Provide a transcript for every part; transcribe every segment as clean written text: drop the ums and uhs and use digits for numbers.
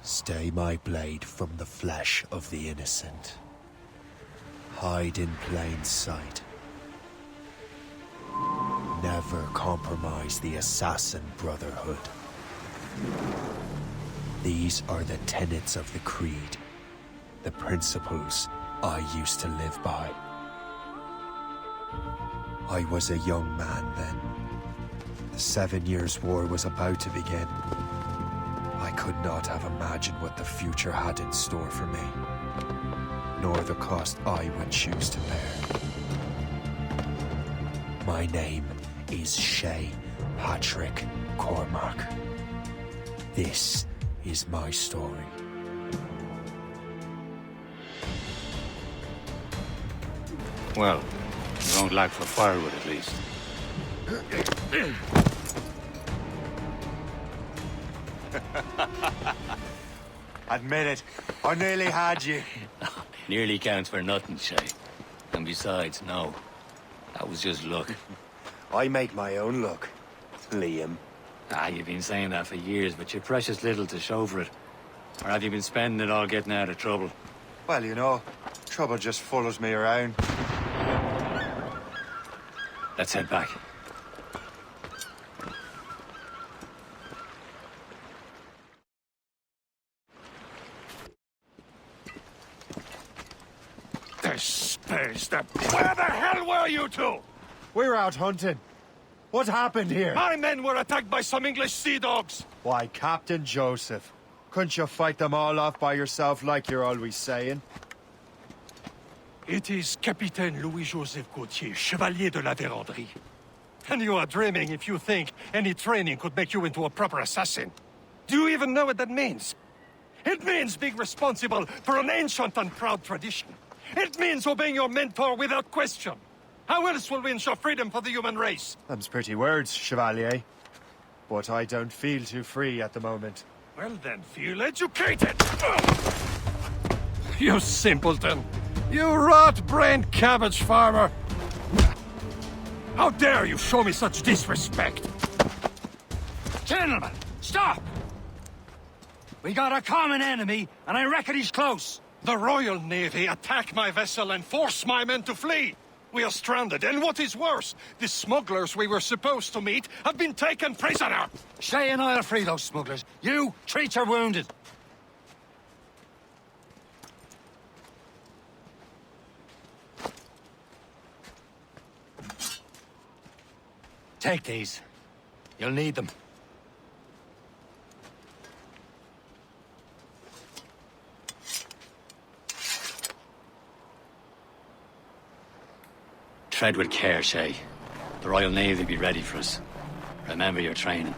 Stay my blade from the flesh of the innocent. Hide in plain sight. Never compromise the Assassin Brotherhood. These are the tenets of the creed, the principles I used to live by. I was a young man then. The 7 Years' War was about to begin. I could not have imagined what the future had in store for me, nor the cost I would choose to bear. My name is Shay Patrick Cormac. This is my story. Well, you won't lack for firewood at least. Admit it, I nearly had you. Nearly counts for nothing, Shay. And besides, no. That was just luck. I make my own luck, Liam. You've been saying that for years, but you're precious little to show for it. Or have you been spending it all getting out of trouble? Well, you know, trouble just follows me around. Let's head back. Where the hell were you two? We're out hunting. What happened here? My men were attacked by some English sea dogs. Why, Captain Joseph, couldn't you fight them all off by yourself like you're always saying? It is Capitaine Louis-Joseph Gauthier, Chevalier de la Vérendrye. And you are dreaming if you think any training could make you into a proper assassin. Do you even know what that means? It means being responsible for an ancient and proud tradition. It means obeying your mentor without question. How else will we ensure freedom for the human race? Them's pretty words, Chevalier. But I don't feel too free at the moment. Well then, feel educated! You simpleton! You rot-brained cabbage farmer! How dare you show me such disrespect? Gentlemen, stop! We got a common enemy, and I reckon he's close. The Royal Navy attack my vessel and force my men to flee. We are stranded, and what is worse, the smugglers we were supposed to meet have been taken prisoner. Shay and I'll free those smugglers. You, treat your wounded. Take these. You'll need them. Tread with care, Shay. The Royal Navy will be ready for us. Remember your training.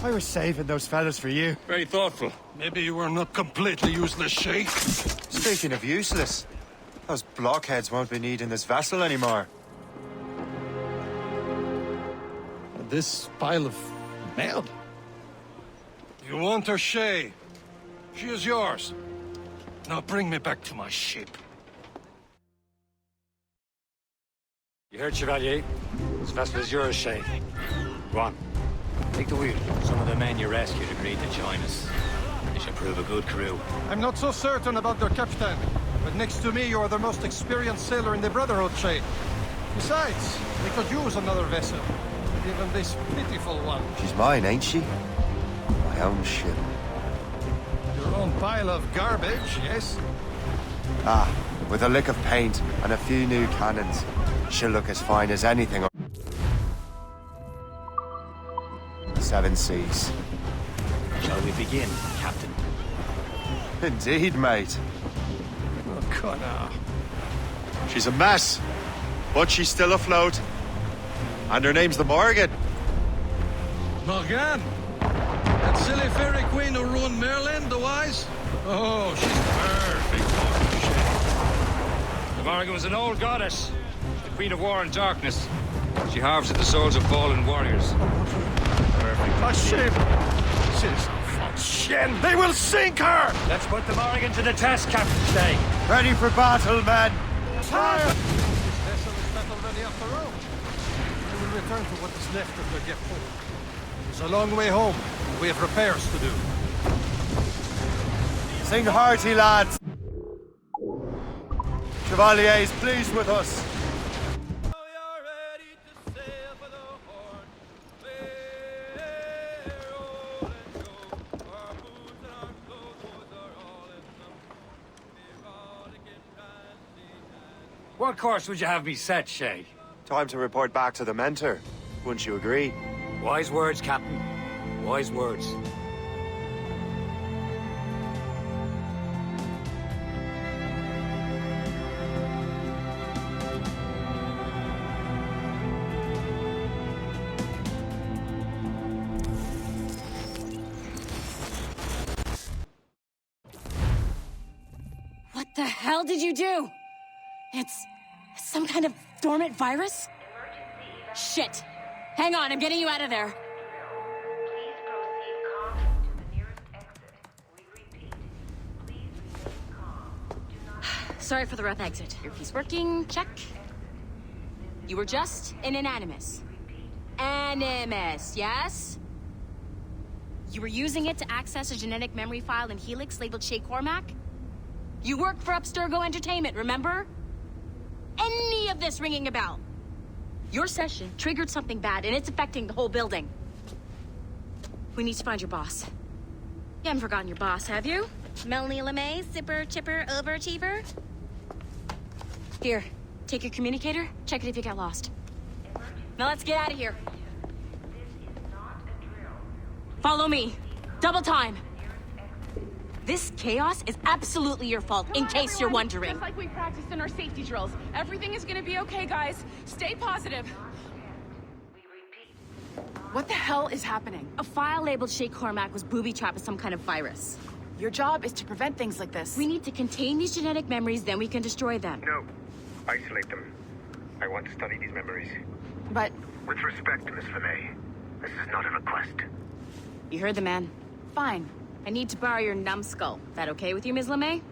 I was saving those fellas for you. Very thoughtful. Maybe you were not completely useless, Shay. Speaking of useless, those blockheads won't be needing this vessel anymore. This pile of mail? You want her, Shay? She is yours. Now bring me back to my ship. You heard, Chevalier? This vessel is yours, Shay. Go on. Take the wheel. Some of the men you rescued agreed to join us. They should prove a good crew. I'm not so certain about their captain, but next to me you are the most experienced sailor in the Brotherhood, Shay. Besides, we could use another vessel. Even this pitiful one. She's mine, ain't she? My own ship. Your own pile of garbage, yes? Ah, with a lick of paint and a few new cannons, she'll look as fine as anything. Seven seas. Shall we begin, Captain? Indeed, mate. Oh, Connor. She's a mess, but she's still afloat. And her name's the Morrigan. Morrigan? That silly fairy queen who ruined Merlin, the wise? Oh, she's perfect for her. The Morrigan was an old goddess. Queen of War and Darkness. She harvests the souls of fallen warriors. Perfect. A ship! Citizen von Shen! They will sink her! Let's put the Morrigan to the test, Captain Shay. Ready for battle, men! Fire! This vessel is not already off the road. We will return to what is left of the depot. It's a long way home. We have repairs to do. Sing hearty, lads! Chevalier is pleased with us. What course would you have me set, Shay? Time to report back to the mentor. Wouldn't you agree? Wise words, Captain. Wise words. What the hell did you do? It's some kind of dormant virus? Shit. Hang on, I'm getting you out of there. Please proceed calmly to the nearest exit. We repeat, please remain calm. Do not... Sorry for the rough exit. Earpiece working, check. You were just an animus. Animus, yes? You were using it to access a genetic memory file in Helix labeled Shay Cormac? You worked for Abstergo Entertainment, remember? Any of this ringing a bell? Your session triggered something bad, and it's affecting the whole building. We need to find your boss. You haven't forgotten your boss, have you? Melanie LeMay, zipper, chipper, overachiever? Here, take your communicator, check it if you got lost. Now let's get out of here. This is not a drill. Follow me. Double time. This chaos is absolutely your fault, in case you're wondering. Just like we practiced in our safety drills. Everything is gonna be okay, guys. Stay positive. We repeat. What the hell is happening? A file labeled Shay Cormac was booby-trapped with some kind of virus. Your job is to prevent things like this. We need to contain these genetic memories, then we can destroy them. No. Isolate them. I want to study these memories. But With respect, Miss LeMay, this is not a request. You heard the man. fine. I need to borrow your numbskull. That okay with you, Ms. LeMay?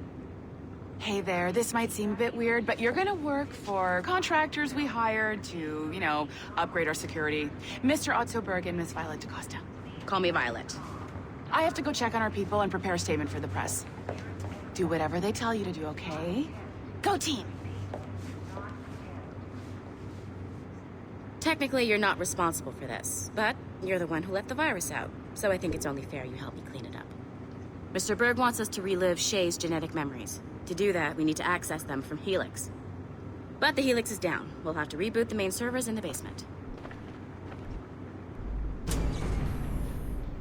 Hey there, this might seem a bit weird, but you're gonna work for contractors we hired to, you know, upgrade our security. Mr. Ottoberg and Miss Violet DaCosta. Call me Violet. I have to go check on our people and prepare a statement for the press. Do whatever they tell you to do, okay? Go team! Technically, you're not responsible for this, but you're the one who let the virus out, so I think it's only fair you help me clean it up. Mr. Berg wants us to relive Shay's genetic memories. To do that, we need to access them from Helix. But the Helix is down. We'll have to reboot the main servers in the basement.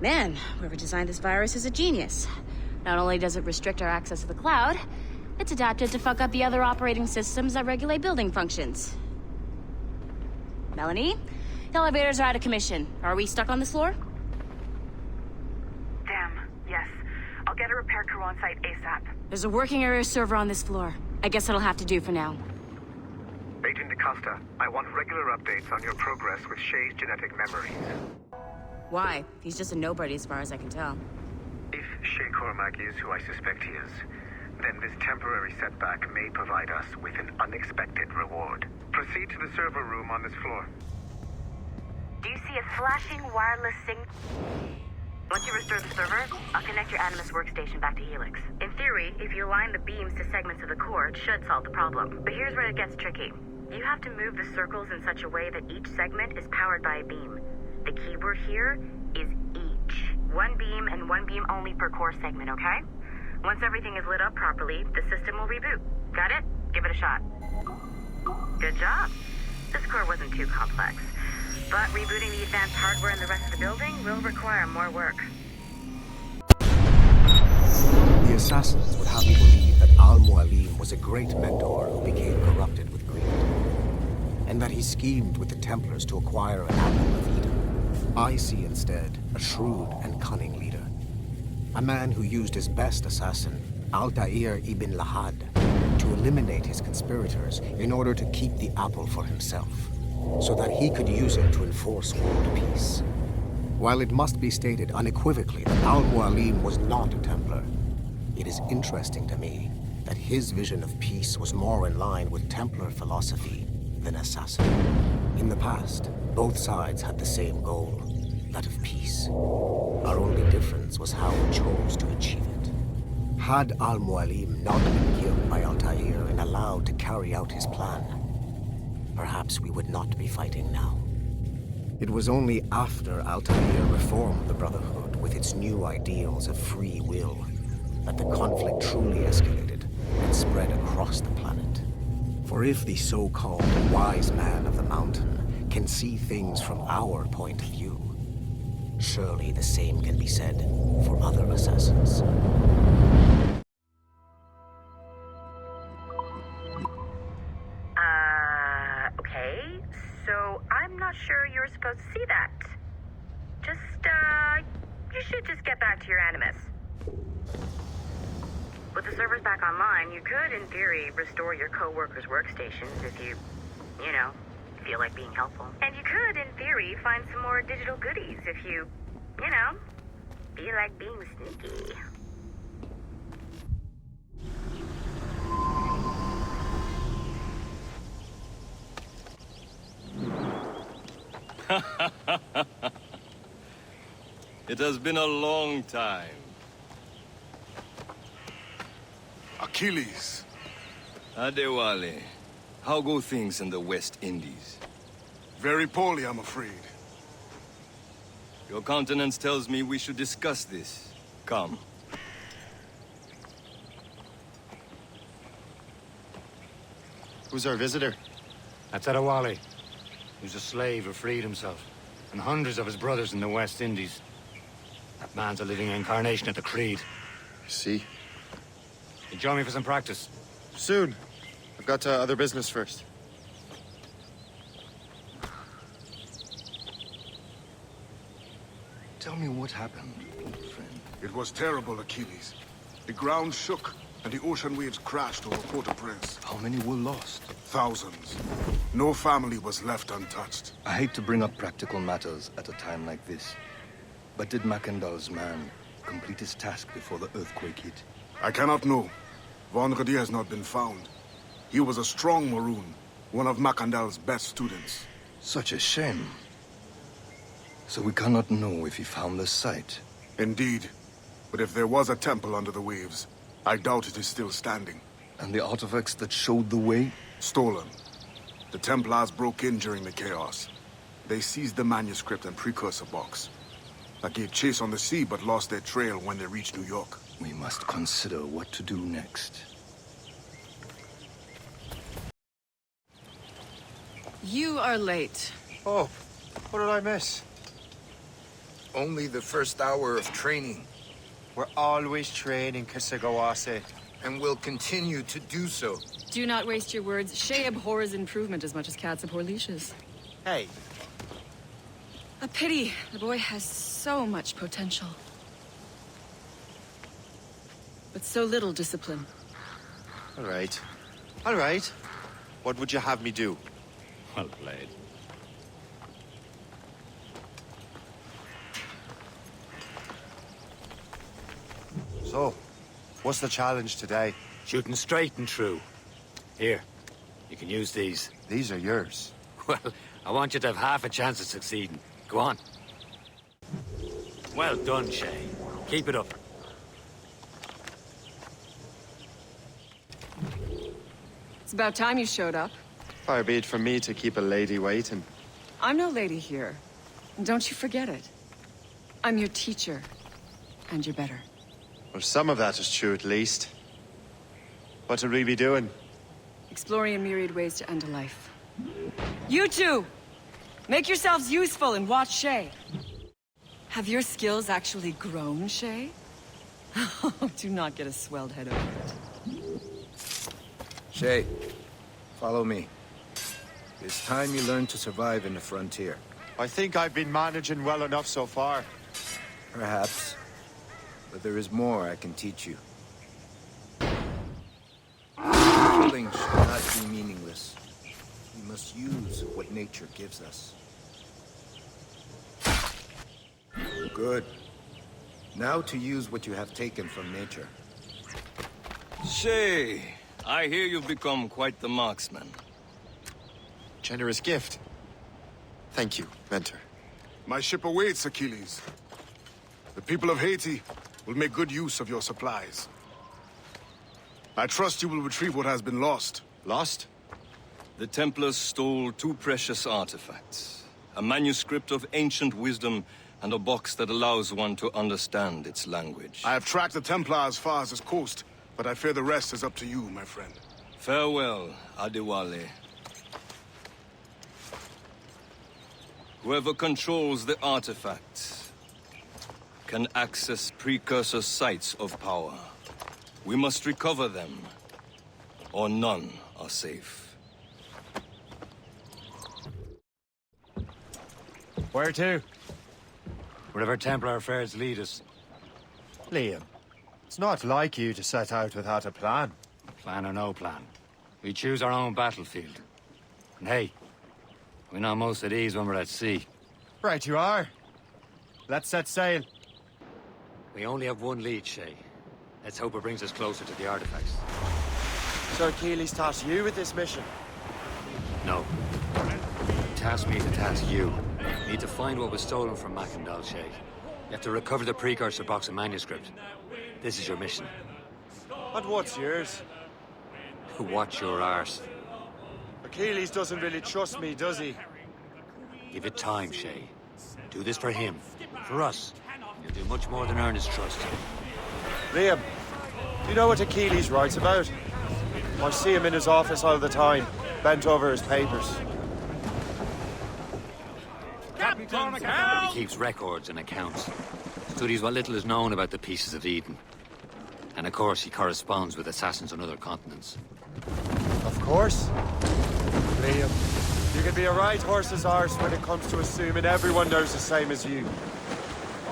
Man, whoever designed this virus is a genius. Not only does it restrict our access to the cloud, it's adapted to fuck up the other operating systems that regulate building functions. Melanie? The elevators are out of commission. Are we stuck on this floor? Damn, yes. I'll get a repair crew on site ASAP. There's a working area server on this floor. I guess that'll have to do for now. Agent DaCosta, I want regular updates on your progress with Shay's genetic memories. Why? He's just a nobody as far as I can tell. If Shay Cormac is who I suspect he is, then this temporary setback may provide us with an unexpected reward. Proceed to the server room on this floor. Do you see a flashing wireless signal? Once you restore the server, I'll connect your Animus workstation back to Helix. In theory, if you align the beams to segments of the core, it should solve the problem. But here's where it gets tricky. You have to move the circles in such a way that each segment is powered by a beam. The keyword here is each. One beam and one beam only per core segment, okay? Once everything is lit up properly, the system will reboot. Got it? Give it a shot. Good job. This core wasn't too complex. But rebooting the advanced hardware in the rest of the building will require more work. The assassins would have you believe that Al-Mualim was a great mentor who became corrupted with greed, and that he schemed with the Templars to acquire an apple of Eden. I see instead a shrewd and cunning leader, a man who used his best assassin, Altair ibn Lahad, to eliminate his conspirators in order to keep the apple for himself, so that he could use it to enforce world peace. While it must be stated unequivocally that Al-Mualim was not a Templar, it is interesting to me that his vision of peace was more in line with Templar philosophy than Assassin. In the past, both sides had the same goal, that of peace. Our only difference was how we chose to achieve it. Had Al-Mualim not been killed by Altair and allowed to carry out his plan, perhaps we would not be fighting now. It was only after Altair reformed the Brotherhood with its new ideals of free will that the conflict truly escalated and spread across the planet. For if the so-called wise man of the mountain can see things from our point of view, surely the same can be said for other assassins. Okay. So I'm not sure you were supposed to see that. You should just get back to your Animus. With the servers back online, you could, in theory, restore your co-workers' workstations if you feel like being helpful. And you could, in theory, find some more digital goodies if you feel like being sneaky. It has been a long time. Achilles. Adewale, how go things in the West Indies? Very poorly, I'm afraid. Your countenance tells me we should discuss this. Come. Who's our visitor? That's Adewale. Who's a slave who freed himself, and hundreds of his brothers in the West Indies. That man's a living incarnation of the Creed. I see. You join me for some practice? Soon. I've got other business first. Tell me what happened, old friend. It was terrible, Achilles. The ground shook, and the ocean waves crashed over Port-au-Prince. How many were lost? Thousands. No family was left untouched. I hate to bring up practical matters at a time like this. But did Macandal's man complete his task before the earthquake hit? I cannot know. Vendredi has not been found. He was a strong Maroon, one of Macandal's best students. Such a shame. So we cannot know if he found the site. Indeed. But if there was a temple under the waves, I doubt it is still standing. And the artifacts that showed the way? Stolen. The Templars broke in during the chaos. They seized the manuscript and precursor box. That gave chase on the sea, but lost their trail when they reached New York. We must consider what to do next. You are late. Oh, what did I miss? Only the first hour of training. We're always training, Kisagawase. And will continue to do so. Do not waste your words. Shay abhors improvement as much as cats abhor leashes. Hey. A pity. The boy has so much potential. But so little discipline. All right. All right. What would you have me do? Well played. So, what's the challenge today? Shooting straight and true. Here, you can use these. These are yours. Well, I want you to have half a chance of succeeding. Go on. Well done, Shay. Keep it up. It's about time you showed up. Far be it from me to keep a lady waiting. I'm no lady here. And don't you forget it. I'm your teacher. And you're better. Well, some of that is true at least. What would we be doing? Exploring a myriad ways to end a life. You two! Make yourselves useful and watch Shay. Have your skills actually grown, Shay? Do not get a swelled head over it. Shay, follow me. It's time you learn to survive in the frontier. I think I've been managing well enough so far. Perhaps. But there is more I can teach you. Killing should not be meaningless. We must use what nature gives us. Good. Now to use what you have taken from nature. Shay, I hear you've become quite the marksman. Generous gift. Thank you, Mentor. My ship awaits, Achilles. The people of Haiti will make good use of your supplies. I trust you will retrieve what has been lost. Lost? The Templars stole 2 precious artifacts. A manuscript of ancient wisdom and a box that allows one to understand its language. I have tracked the Templar as far as this coast, but I fear the rest is up to you, my friend. Farewell, Adewale. Whoever controls the artifacts can access precursor sites of power. We must recover them, or none are safe. Where to? Wherever Templar affairs lead us. Liam, it's not like you to set out without a plan. Plan or no plan. We choose our own battlefield. And hey, we know most of these when we're at sea. Right you are. Let's set sail. We only have one lead, Shay. Let's hope it brings us closer to the artifacts. So Achilles tasked you with this mission? No. He tasked me to task you. You need to find what was stolen from Macandal, Shay. You have to recover the precursor box of manuscript. This is your mission. And what's yours? Watch your arse. Achilles doesn't really trust me, does he? Give it time, Shay. Do this for him. For us. You'll do much more than earn his trust. Liam, do you know what Achilles writes about? I see him in his office all the time, bent over his papers. He keeps records and accounts. Studies what little is known about the pieces of Eden. And of course, he corresponds with assassins on other continents. Of course. Liam, you can be a right horse's arse when it comes to assuming everyone knows the same as you.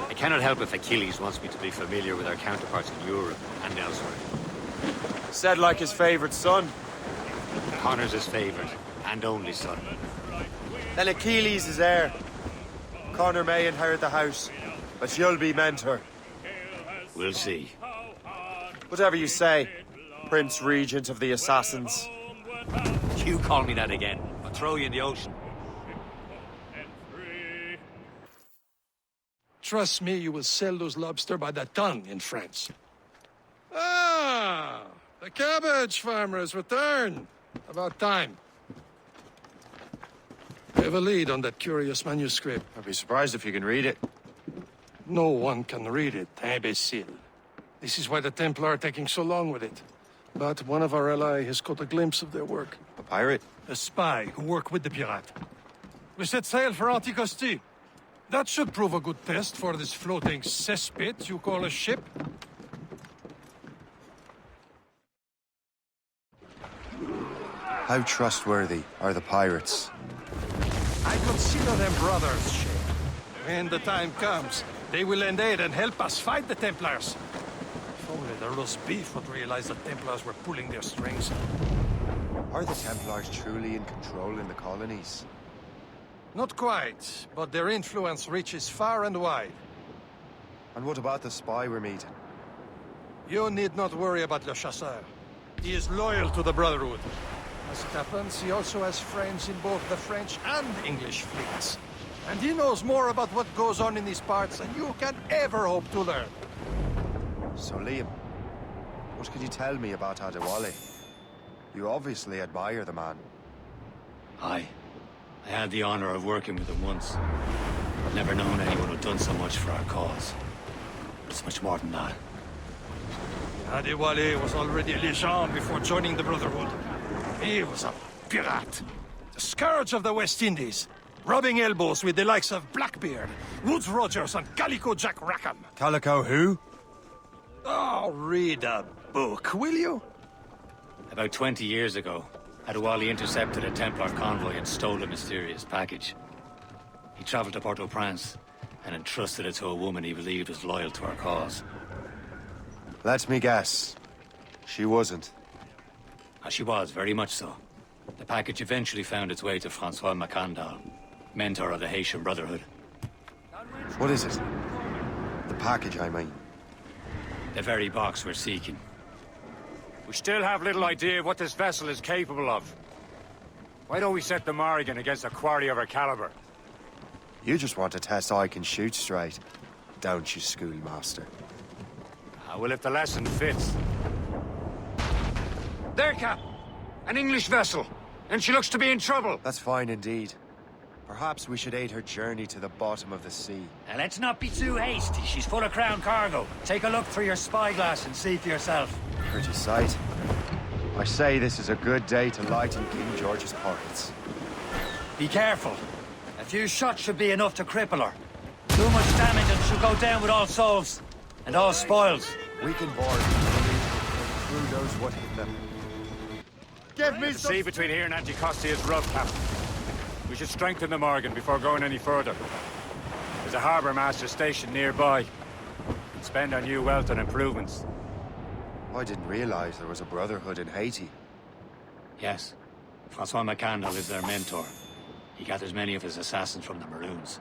I cannot help if Achilles wants me to be familiar with our counterparts in Europe and elsewhere. Said like his favorite son. Connor's his favorite, and only son. Then Achilles is heir. Connor may inherit the house, but you'll be mentor. We'll see. Whatever you say, Prince Regent of the Assassins. You call me that again, I'll throw you in the ocean. Trust me, you will sell those lobster by the ton in France. Ah! The cabbage farmer has returned. About time. We have a lead on that curious manuscript. I'd be surprised if you can read it. No one can read it, imbecile. This is why the Templar are taking so long with it. But one of our allies has caught a glimpse of their work. A pirate? A spy who worked with the pirate. We set sail for Anticosti. That should prove a good test for this floating cesspit you call a ship. How trustworthy are the pirates? I consider them brothers, Shay. When the time comes, they will lend aid and help us fight the Templars. If only the roast beef would realize the Templars were pulling their strings. Are the Templars truly in control in the colonies? Not quite, but their influence reaches far and wide. And what about the spy we're meeting? You need not worry about Le Chasseur. He is loyal to the Brotherhood. As it happens, he also has friends in both the French and English fleets. And he knows more about what goes on in these parts than you can ever hope to learn. So, Liam, what could you tell me about Adewale? You obviously admire the man. Aye. I had the honor of working with him once. I've never known anyone who'd done so much for our cause. It's much more than that. Adewale was already a legend before joining the Brotherhood. He was a pirate. The scourge of the West Indies. Rubbing elbows with the likes of Blackbeard, Woodes Rogers, and Calico Jack Rackham. Calico who? Oh, read a book, will you? About 20 years ago, Adewale intercepted a Templar convoy and stole a mysterious package. He traveled to Port-au-Prince and entrusted it to a woman he believed was loyal to our cause. Let me guess. She wasn't. She was, very much so. The package eventually found its way to Francois Macandal, mentor of the Haitian Brotherhood. What is it? The package, I mean. The very box we're seeking. We still have little idea of what this vessel is capable of. Why don't we set the Morrigan against a quarry of her caliber? You just want to test I can shoot straight, don't you, schoolmaster? Well, if the lesson fits. There, Cap! An English vessel, and she looks to be in trouble. That's fine indeed. Perhaps we should aid her journey to the bottom of the sea. Now, let's not be too hasty. She's full of crown cargo. Take a look through your spyglass and see for yourself. Pretty sight. I say this is a good day to lighten King George's pockets. Be careful. A few shots should be enough to cripple her. Too much damage and she'll go down with all souls. And all spoils. We can board. The crew knows what hit them. Give me the sea between here and Anticosti is rough, Captain. We should strengthen the Morrigan before going any further. There's a harbour master station nearby. Spend our new wealth on improvements. I didn't realize there was a brotherhood in Haiti. Yes. Francois Macandal is their mentor. He gathers many of his assassins from the Maroons.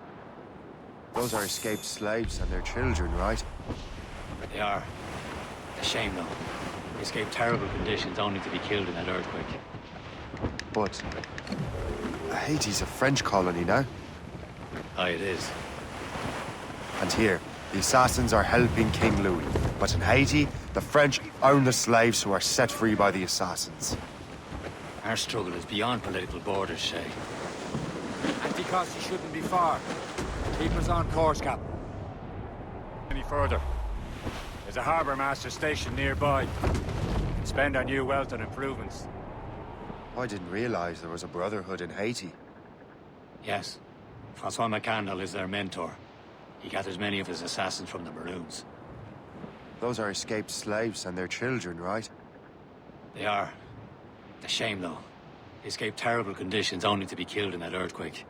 Those are escaped slaves and their children, right? They are. A shame, though. They escaped terrible conditions only to be killed in that earthquake. But Haiti's a French colony now. Aye, it is. And here, the assassins are helping King Louis. But in Haiti, the French own the slaves who are set free by the assassins. Our struggle is beyond political borders, Shay. Anticosti shouldn't be far. Keep us on course, Captain. Any further. There's a harbour master station nearby. Spend our new wealth on improvements. I didn't realize there was a brotherhood in Haiti. Yes. Francois Macandal is their mentor. He gathers many of his assassins from the Maroons. Those are escaped slaves and their children, right? They are. A shame, though. They escaped terrible conditions only to be killed in that earthquake.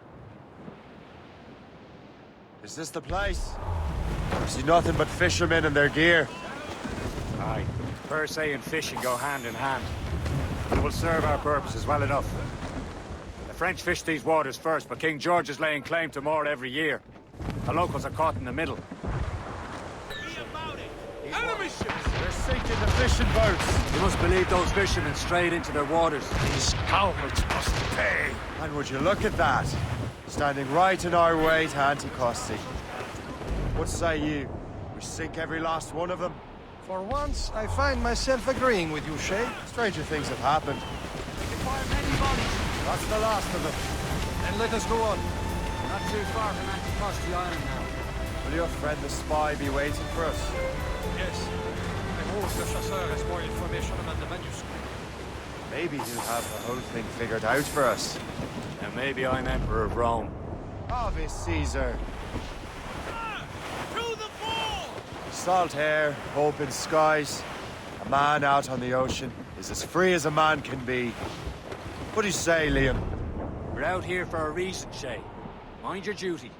Is this the place? I see nothing but fishermen and their gear. Aye. Per se and fishing go hand in hand. It will serve our purposes well enough. The French fish these waters first, but King George is laying claim to more every year. The locals are caught in the middle. Enemy ships! They're sinking the fishing boats! You must believe those fishermen strayed into their waters. These cowards must pay! And would you look at that? Standing right in our way to Anticosti. What say you? We sink every last one of them? For once, I find myself agreeing with you, Shay. Stranger things have happened. They fire many volleys. That's the last of them. Then let us go on. Not too far from Anticosti Island now. Will your friend the spy be waiting for us? Yes. I hope the chasseur has more information about the manuscript. Maybe he'll have the whole thing figured out for us. And maybe I'm Emperor of Rome. Ave Caesar. To the ball! Salt air, open skies. A man out on the ocean is as free as a man can be. What do you say, Liam? We're out here for a reason, Shay. Mind your duty.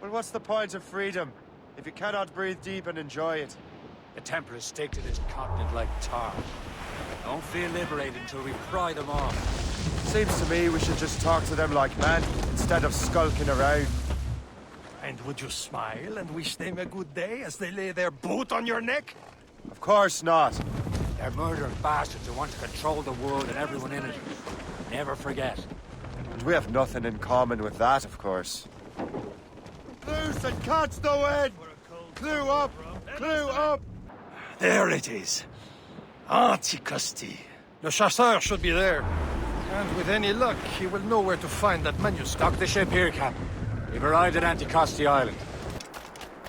Well, what's the point of freedom if you cannot breathe deep and enjoy it? The Templars stick to this continent like tar. Don't feel liberated until we pry them off. Seems to me we should just talk to them like men, instead of skulking around. And would you smile and wish them a good day as they lay their boot on your neck? Of course not. They're murdering bastards who want to control the world and everyone in it. Never forget. And we have nothing in common with that, of course. Loose and catch the wind! Clue up! Clue up! There it is. Anticosti. The chasseur should be there. And with any luck, he will know where to find that manuscript. Dock the ship here, Captain. We've arrived at Anticosti Island.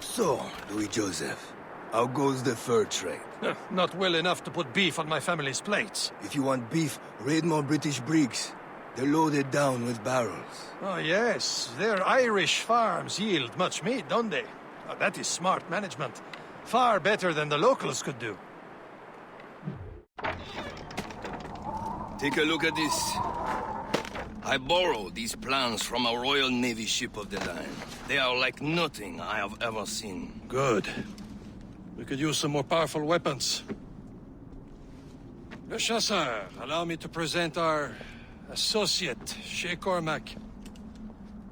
So, Louis Joseph, how goes the fur trade? Not well enough to put beef on my family's plates. If you want beef, raid more British brigs. They're loaded down with barrels. Oh, yes. Their Irish farms yield much meat, don't they? Oh, that is smart management. Far better than the locals could do. Take a look at this. I borrowed these plans from a Royal Navy ship of the line. They are like nothing I have ever seen. Good. We could use some more powerful weapons. Le Chasseur, allow me to present our associate, Shay Cormac.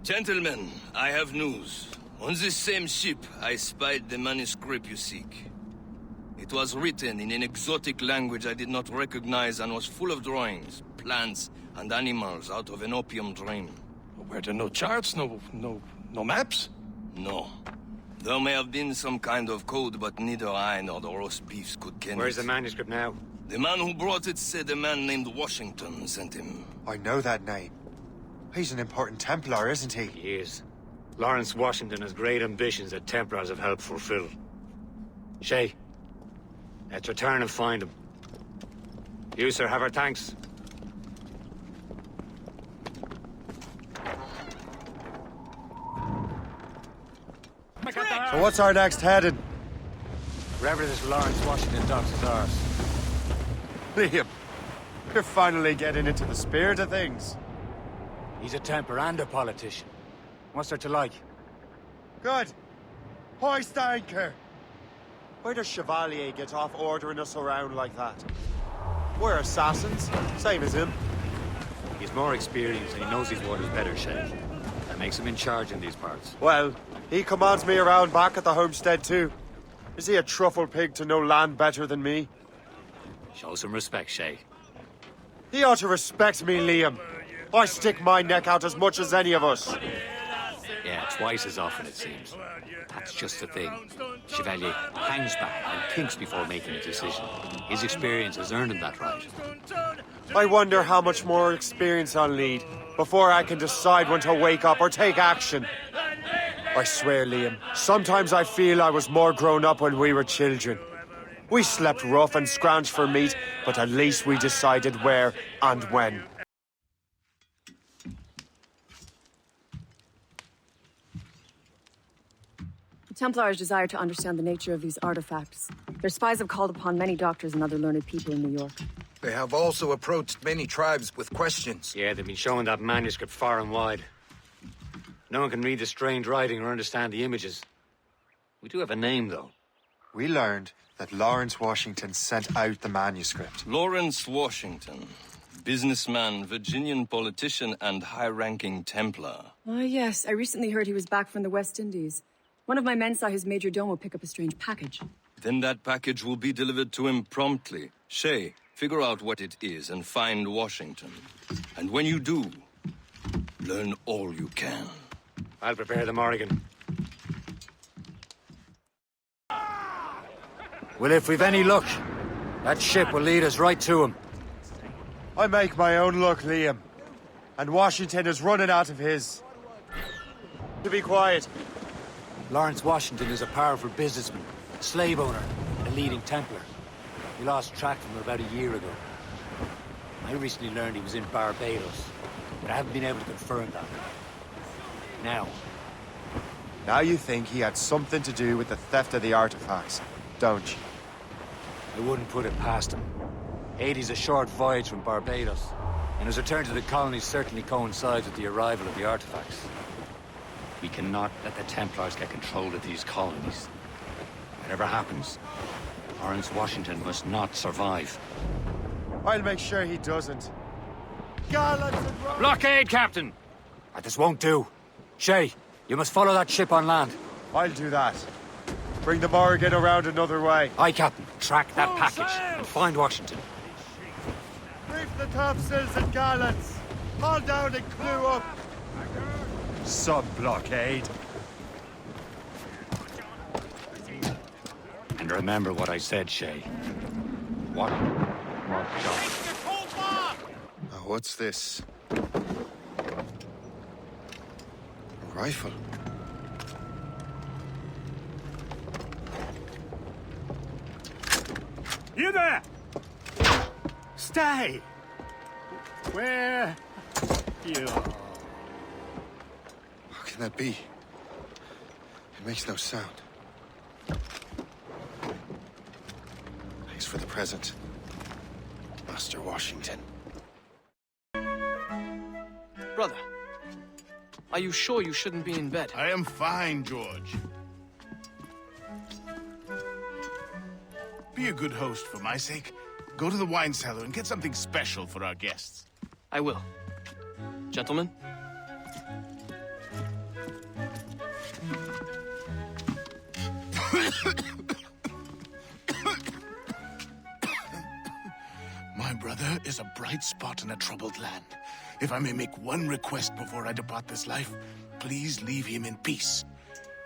Gentlemen, I have news. On this same ship, I spied the manuscript you seek. It was written in an exotic language I did not recognize and was full of drawings, plants, and animals out of an opium dream. Were there no charts, no maps? No. There may have been some kind of code, but neither I nor the roast beefs could ken it. Where's the manuscript now? The man who brought it said a man named Washington sent him. I know that name. He's an important Templar, isn't he? He is. Lawrence Washington has great ambitions that Templars have helped fulfill. Shay, let's return and find him. You, sir, have our thanks. So what's our next heading? Wherever this Lawrence Washington docks is ours. Liam, you're finally getting into the spirit of things. He's a Templar and a politician. What's there to like? Good. Hoist anchor. Why does Chevalier get off ordering us around like that? We're assassins, same as him. He's more experienced and he knows these waters better, Shay. That makes him in charge in these parts. Well, he commands me around back at the homestead too. Is he a truffle pig to know land better than me? Show some respect, Shay. He ought to respect me, Liam. I stick my neck out as much as any of us. Yeah, twice as often, it seems. That's just the thing. Chevalier hangs back and thinks before making a decision. His experience has earned him that right. I wonder how much more experience I'll need before I can decide when to wake up or take action. I swear, Liam, sometimes I feel I was more grown up when we were children. We slept rough and scrounged for meat, but at least we decided where and when. The Templars desire to understand the nature of these artifacts. Their spies have called upon many doctors and other learned people in New York. They have also approached many tribes with questions. Yeah, they've been showing that manuscript far and wide. No one can read the strange writing or understand the images. We do have a name, though. We learned that Lawrence Washington sent out the manuscript. Lawrence Washington. Businessman, Virginian politician, and high-ranking Templar. Ah, yes. I recently heard he was back from the West Indies. One of my men saw his major domo pick up a strange package. Then that package will be delivered to him promptly. Shay, figure out what it is and find Washington. And when you do, learn all you can. I'll prepare the Morrigan. Well, if we've any luck, that ship will lead us right to him. I make my own luck, Liam. And Washington is running out of his. To be quiet. Lawrence Washington is a powerful businessman, a slave owner, and a leading Templar. We lost track of him about a year ago. I recently learned he was in Barbados, but I haven't been able to confirm that. Now you think he had something to do with the theft of the artifacts, don't you? I wouldn't put it past him. Haiti's a short voyage from Barbados, and his return to the colonies certainly coincides with the arrival of the artifacts. We cannot let the Templars get control of these colonies. Whatever happens, Lawrence Washington must not survive. I'll make sure he doesn't. Gallants and Blockade, Captain! This won't do. Shay, you must follow that ship on land. I'll do that. Bring the Morrigan around another way. Aye, Captain. Track that package and find Washington. Brief the topsails and gallants. Haul down and clew up. Sub-blockade. And remember what I said, Shay. What? Now, what's this? A rifle. You there! Stay! Where you are. How can that be? It makes no sound. Thanks for the present, Master Washington. Brother, are you sure you shouldn't be in bed? I am fine, George. Be a good host for my sake. go to the wine cellar and get something special for our guests. I will. Gentlemen? My brother is a bright spot in a troubled land. If I may make one request before I depart this life, please leave him in peace.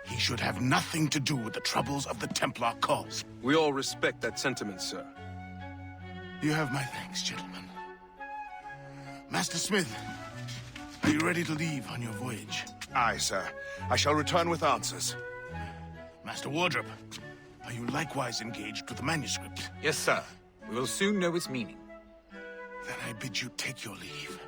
He should have nothing to do with the troubles of the Templar cause. We all respect that sentiment, sir. You have my thanks, gentlemen. Master Smith, are you ready to leave on your voyage? Aye, sir. I shall return with answers. Master Wardrop, are you likewise engaged with the manuscript? Yes, sir. We will soon know its meaning. Then I bid you take your leave.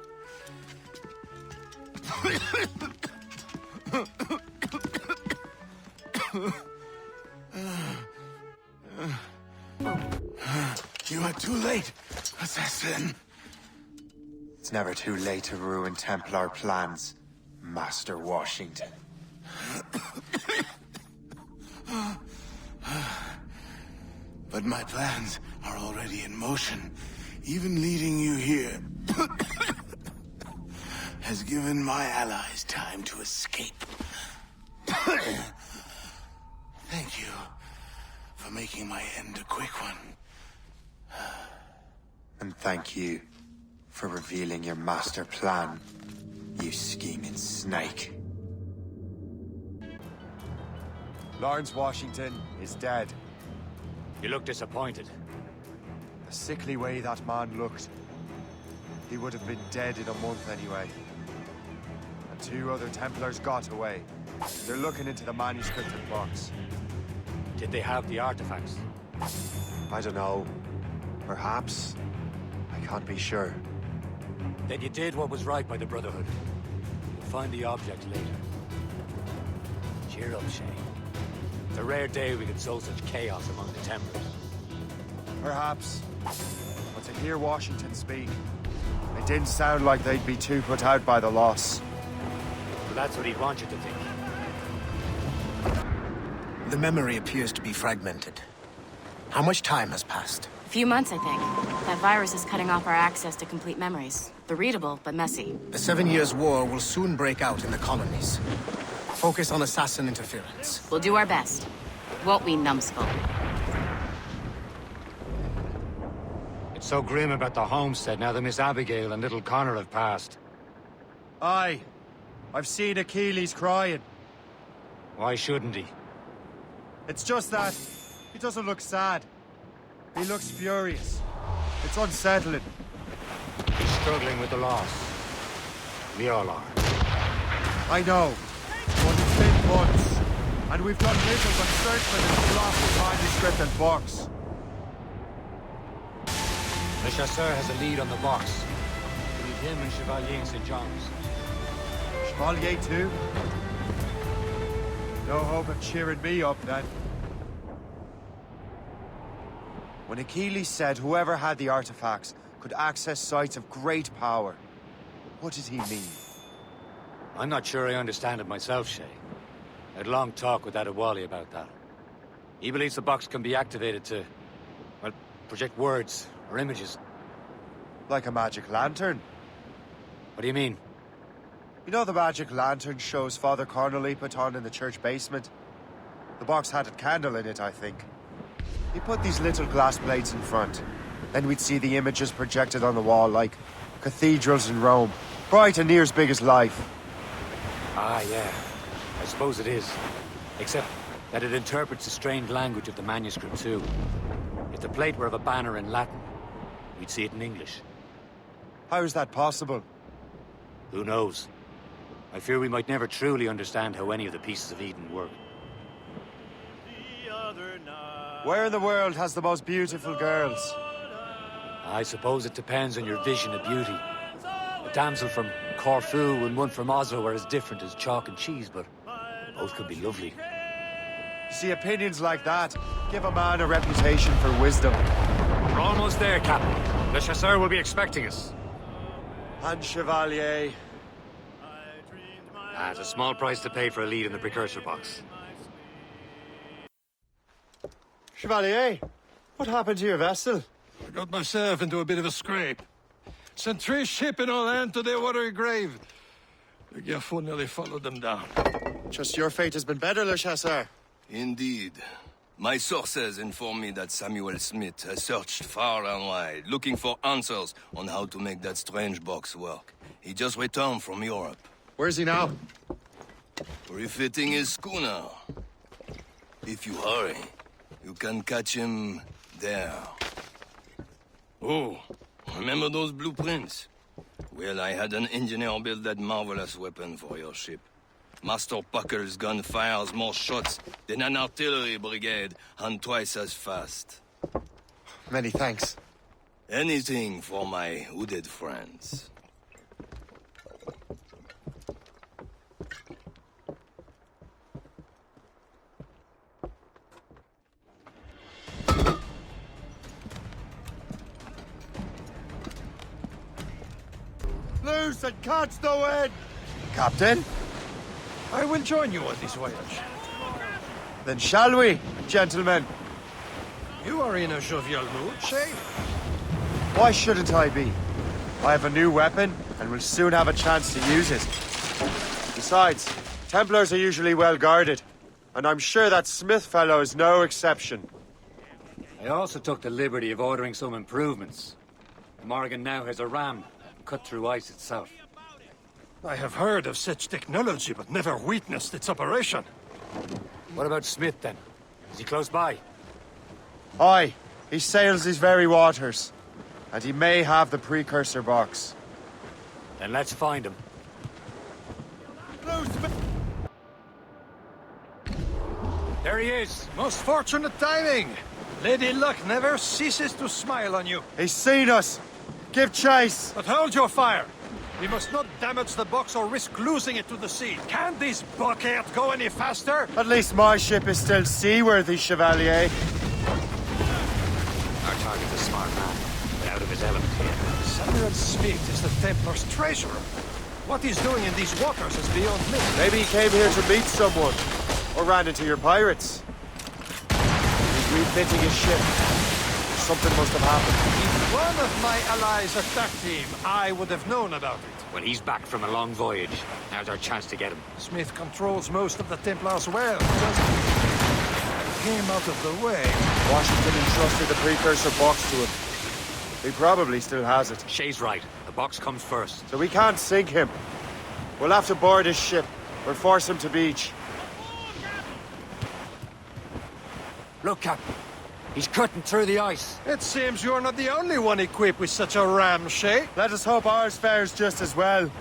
You are too late, assassin. It's never too late to ruin Templar plans, Master Washington. But my plans are already in motion. Even leading you here has given my allies time to escape. Thank you for making my end a quick one. And thank you for revealing your master plan, you scheming snake. Lawrence Washington is dead. You look disappointed. The sickly way that man looked, he would have been dead in a month anyway. And 2 other Templars got away. They're looking into the manuscripted box. Did they have the artifacts? I don't know. Perhaps. I can't be sure. Then you did what was right by the Brotherhood. We'll find the object later. Cheer up, Shay. It's a rare day we could sow such chaos among the Templars. Perhaps. But to hear Washington speak, it didn't sound like they'd be too put out by the loss. Well, that's what he'd want you to think. The memory appears to be fragmented. How much time has passed? A few months, I think. That virus is cutting off our access to complete memories. They're readable, but messy. The 7 Years' War will soon break out in the colonies. Focus on assassin interference. We'll do our best. Won't we, numbskull? It's so grim about the homestead now that Miss Abigail and little Connor have passed. Aye. I've seen Achilles crying. Why shouldn't he? It's just that he doesn't look sad. He looks furious. It's unsettling. He's struggling with the loss. We all are. I know. But it's been months. And we've done little but search for this blasted manuscript and box. Le Chasseur has a lead on the box. We need him and Chevalier in St. John's. Chevalier too? No hope of cheering me up then. When Achilles said whoever had the artifacts could access sites of great power, what did he mean? I'm not sure I understand it myself, Shay. I had a long talk with Adewale about that. He believes the box can be activated to, well, project words or images. Like a magic lantern? What do you mean? You know the magic lantern shows Father Connolly put on in the church basement? The box had a candle in it, I think. He put these little glass plates in front. Then we'd see the images projected on the wall like cathedrals in Rome. Bright and near as big as life. Ah, yeah. I suppose it is. Except that it interprets the strained language of the manuscript, too. If the plate were of a banner in Latin, we'd see it in English. How is that possible? Who knows? I fear we might never truly understand how any of the pieces of Eden work. Where in the world has the most beautiful girls? I suppose it depends on your vision of beauty. A damsel from Corfu and one from Oslo are as different as chalk and cheese, but both could be lovely. See, opinions like that give a man a reputation for wisdom. We're almost there, Captain. Le Chasseur will be expecting us. And Chevalier. It's a small price to pay for a lead in the precursor box. Chevalier, what happened to your vessel? I got myself into a bit of a scrape. Sent 3 ships in all hand to their watery grave. The Gerfaut nearly followed them down. Just your fate has been better, Le Chasseur. Indeed. My sources inform me that Samuel Smith has searched far and wide, looking for answers on how to make that strange box work. He just returned from Europe. Where's he now? Refitting his schooner. If you hurry, you can catch him there. Oh, remember those blueprints? Well, I had an engineer build that marvelous weapon for your ship. Master Puckle's gun fires more shots than an artillery brigade, and twice as fast. Many thanks. Anything for my hooded friends. Loose and catch the wind! Captain? I will join you on this voyage. Then shall we, gentlemen? You are in a jovial mood, Shay. Why shouldn't I be? I have a new weapon, and will soon have a chance to use it. Besides, Templars are usually well guarded, and I'm sure that Smith fellow is no exception. I also took the liberty of ordering some improvements. Morrigan now has a ram, cut through ice itself. I have heard of such technology, but never witnessed its operation. What about Smith, then? Is he close by? Aye, he sails these very waters, and he may have the precursor box. Then let's find him. There he is! Most fortunate timing! Lady Luck never ceases to smile on you. He's seen us! Give chase! But hold your fire! We must not damage the box or risk losing it to the sea. Can this bucket go any faster? At least my ship is still seaworthy, Chevalier. Our target's a smart man, but out of his element here. Samuel Smith is the Templar's treasurer. What he's doing in these waters is beyond me. Maybe he came here to meet someone, or ran into your pirates. He's refitting his ship. Something must have happened. If one of my allies attacked him, I would have known about it. Well, he's back from a long voyage. Now's our chance to get him. Smith controls most of the Templars well, doesn't he? Get him out of the way. Washington entrusted the precursor box to him. He probably still has it. Shay's right. The box comes first. So we can't sink him. We'll have to board his ship, or force him to beach. Look, Captain. He's cutting through the ice. It seems you're not the only one equipped with such a ram, Shay. Let us hope ours fares just as well.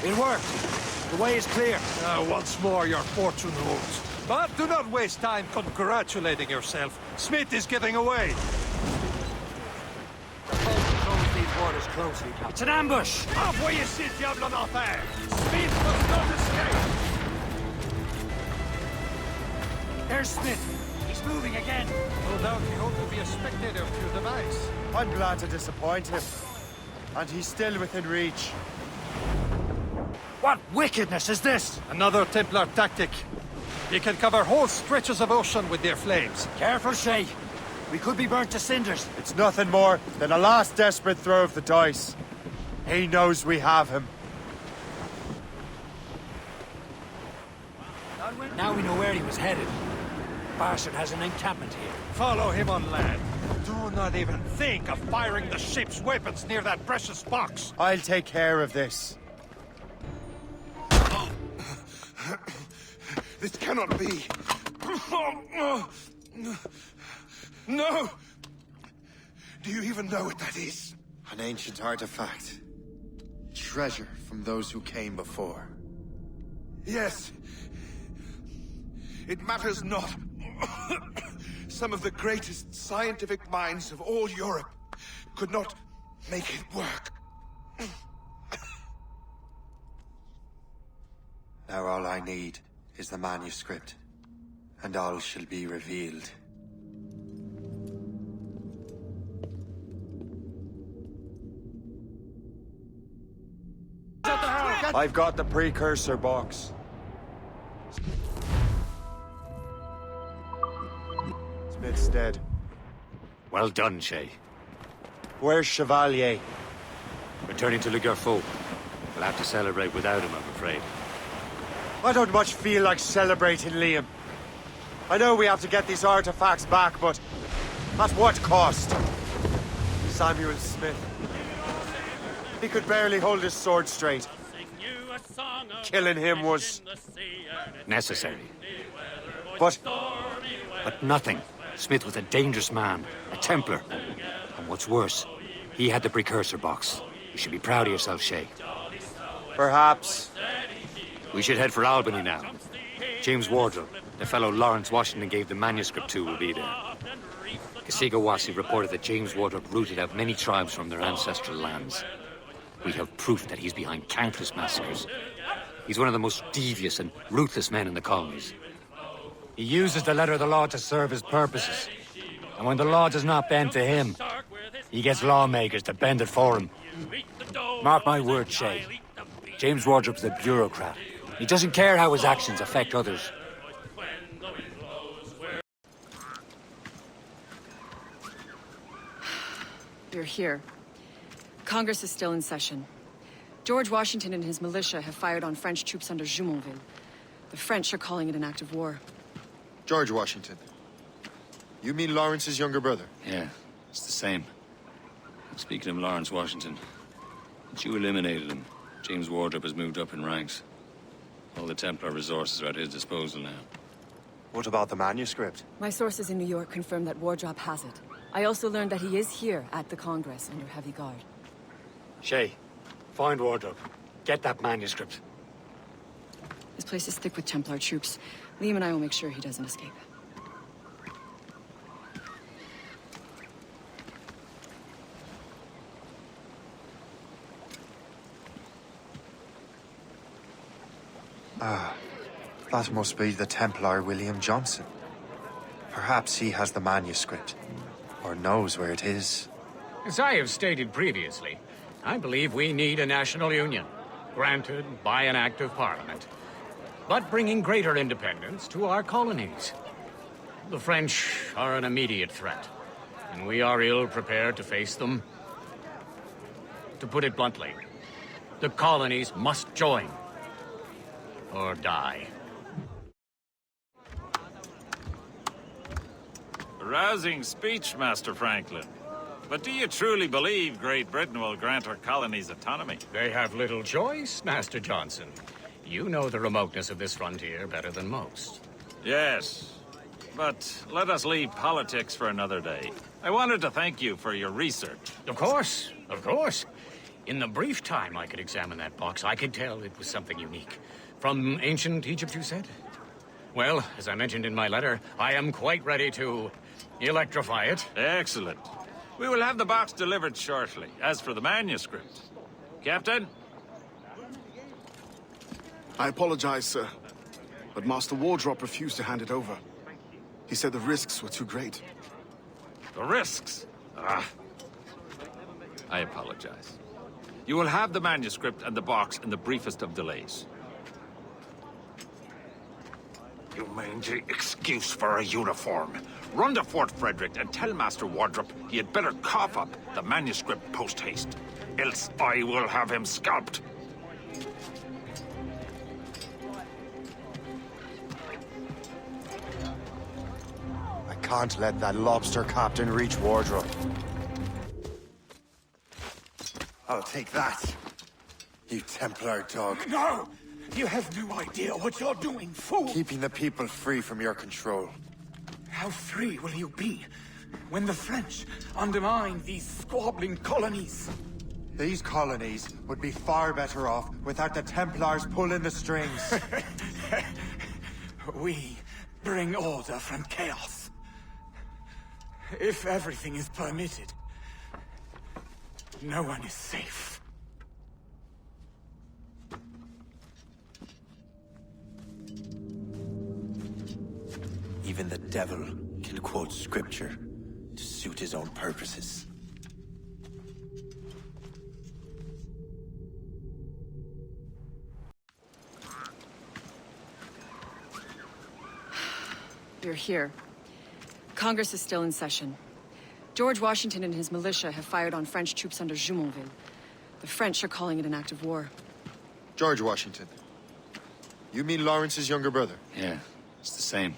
It worked. The way is clear. Once more, your fortune holds. But do not waste time congratulating yourself. Smith is getting away. Control these waters closely, Captain. It's an ambush! Envoyez ces diables en enfer! Smith must not escape! There's Smith. He's moving again. No doubt he hoped to be a spectator of your demise. I'm glad to disappoint him. And he's still within reach. What wickedness is this? Another Templar tactic. They can cover whole stretches of ocean with their flames. Careful, Shay. We could be burnt to cinders. It's nothing more than a last desperate throw of the dice. He knows we have him. Now we know where he was headed. Bastard has an encampment here. Follow him on land. Do not even think of firing the ship's weapons near that precious box. I'll take care of this. This cannot be. No! Do you even know what that is? An ancient artifact. Treasure from those who came before. Yes. It matters not. Some of the greatest scientific minds of all Europe could not make it work. Now all I need is the manuscript, and all shall be revealed. I've got the precursor box. Smith's dead. Well done, Shay. Where's Chevalier? Returning to Le Gerfaut. We'll have to celebrate without him, I'm afraid. I don't much feel like celebrating, Liam. I know we have to get these artifacts back, but at what cost? Samuel Smith. He could barely hold his sword straight. Killing him was... necessary. But nothing. Smith was a dangerous man, a Templar. And what's worse, he had the precursor box. You should be proud of yourself, Shay. Perhaps. We should head for Albany now. James Wardrop, the fellow Lawrence Washington gave the manuscript to, will be there. Kasigawasi reported that James Wardrop rooted out many tribes from their ancestral lands. We have proof that he's behind countless massacres. He's one of the most devious and ruthless men in the colonies. He uses the letter of the law to serve his purposes. And when the law does not bend to him, he gets lawmakers to bend it for him. Mark my word, Shay. James Wardrop's a bureaucrat. He doesn't care how his actions affect others. You're here. Congress is still in session. George Washington and his militia have fired on French troops under Jumonville. The French are calling it an act of war. George Washington. You mean Lawrence's younger brother? Yeah, it's the same. Speaking of Lawrence Washington, since you eliminated him, James Wardrop has moved up in ranks. All the Templar resources are at his disposal now. what about the manuscript? My sources in New York confirm that Wardrop has it. I also learned that he is here at the Congress under heavy guard. Shay, find Wardrop. Get that manuscript. This place is thick with Templar troops. Liam and I will make sure he doesn't escape. Ah, that must be the Templar William Johnson. Perhaps he has the manuscript, or knows where it is. As I have stated previously, I believe we need a national union, granted by an act of parliament, but bringing greater independence to our colonies. The French are an immediate threat, and we are ill prepared to face them. To put it bluntly, the colonies must join, or die. Rousing speech, Master Franklin. But do you truly believe Great Britain will grant our colonies autonomy? They have little choice, Master Johnson. You know the remoteness of this frontier better than most. Yes, but let us leave politics for another day. I wanted to thank you for your research. Of course, of course. In the brief time I could examine that box, I could tell it was something unique. From ancient Egypt, you said? Well, as I mentioned in my letter, I am quite ready to electrify it. Excellent. We will have the box delivered shortly. As for the manuscript... Captain? I apologize, sir. But Master Wardrop refused to hand it over. He said the risks were too great. The risks? Ah. I apologize. You will have the manuscript and the box in the briefest of delays. You mangy excuse for a uniform. Run to Fort Frederick and tell Master Wardrop he had better cough up the manuscript post-haste. Else I will have him scalped. I can't let that lobster captain reach Wardrop. I'll take that, you Templar dog. No! You have no idea what you're doing, fool! Keeping the people free from your control. How free will you be when the French undermine these squabbling colonies? These colonies would be far better off without the Templars pulling the strings. We bring order from chaos. If everything is permitted, no one is safe. Even the devil can quote scripture to suit his own purposes. You're here. Congress is still in session. George Washington and his militia have fired on French troops under Jumonville. The French are calling it an act of war. George Washington. You mean Lawrence's younger brother? Yeah, it's the same.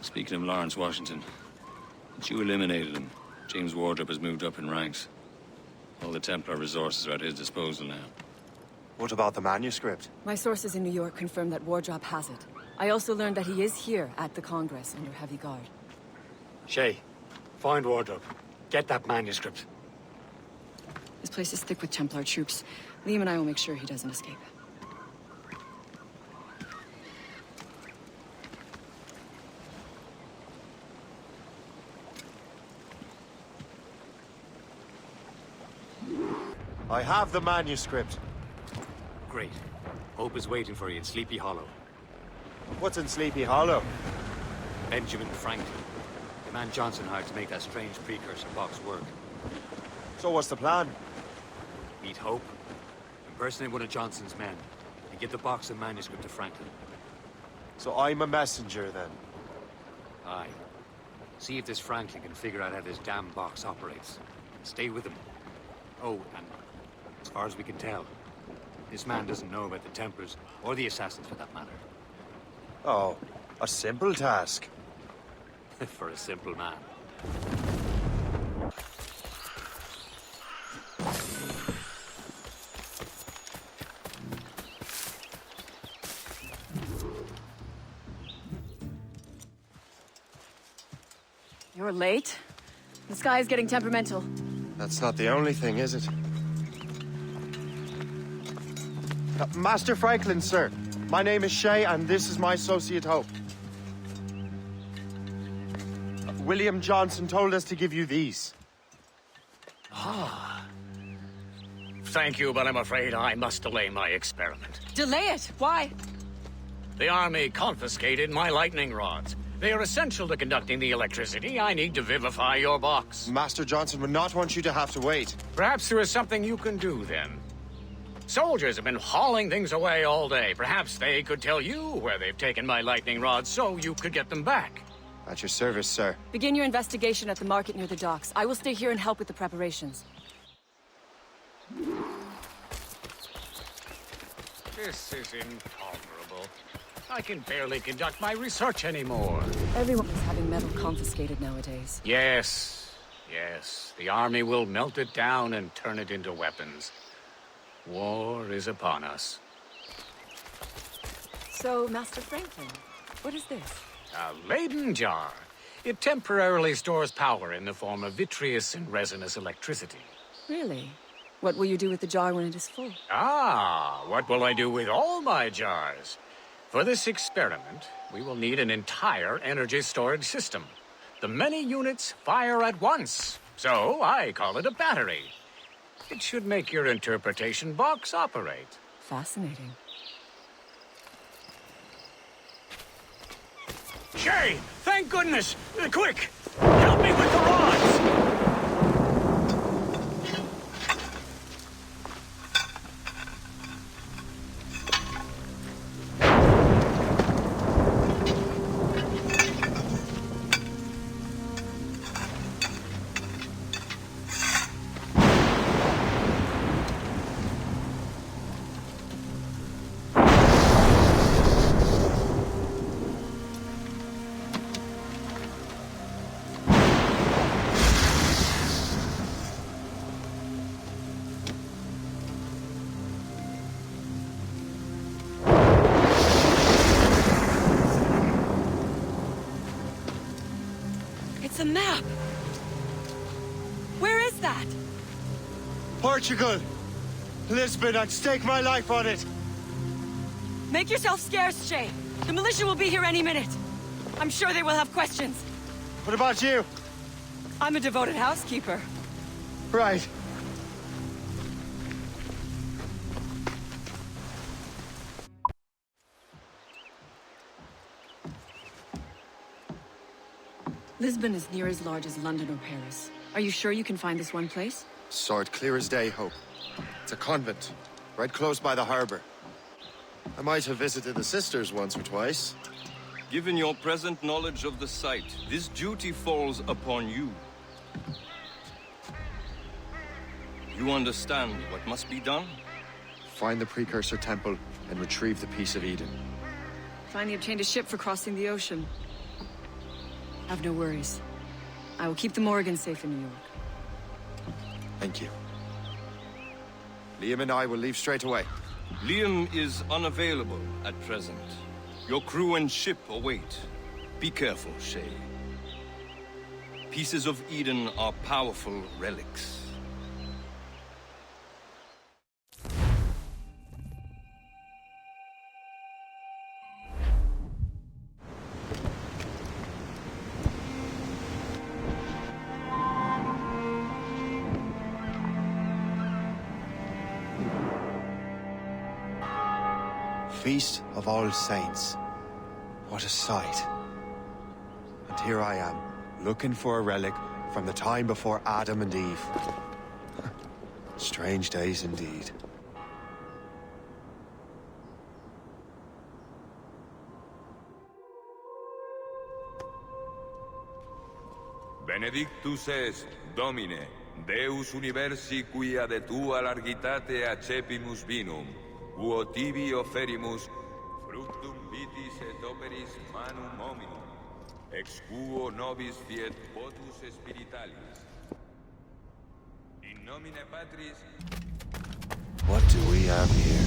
Speaking of Lawrence Washington, since you eliminated him, James Wardrop has moved up in ranks. All the Templar resources are at his disposal now. What about the manuscript? My sources in New York confirm that Wardrop has it. I also learned that he is here at the Congress under heavy guard. Shay, find Wardrop. Get that manuscript. This place is thick with Templar troops. Liam and I will make sure he doesn't escape. I have the manuscript. Great. Hope is waiting for you in Sleepy Hollow. What's in Sleepy Hollow? Benjamin Franklin. The man Johnson hired to make that strange precursor box work. So what's the plan? Meet Hope, impersonate one of Johnson's men, and give the box and manuscript to Franklin. So I'm a messenger, then? Aye. See if this Franklin can figure out how this damn box operates. Stay with him. Oh, and as far as we can tell, this man doesn't know about the Templars, or the Assassins for that matter. Oh, a simple task. For a simple man. You're late. The sky is getting temperamental. That's not the only thing, is it? Master Franklin, sir. My name is Shay, and this is my associate Hope. William Johnson told us to give you these. Ah. Thank you, but I'm afraid I must delay my experiment. Delay it? Why? The army confiscated my lightning rods. They are essential to conducting the electricity I need to vivify your box. Master Johnson would not want you to have to wait. Perhaps there is something you can do, then. Soldiers have been hauling things away all day. Perhaps they could tell you where they've taken my lightning rods so you could get them back. At your service, sir. Begin your investigation at the market near the docks. I will stay here and help with the preparations. This is intolerable. I can barely conduct my research anymore. Everyone is having metal confiscated nowadays. Yes, yes. The army will melt it down and turn it into weapons. War is upon us. So, Master Franklin, what is this? A Leyden jar. It temporarily stores power in the form of vitreous and resinous electricity. Really? What will you do with the jar when it is full? Ah, what will I do with all my jars? For this experiment, we will need an entire energy storage system. The many units fire at once, so I call it a battery. It should make your interpretation box operate. Fascinating. Shay! Thank goodness! Quick! Help me with the rods! It's a map! Where is that? Portugal! Lisbon, I'd stake my life on it! Make yourself scarce, Shay. The militia will be here any minute. I'm sure they will have questions. What about you? I'm a devoted housekeeper. Right. Lisbon is near as large as London or Paris. Are you sure you can find this one place? Saw it clear as day, Hope. It's a convent, right close by the harbor. I might have visited the sisters once or twice. Given your present knowledge of the site, this duty falls upon you. You understand what must be done? Find the Precursor Temple and retrieve the Piece of Eden. Finally obtained a ship for crossing the ocean. Have no worries. I will keep the Morrigan safe in New York. Thank you. Liam and I will leave straight away. Liam is unavailable at present. Your crew and ship await. Be careful, Shay. Pieces of Eden are powerful relics. Feast of All Saints. What a sight. And here I am, looking for a relic from the time before Adam and Eve. Strange days indeed. Benedictus est, Domine, Deus universi quia de tua largitate accepimus vinum, quo tibi offerimus fructum vitis et operis manum hominum, ex quo nobis fiet votus spiritualis. In nomine Patris... What do we have here?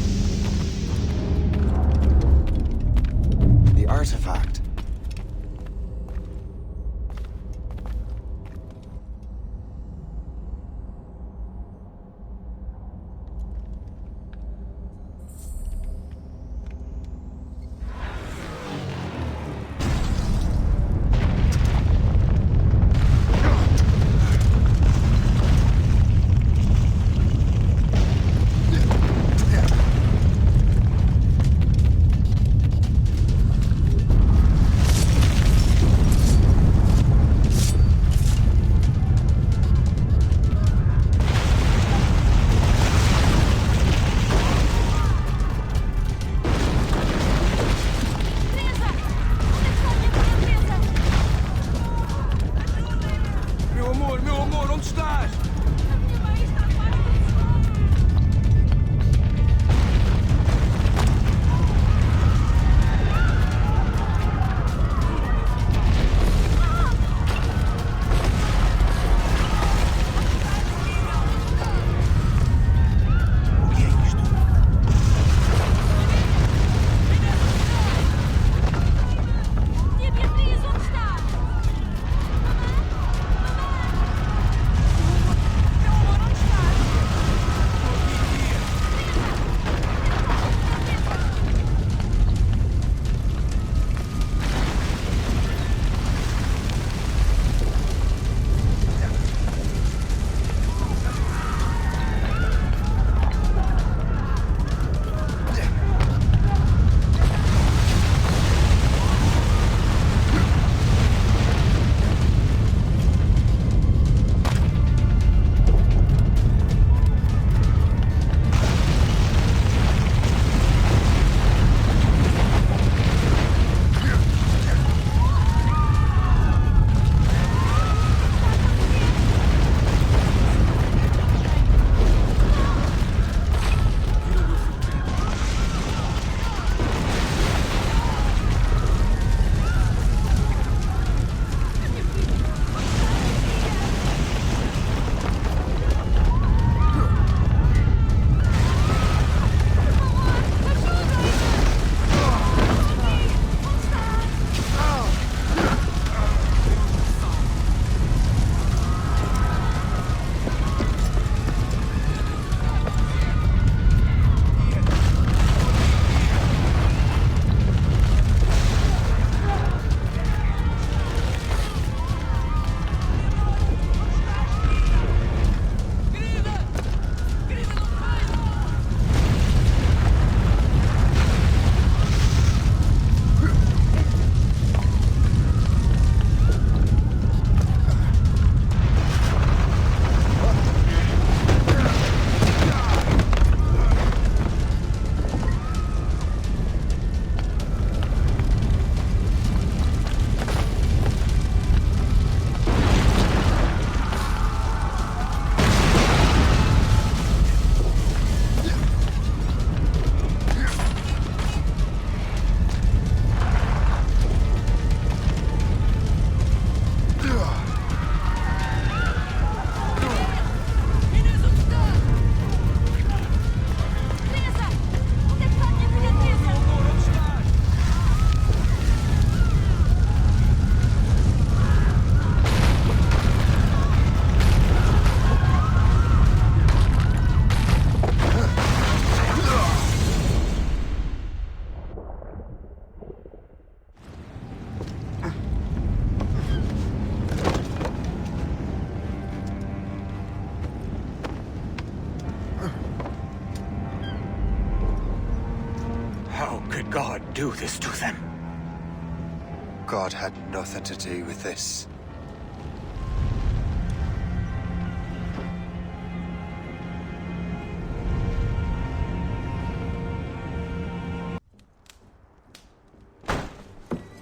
The artifact. do this to them? God had nothing to do with this.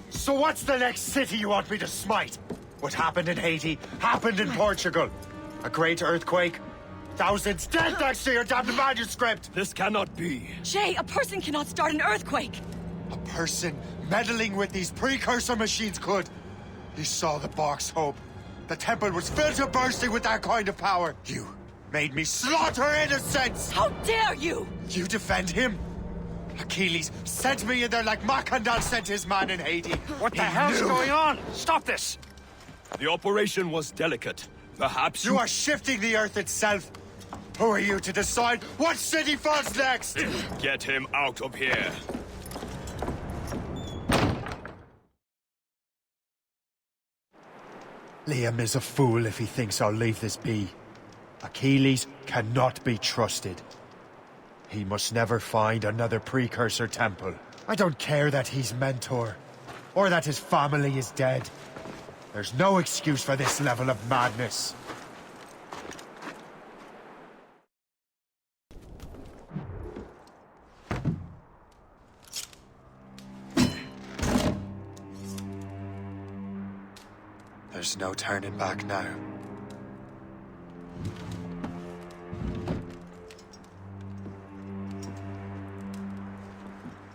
So what's the next city you want me to smite? What happened in Haiti happened in Portugal. A great earthquake. Thousands dead thanks to your damned manuscript! This cannot be. Shay, a person cannot start an earthquake! A person meddling with these precursor machines could. You saw the box, Hope. The temple was filled to bursting with that kind of power. You made me slaughter innocents! How dare you! You defend him? Achilles sent me in there like Macandal sent his man in Haiti. What the hell's going on? Stop this! The operation was delicate. Perhaps you are shifting the earth itself. Who are you to decide what city falls next? Get him out of here. Liam is a fool if he thinks I'll leave this be. Achilles cannot be trusted. He must never find another precursor temple. I don't care that he's mentor, or that his family is dead. There's no excuse for this level of madness. There's no turning back now.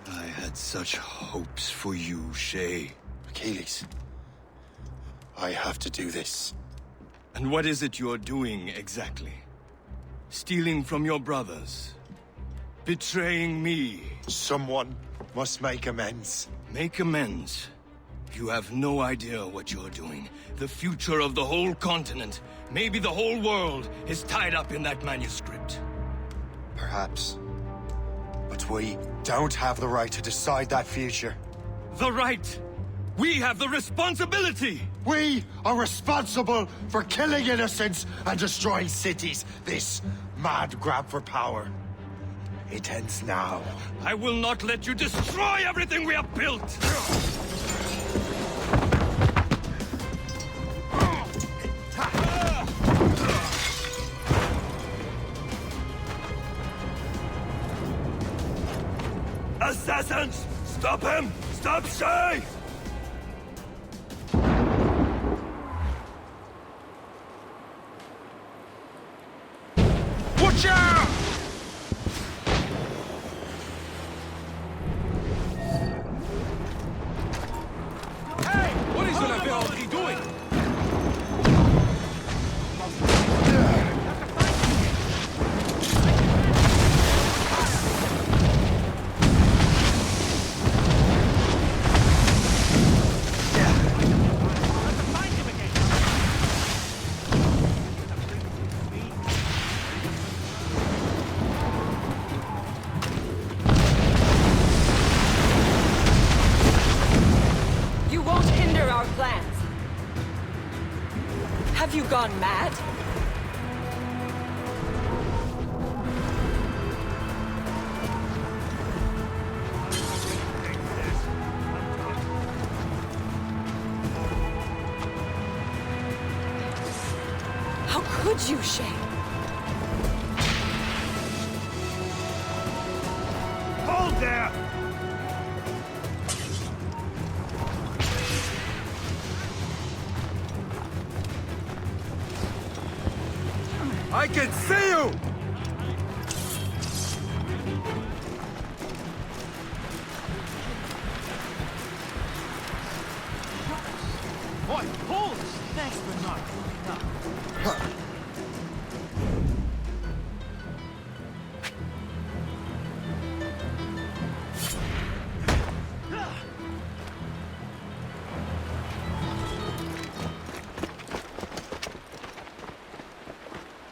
I had such hopes for you, Shay. Achilles, I have to do this. And what is it you're doing, exactly? Stealing from your brothers? Betraying me? Someone must make amends. Make amends? You have no idea what you're doing. The future of the whole continent, maybe the whole world, is tied up in that manuscript. Perhaps. But we don't have the right to decide that future. The right? We have the responsibility! We are responsible for killing innocents and destroying cities. This mad grab for power. It ends now. I will not let you destroy everything we have built! Assassins! Stop him! Stop Shay! Watch out! Hey! What is the Adewale doing? Have you gone mad? How could you, Shay? Hold there! I can see you! Boy, hold! Thanks for not.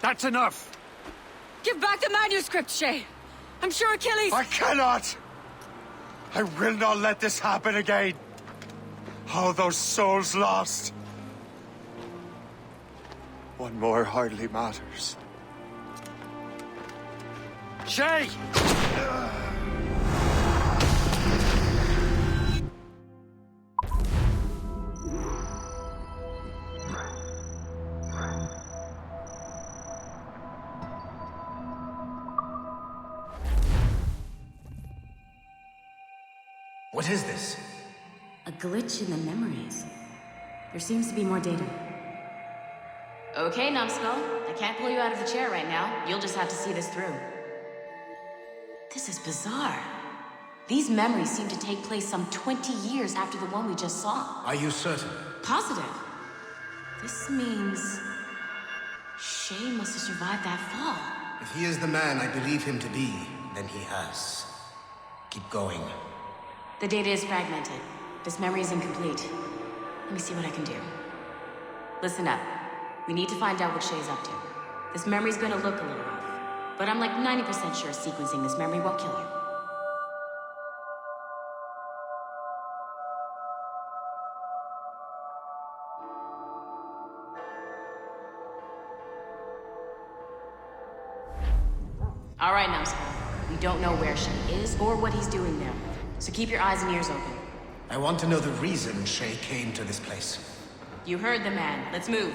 That's enough! Give back the manuscript, Shay! I'm sure Achilles— I cannot! I will not let this happen again! All those souls lost! One more hardly matters. Shay! What is this? A glitch in the memories. There seems to be more data. Okay, Numbskull. I can't pull you out of the chair right now. You'll just have to see this through. This is bizarre. These memories seem to take place some 20 years after the one we just saw. Are you certain? Positive. This means... Shay must have survived that fall. If he is the man I believe him to be, then he has. Keep going. The data is fragmented. This memory is incomplete. Let me see what I can do. Listen up. We need to find out what Shay's up to. This memory's gonna look a little off, but I'm like 90% sure sequencing this memory won't kill you. All right, Numbskull. We don't know where Shay is or what he's doing there, so keep your eyes and ears open. I want to know the reason Shay came to this place. You heard the man. Let's move.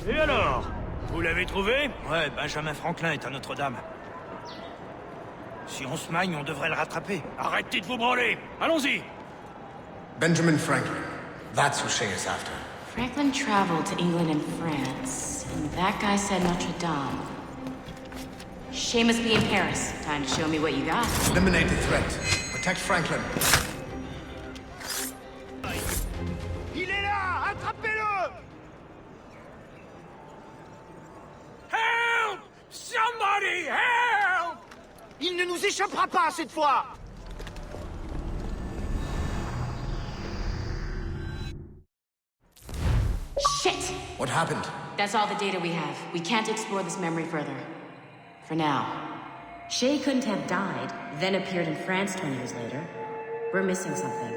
Et alors? Vous l'avez trouvé? Ouais, Benjamin Franklin est à Notre-Dame. Si on se magne, on devrait le rattraper. Arrêtez de vous branler! Allons-y! Benjamin Franklin. That's who Shay is after. Franklin traveled to England and France, and that guy said Notre-Dame. Shay must be in Paris. Time to show me what you got. Eliminate the threat. Protect Franklin. Il est là! Attrapez-le! Help! Somebody help! Il ne nous échappera pas cette fois! Shit! What happened? That's all the data we have. We can't explore this memory further. For now. Shay couldn't have died, then appeared in France 20 years later. We're missing something.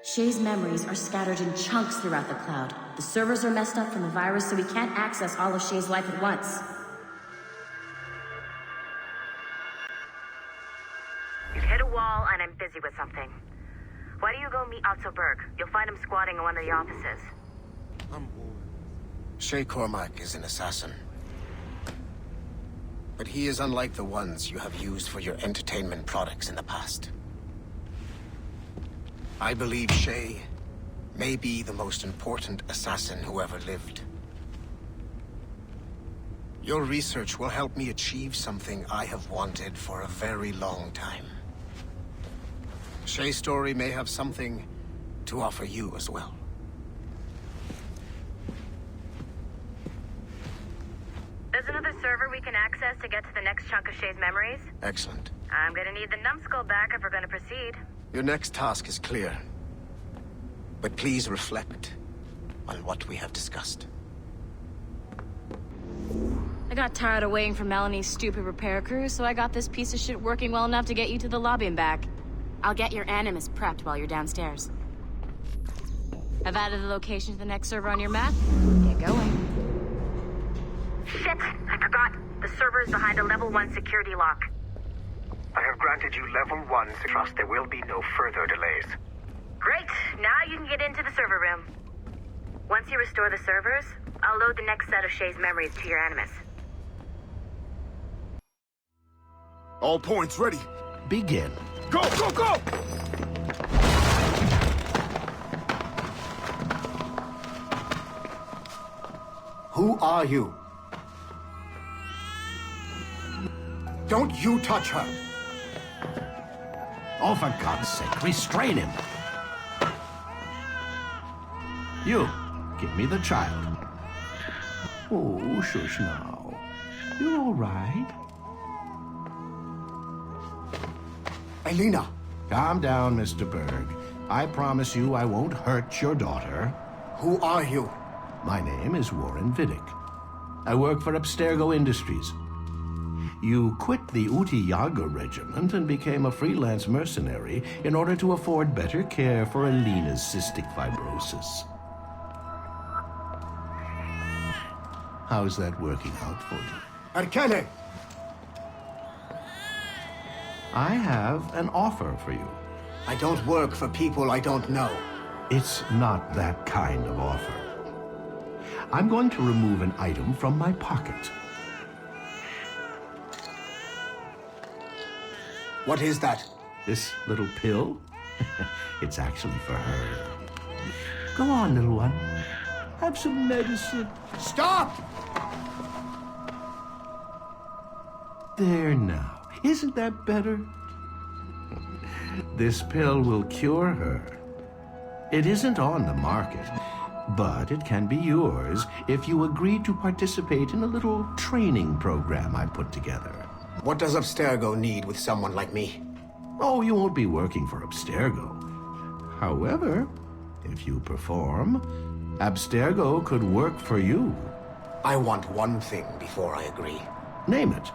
Shay's memories are scattered in chunks throughout the cloud. The servers are messed up from the virus, so we can't access all of Shay's life at once. You've hit a wall, and I'm busy with something. Why don't you go meet Abstergo? You'll find him squatting in one of the offices. Shay Cormac is an assassin. But he is unlike the ones you have used for your entertainment products in the past. I believe Shay may be the most important assassin who ever lived. Your research will help me achieve something I have wanted for a very long time. Shay's story may have something to offer you as well. There's another server we can access to get to the next chunk of Shay's memories. Excellent. I'm gonna need the Numbskull back if we're gonna proceed. Your next task is clear. But please reflect on what we have discussed. I got tired of waiting for Melanie's stupid repair crew, so I got this piece of shit working well enough to get you to the lobby and back. I'll get your Animus prepped while you're downstairs. I've added the location to the next server on your map. Get going. Shit! I forgot. The server is behind a level 1 security lock. I have granted you level 1 trust. There will be no further delays. Great! Now you can get into the server room. Once you restore the servers, I'll load the next set of Shay's memories to your Animus. All points ready. Begin. Go, go, go! Who are you? Don't you touch her! Oh, for God's sake, restrain him! You, give me the child. Oh, shush now. You're all right. Elena! Calm down, Mr. Berg. I promise you I won't hurt your daughter. Who are you? My name is Warren Vidic. I work for Abstergo Industries. You quit the Uti Yaga regiment and became a freelance mercenary in order to afford better care for Elena's cystic fibrosis. How's that working out for you? Arkane! I have an offer for you. I don't work for people I don't know. It's not that kind of offer. I'm going to remove an item from my pocket. What is that? This little pill? It's actually for her. Go on, little one. Have some medicine. Stop! There now. Isn't that better? This pill will cure her. It isn't on the market, but it can be yours if you agree to participate in a little training program I put together. What does Abstergo need with someone like me? Oh, you won't be working for Abstergo. However, if you perform, Abstergo could work for you. I want one thing before I agree. Name it.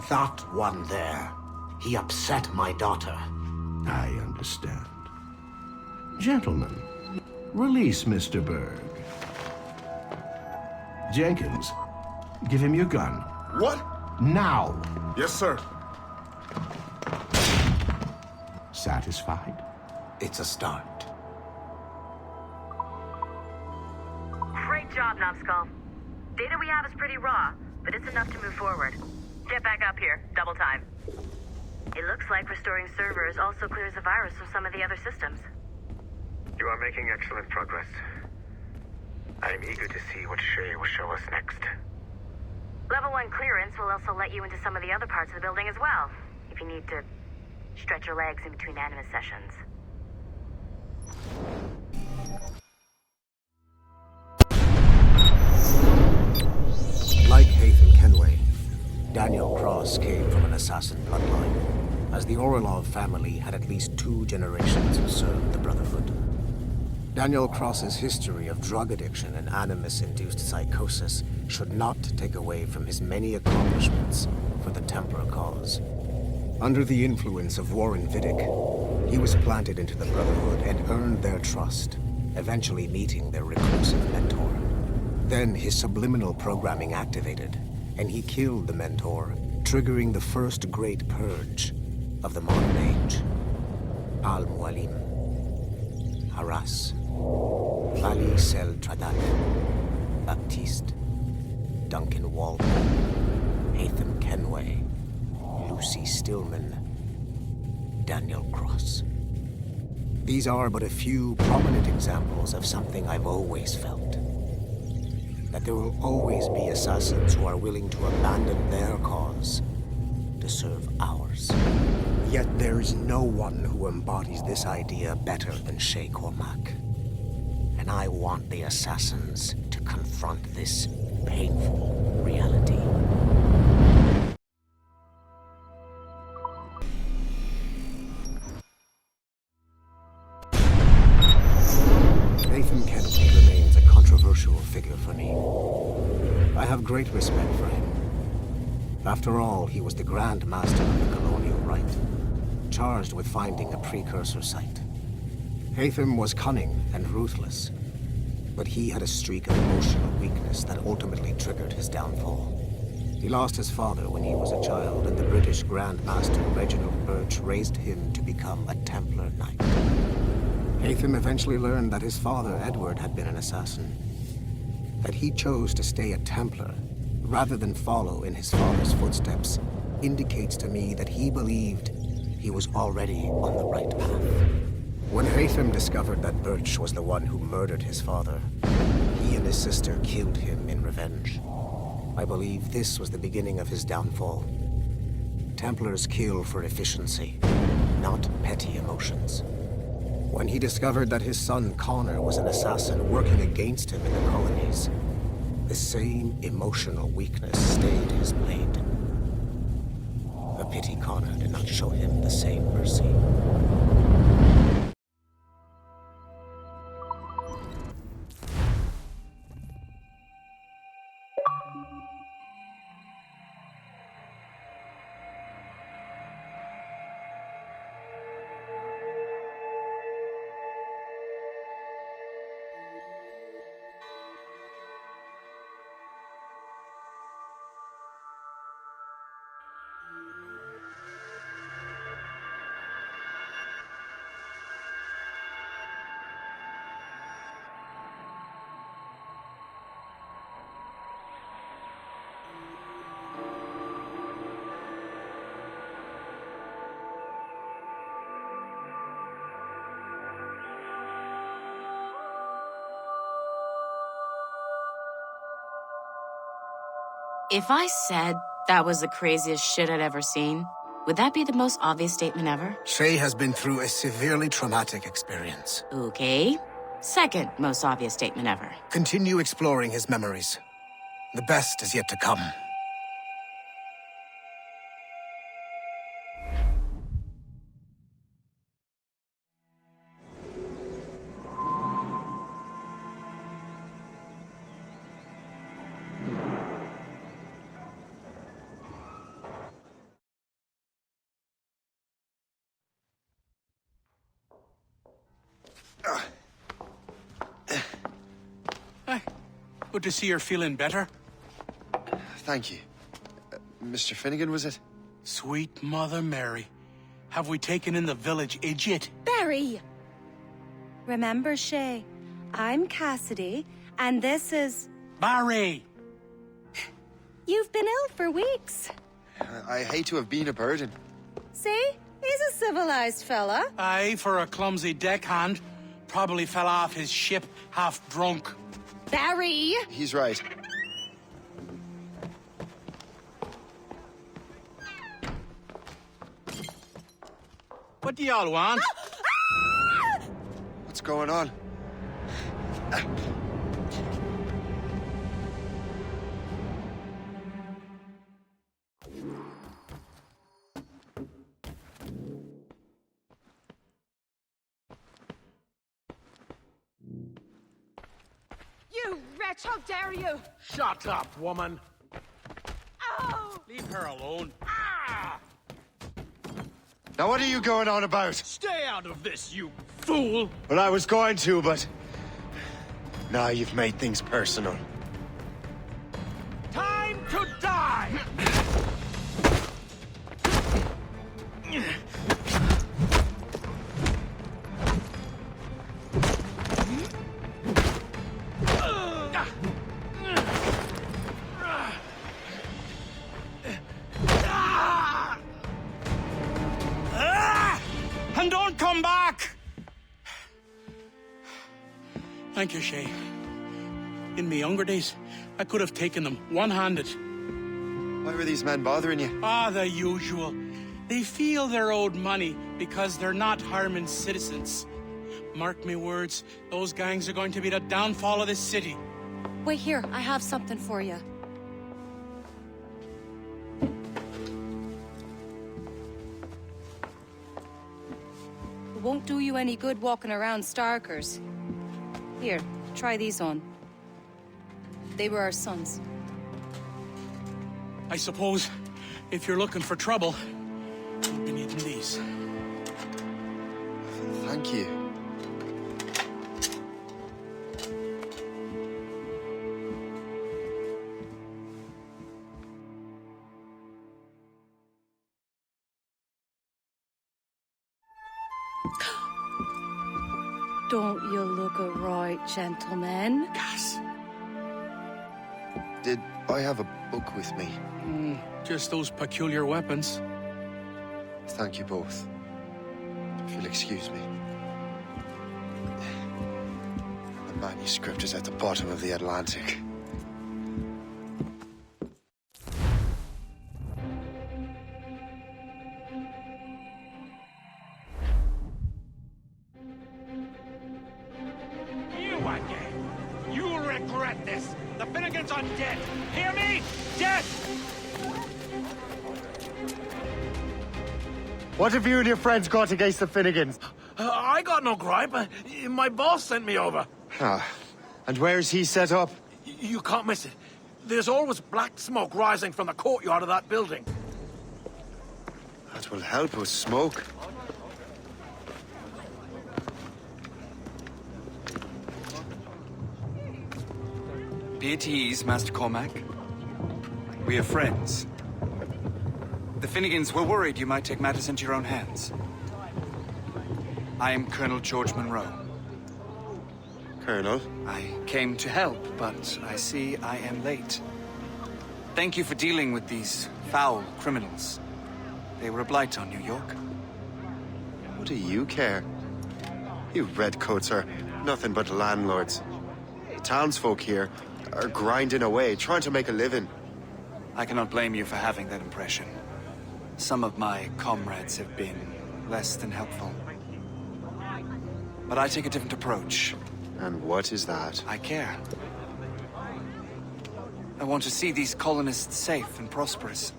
That one there. He upset my daughter. I understand. Gentlemen, release Mr. Berg. Jenkins, give him your gun. What? Now! Yes, sir. Satisfied? It's a start. Great job, Numbskull. Data we have is pretty raw, but it's enough to move forward. Get back up here. Double time. It looks like restoring servers also clears the virus from some of the other systems. You are making excellent progress. I am eager to see what Shay will show us next. Level 1 clearance will also let you into some of the other parts of the building as well, if you need to stretch your legs in between Animus sessions. Like Hatham Kenway, Daniel Cross came from an assassin bloodline, as the Orlov family had at least 2 generations who served the Brotherhood. Daniel Cross's history of drug addiction and Animus-induced psychosis should not take away from his many accomplishments for the Templar cause. Under the influence of Warren Vidic, he was planted into the Brotherhood and earned their trust, eventually meeting their reclusive mentor. Then his subliminal programming activated, and he killed the mentor, triggering the first great purge of the modern age. Al-Mualim, Haras, Vali Sel Tradak, Baptiste, Duncan Walpole, Hatham Kenway, Lucy Stillman, Daniel Cross. These are but a few prominent examples of something I've always felt. That there will always be assassins who are willing to abandon their cause to serve ours. Yet there is no one who embodies this idea better than Shay Cormac. And I want the assassins to confront this painful reality. Nathan Kennedy remains a controversial figure for me. I have great respect for him. After all, he was the Grand Master of the Colonial Rite, charged with finding a precursor site. Hatham was cunning and ruthless, but he had a streak of emotional weakness that ultimately triggered his downfall. He lost his father when he was a child, and the British Grand Master Reginald Birch raised him to become a Templar Knight. Hatham eventually learned that his father, Edward, had been an assassin. That he chose to stay a Templar, rather than follow in his father's footsteps, indicates to me that he believed he was already on the right path. When Hatham discovered that Birch was the one who murdered his father, he and his sister killed him in revenge. I believe this was the beginning of his downfall. Templars kill for efficiency, not petty emotions. When he discovered that his son Connor was an assassin working against him in the colonies, the same emotional weakness stayed his blade. A pity Connor did not show him the same mercy. If I said that was the craziest shit I'd ever seen, would that be the most obvious statement ever? Shay has been through a severely traumatic experience. Okay. Second most obvious statement ever. Continue exploring his memories. The best is yet to come. Good to see you're feeling better. Thank you. Mr. Finnegan, was it? Sweet Mother Mary. Have we taken in the village idiot? Barry! Remember, Shay, I'm Cassidy, and this is... Barry! You've been ill for weeks. I hate to have been a burden. See? He's a civilized fella. Aye, for a clumsy deckhand. Probably fell off his ship half drunk. Barry! He's right. What do y'all want? What's going on? You wretch, how dare you! Shut up, woman. Oh! Leave her alone. Now what are you going on about? Stay out of this, you fool! Well, I was going to, but... Now you've made things personal. Time to die! And don't come back! Thank you, Shay. In my younger days, I could have taken them one-handed. Why were these men bothering you? The usual. They feel they're owed money because they're not harming citizens. Mark me words, those gangs are going to be the downfall of this city. Wait here, I have something for you. It won't do you any good walking around Starkers. Here, try these on. They were our sons. I suppose, if you're looking for trouble, you'll be needing these. Thank you. Don't you look it right, gentlemen? Cass. Did I have a book with me? Just those peculiar weapons. Thank you both. If you'll excuse me. The manuscript is at the bottom of the Atlantic. You again! You'll regret this! The Finnegans are dead! Hear me? Dead! What have you and your friends got against the Finnegans? I got no gripe. My boss sent me over. And where's he set up? You can't miss it. There's always black smoke rising from the courtyard of that building. That will help with smoke. Be at ease, Master Cormac. We are friends. The Finnegans were worried you might take matters into your own hands. I am Colonel George Monroe. Colonel? I came to help, but I see I am late. Thank you for dealing with these foul criminals. They were a blight on New York. What do you care? You redcoats are nothing but landlords. The townsfolk here are grinding away, trying to make a living. I cannot blame you for having that impression. Some of my comrades have been less than helpful. But I take a different approach. And what is that? I care. I want to see these colonists safe and prosperous.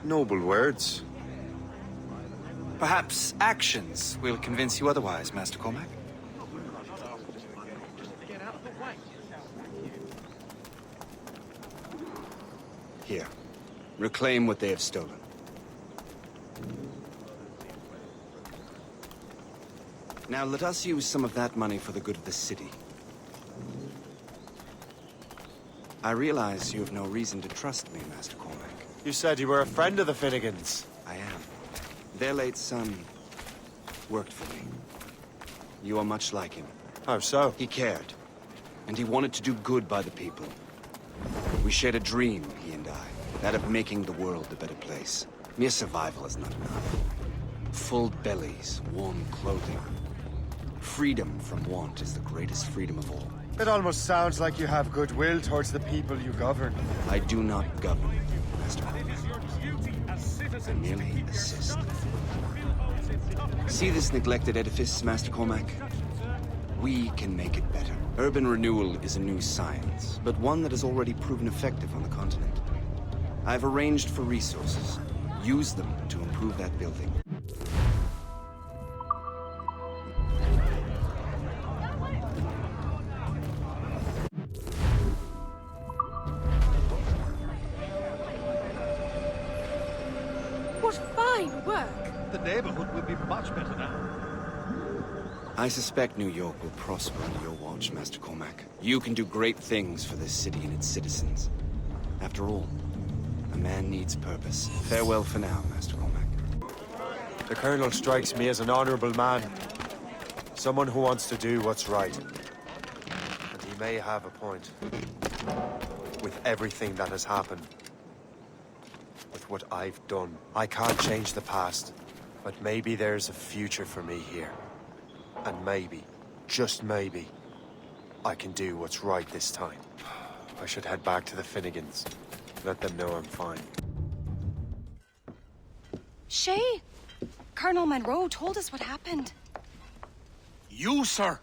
Noble words. Perhaps actions will convince you otherwise, Master Cormac. Here. Reclaim what they have stolen. Now let us use some of that money for the good of the city. I realize you have no reason to trust me, Master Cormac. You said you were a friend of the Finnegans. I am. Their late son worked for me. You are much like him. How so? He cared, and he wanted to do good by the people. We shared a dream, he and I, that of making the world a better place. Mere survival is not enough. Full bellies, warm clothing. Freedom from want is the greatest freedom of all. It almost sounds like you have goodwill towards the people you govern. I do not govern, Master Cormac. I merely assist. See this neglected edifice, Master Cormac? We can make it better. Urban renewal is a new science, but one that has already proven effective on the continent. I've arranged for resources. Use them to improve that building. What fine work! The neighborhood will be much better now. I suspect New York will prosper under your watch, Master Cormac. You can do great things for this city and its citizens. After all, a man needs purpose. Farewell for now, Master Cormac. The Colonel strikes me as an honorable man. Someone who wants to do what's right. And he may have a point. With everything that has happened. With what I've done. I can't change the past. But maybe there's a future for me here. And maybe, just maybe, I can do what's right this time. I should head back to the Finnegans. Let them know I'm fine. Shay, Colonel Monroe told us what happened. You, sir,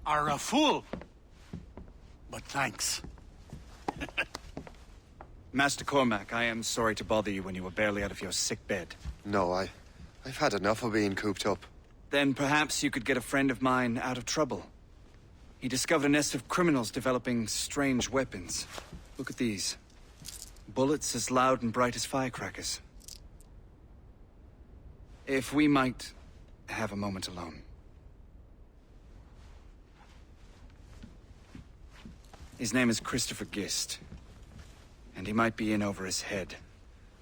are a fool. But thanks. Master Cormac, I am sorry to bother you when you were barely out of your sick bed. No, I've had enough of being cooped up. Then perhaps you could get a friend of mine out of trouble. He discovered a nest of criminals developing strange weapons. Look at these. Bullets as loud and bright as firecrackers. If we might have a moment alone. His name is Christopher Gist. And he might be in over his head.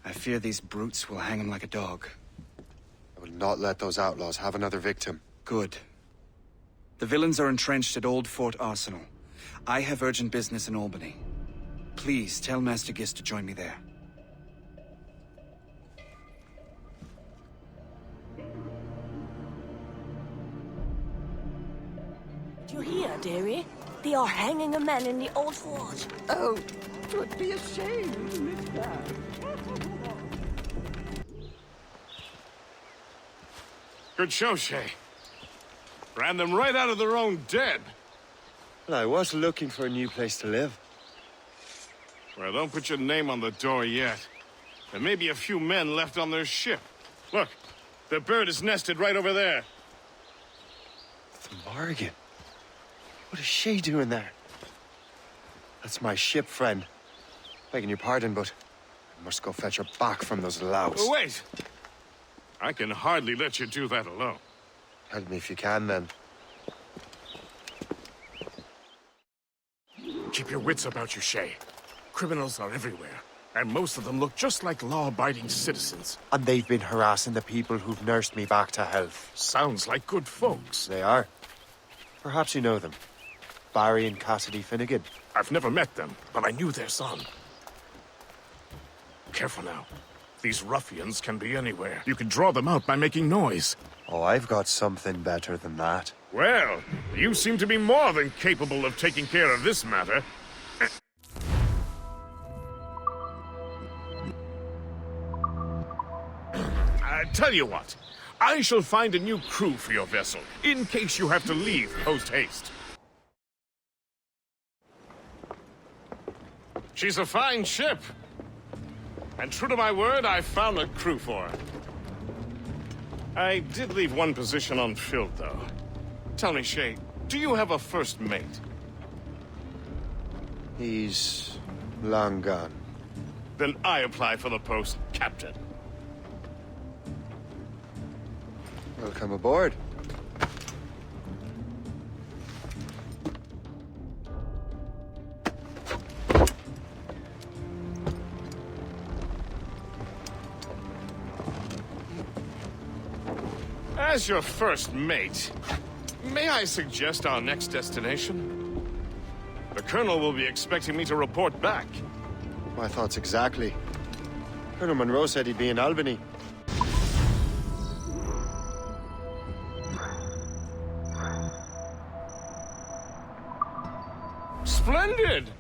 I fear these brutes will hang him like a dog. I will not let those outlaws have another victim. Good. The villains are entrenched at Old Fort Arsenal. I have urgent business in Albany. Please tell Master Gist to join me there. Do you hear, dearie? They are hanging a man in the old fort. Oh, 'twould be a shame to miss that. Good show, Shay. Ran them right out of their own den. Well, I was looking for a new place to live. Well, don't put your name on the door yet. There may be a few men left on their ship. Look, the bird is nested right over there. The Morrigan. What is she doing there? That's my ship, friend. Begging your pardon, but I must go fetch her back from those louts. Oh, wait! I can hardly let you do that alone. Help me if you can, then. Keep your wits about you, Shay. Criminals are everywhere, and most of them look just like law-abiding citizens. And they've been harassing the people who've nursed me back to health. Sounds like good folks. They are. Perhaps you know them. Barry and Cassidy Finnegan. I've never met them, but I knew their son. Careful now. These ruffians can be anywhere. You can draw them out by making noise. Oh, I've got something better than that. Well, you seem to be more than capable of taking care of this matter. Tell you what, I shall find a new crew for your vessel, in case you have to leave post-haste. She's a fine ship. And true to my word, I found a crew for her. I did leave one position unfilled, though. Tell me, Shay, do you have a first mate? He's long gone. Then I apply for the post, Captain. Welcome aboard. As your first mate, may I suggest our next destination? The Colonel will be expecting me to report back. My thoughts exactly. Colonel Monroe said he'd be in Albany. Splendid!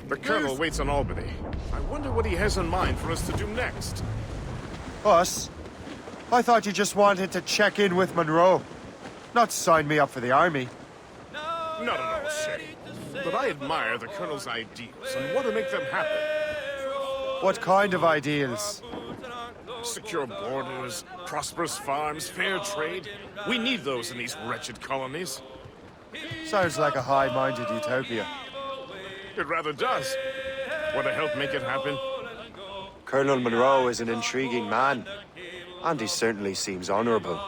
The Colonel waits on Albany. I wonder what he has in mind for us to do next. Us? I thought you just wanted to check in with Monroe. Not sign me up for the army. Not at all, Shay. But I admire the Colonel's ideals and want to make them happen. What kind of ideals? Secure borders, prosperous farms, fair trade. We need those in these wretched colonies. Sounds like a high-minded utopia. It rather does. Want to help make it happen? Colonel Monroe is an intriguing man, and he certainly seems honorable.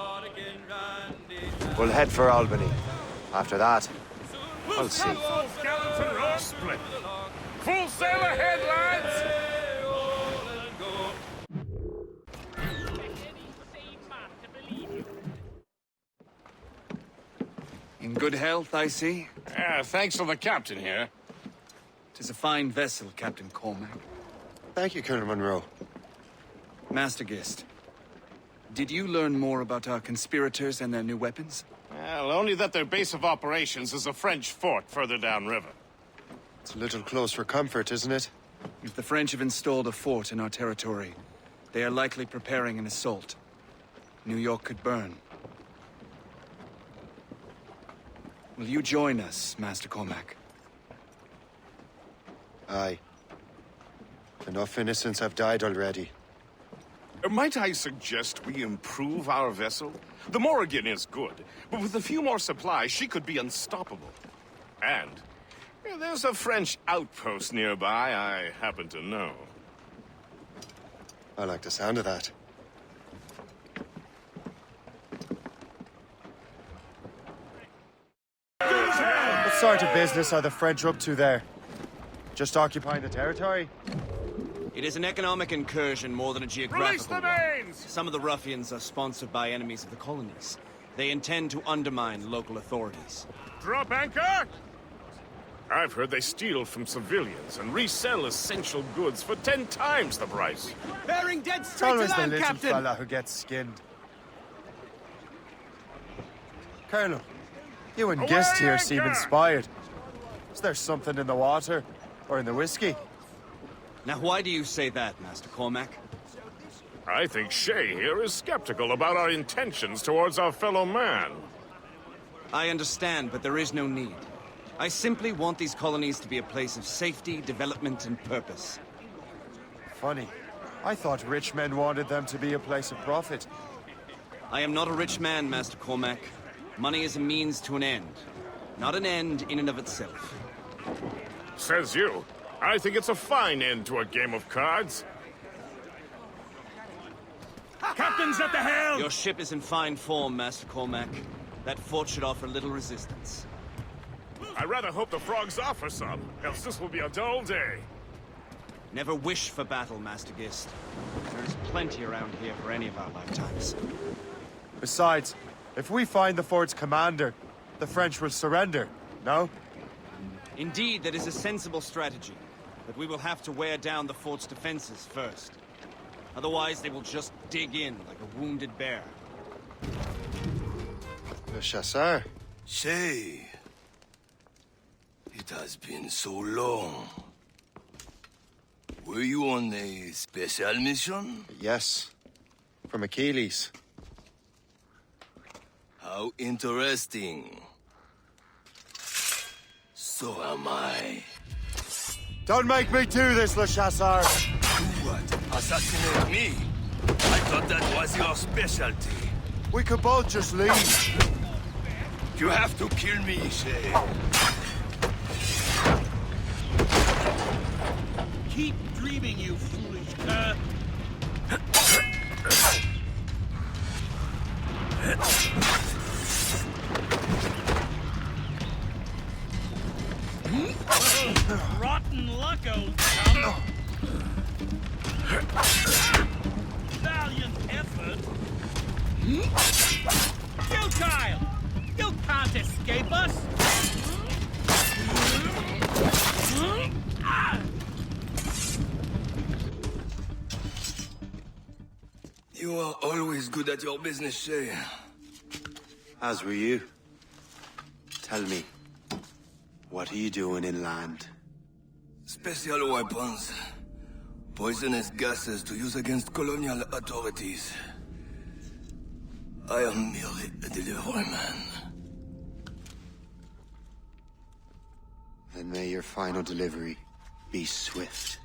We'll head for Albany. After that, I'll see. Split. Full sail ahead, lads! In good health, I see. Thanks to the captain here. 'Tis a fine vessel, Captain Cormac. Thank you, Colonel Monroe. Master Gist, did you learn more about our conspirators and their new weapons? Well, only that their base of operations is a French fort further downriver. It's a little close for comfort, isn't it? If the French have installed a fort in our territory, they are likely preparing an assault. New York could burn. Will you join us, Master Cormac? Aye. Enough innocents have died already. Might I suggest we improve our vessel? The Morrigan is good, but with a few more supplies, she could be unstoppable. And there's a French outpost nearby I happen to know. I like the sound of that. What sort of business are the French up to there? Just occupying the territory? It is an economic incursion more than a geographical one. Release the Some of the ruffians are sponsored by enemies of the colonies. They intend to undermine local authorities. Drop anchor! I've heard they steal from civilians and resell essential goods for 10 times the price. Bearing dead It's straight to always the land, little Captain! fella who gets skinned. Colonel, you and Gist here seem inspired. Is there something in the water? Or in the whiskey? Now, why do you say that, Master Cormac? I think Shay here is skeptical about our intentions towards our fellow man. I understand, but there is no need. I simply want these colonies to be a place of safety, development, and purpose. Funny. I thought rich men wanted them to be a place of profit. I am not a rich man, Master Cormac. Money is a means to an end, not an end in and of itself. Says you. I think it's a fine end to a game of cards. Captain's at the helm! Your ship is in fine form, Master Cormac. That fort should offer little resistance. I rather hope the frogs offer some, else this will be a dull day. Never wish for battle, Master Gist. There is plenty around here for any of our lifetimes. Besides, if we find the fort's commander, the French will surrender, no? Indeed, that is a sensible strategy. But we will have to wear down the fort's defenses first. Otherwise, they will just dig in like a wounded bear. Le chasseur. Shay. It has been so long. Were you on a special mission? Yes. From Achilles. How interesting. So am I. Don't make me do this, Le Chasseur! Do what? Assassinate me? I thought that was your specialty. We could both just leave. You have to kill me, Shay. Keep dreaming, you foolish cur. Rotten luck, old chum. Valiant effort. Futile! You can't escape us! You are always good at your business, Shay. As were you. Tell me, what are you doing inland? Special weapons. Poisonous gases to use against colonial authorities. I am merely a delivery man. Then may your final delivery be swift.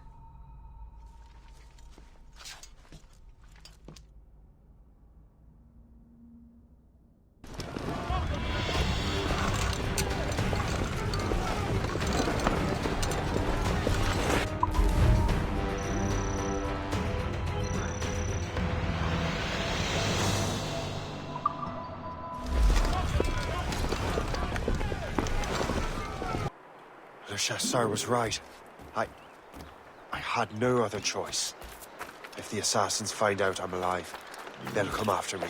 Le Chasseur was right. I had no other choice. If the assassins find out I'm alive, they'll come after me.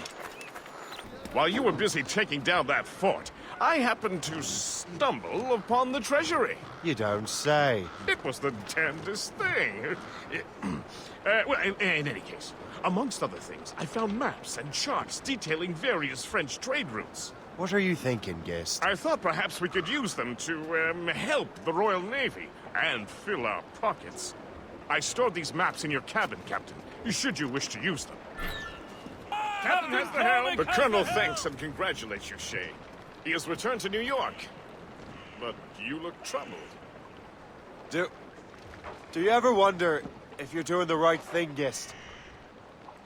While you were busy taking down that fort, I happened to stumble upon the treasury. You don't say. It was the damnedest thing. Well, in any case, amongst other things, I found maps and charts detailing various French trade routes. What are you thinking, Gist? I thought perhaps we could use them to, help the Royal Navy and fill our pockets. I stored these maps in your cabin, Captain, should you wish to use them. Captain has the helm. The Colonel thanks and congratulates you, Shay. He has returned to New York. But you look troubled. Do you ever wonder if you're doing the right thing, Gist?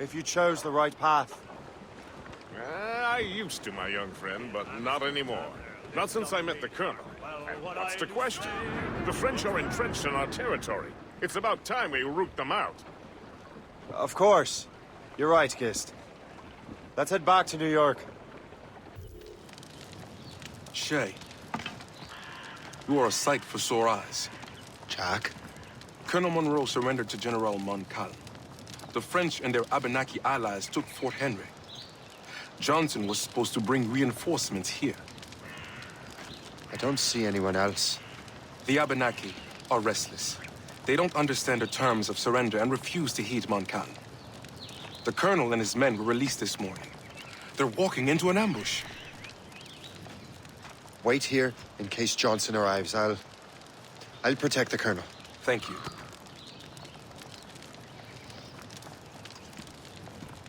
If you chose the right path? I used to, my young friend, but not anymore. Not since I met the Colonel. And what's the question? The French are entrenched in our territory. It's about time we root them out. Of course. You're right, Gist. Let's head back to New York. Shay, you are a sight for sore eyes. Jack? Colonel Monroe surrendered to General Montcalm. The French and their Abenaki allies took Fort Henry. Johnson was supposed to bring reinforcements here. I don't see anyone else. The Abenaki are restless. They don't understand the terms of surrender and refuse to heed Montcalm. The Colonel and his men were released this morning. They're walking into an ambush. Wait here in case Johnson arrives. I'll protect the Colonel. Thank you.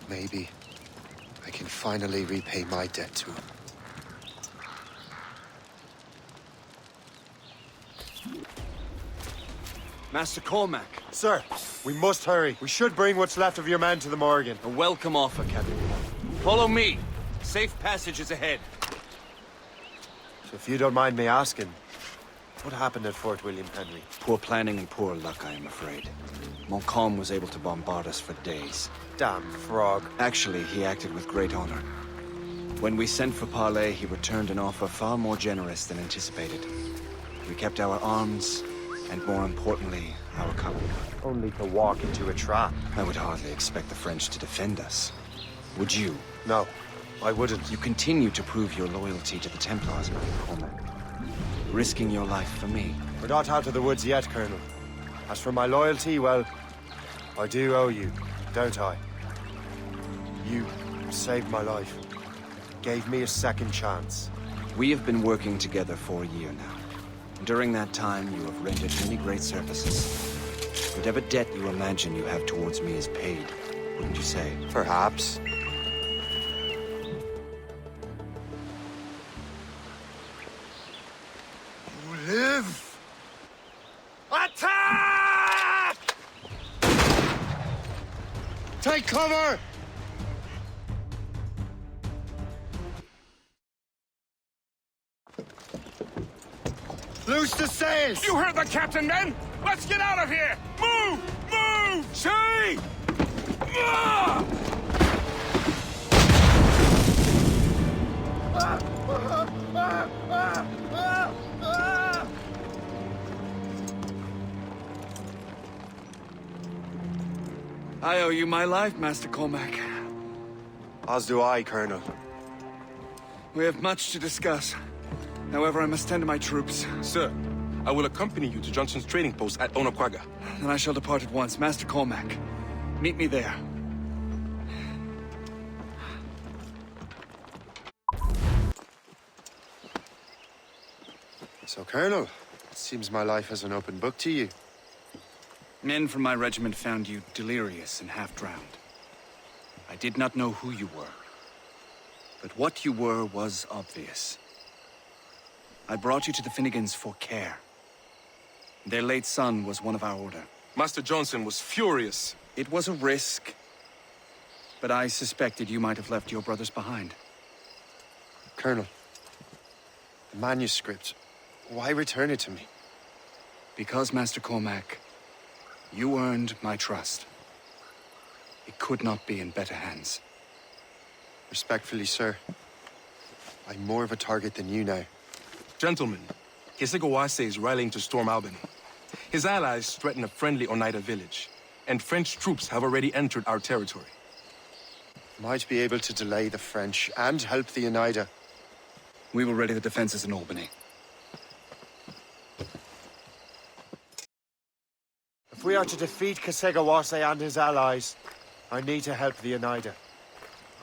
Maybe I can finally repay my debt to him. Master Cormac. Sir, we must hurry. We should bring what's left of your men to the Morrigan. A welcome offer, Captain. Follow me. Safe passage is ahead. So if you don't mind me asking, what happened at Fort William Henry? Poor planning and poor luck, I am afraid. Montcalm was able to bombard us for days. Damn frog. Actually, he acted with great honor. When we sent for parley, he returned an offer far more generous than anticipated. We kept our arms, and more importantly, our cover. Only to walk into a trap. I would hardly expect the French to defend us. Would you? No, I wouldn't. You continue to prove your loyalty to the Templars, Master Cormac. Risking your life for me. We're not out of the woods yet, Colonel. As for my loyalty, well, I do owe you, don't I? You saved my life. Gave me a second chance. We have been working together for a year now. During that time, you have rendered many great services. Whatever debt you imagine you have towards me is paid, wouldn't you say? Perhaps. You live! Attack! Take cover! Loose the sails! You heard the captain, men! Let's get out of here! Move! Move! Shay! Ah! I owe you my life, Master Cormac. As do I, Colonel. We have much to discuss. However, I must tend to my troops. Sir, I will accompany you to Johnson's trading post at Onakwaga. Then I shall depart at once. Master Cormac, meet me there. So, Colonel, it seems my life has an open book to you. Men from my regiment found you delirious and half-drowned. I did not know who you were. But what you were was obvious. I brought you to the Finnegans for care. Their late son was one of our order. Master Johnson was furious. It was a risk, but I suspected you might have left your brothers behind. Colonel, the manuscript, why return it to me? Because, Master Cormac, you earned my trust. It could not be in better hands. Respectfully, sir, I'm more of a target than you now. Gentlemen, Kesegoase is rallying to storm Albany. His allies threaten a friendly Oneida village, and French troops have already entered our territory. Might be able to delay the French and help the Oneida. We will ready the defenses in Albany. If we are to defeat Kesegoase and his allies, I need to help the Oneida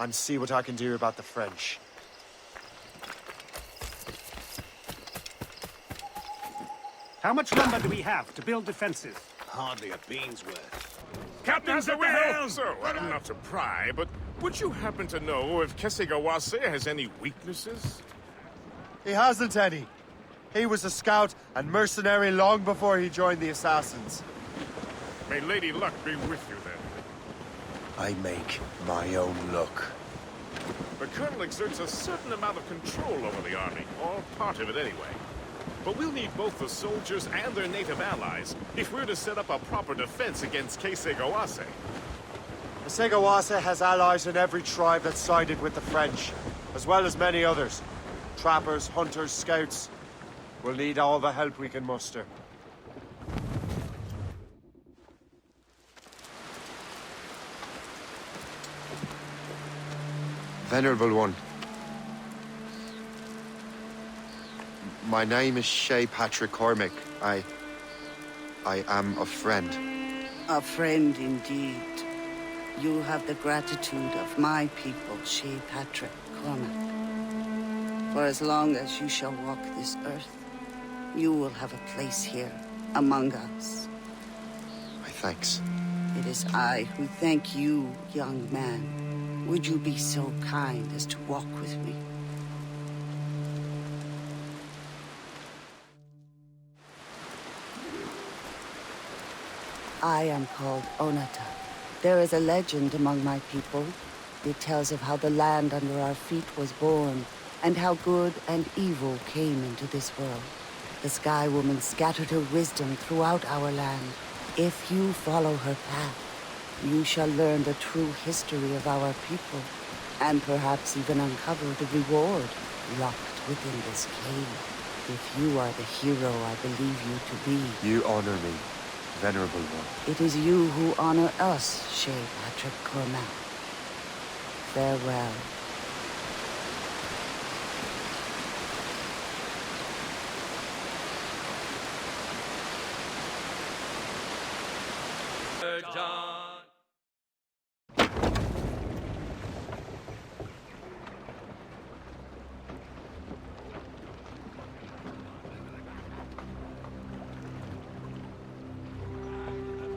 and see what I can do about the French. How much lumber do we have to build defenses? Hardly a bean's worth. Captain Adewale! So, not to pry, but would you happen to know if Kesegoase has any weaknesses? He hasn't any. He was a scout and mercenary long before he joined the Assassins. May Lady Luck be with you, then. I make my own luck. The Colonel exerts a certain amount of control over the army, or part of it anyway. But we'll need both the soldiers and their native allies if we're to set up a proper defense against Kesegoase. Kesegoase has allies in every tribe that sided with the French, as well as many others. Trappers, hunters, scouts. We'll need all the help we can muster. Venerable one. My name is Shay Patrick Cormac. I am a friend. A friend indeed. You have the gratitude of my people, Shay Patrick Cormac. For as long as you shall walk this earth, you will have a place here, among us. My thanks. It is I who thank you, young man. Would you be so kind as to walk with me? I am called Onata. There is a legend among my people. It tells of how the land under our feet was born, and how good and evil came into this world. The Sky Woman scattered her wisdom throughout our land. If you follow her path, you shall learn the true history of our people, and perhaps even uncover the reward locked within this cave. If you are the hero I believe you to be. You honor me, Venerable one. It is you who honor us, Shay Patrick Cormac. Farewell.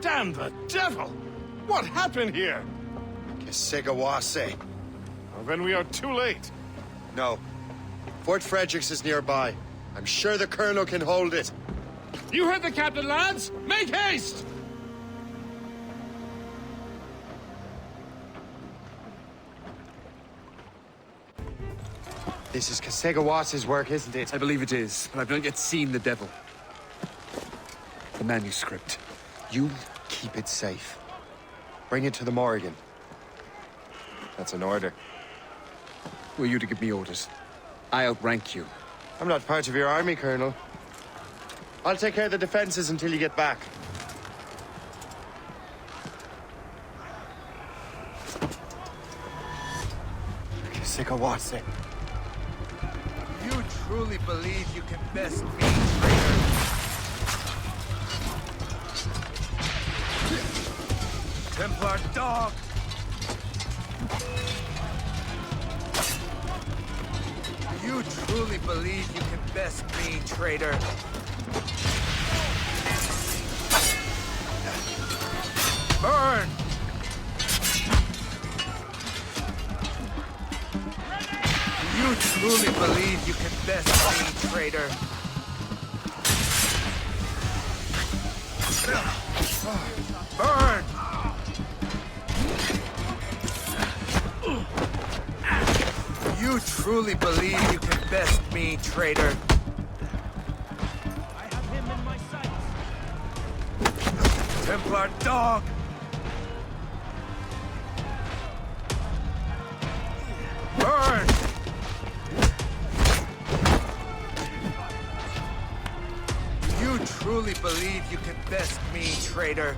Damn the devil! What happened here? Kesigawase. Well, then we are too late. No. Fort Fredericks is nearby. I'm sure the Colonel can hold it. You heard the captain, lads! Make haste! This is Kesegawase's work, isn't it? I believe it is, but I've not yet seen the devil. The manuscript. You keep it safe. Bring it to the Morrigan. That's an order. Who are you to give me orders? I outrank you. I'm not part of your army, Colonel. I'll take care of the defenses until you get back. Kesigawase. You truly believe you can best me, traitor? Templar dog! You truly believe you can best me, traitor? Burn! You truly believe you can best me, traitor? Burn! You truly believe you can best me, traitor? I have him in my sights. Templar dog! Burn! You truly believe you can best me, traitor?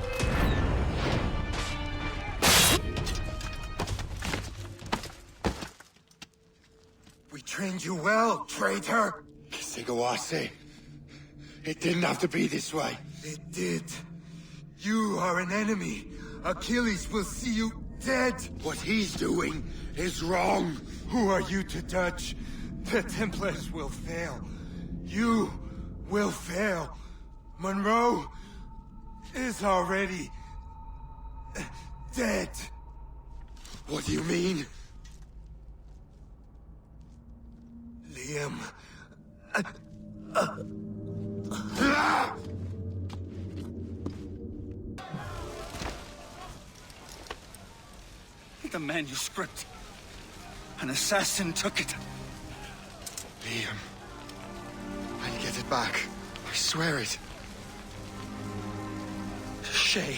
We trained you well, traitor! Kesigawase. It didn't have to be this way. It did. You are an enemy. Achilles will see you dead. What he's doing is wrong. Who are you to judge? The Templars will fail. You will fail. Monroe is already dead. What do you mean? Liam. The manuscript. An assassin took it. Liam. I'll get it back. I swear it. Shay.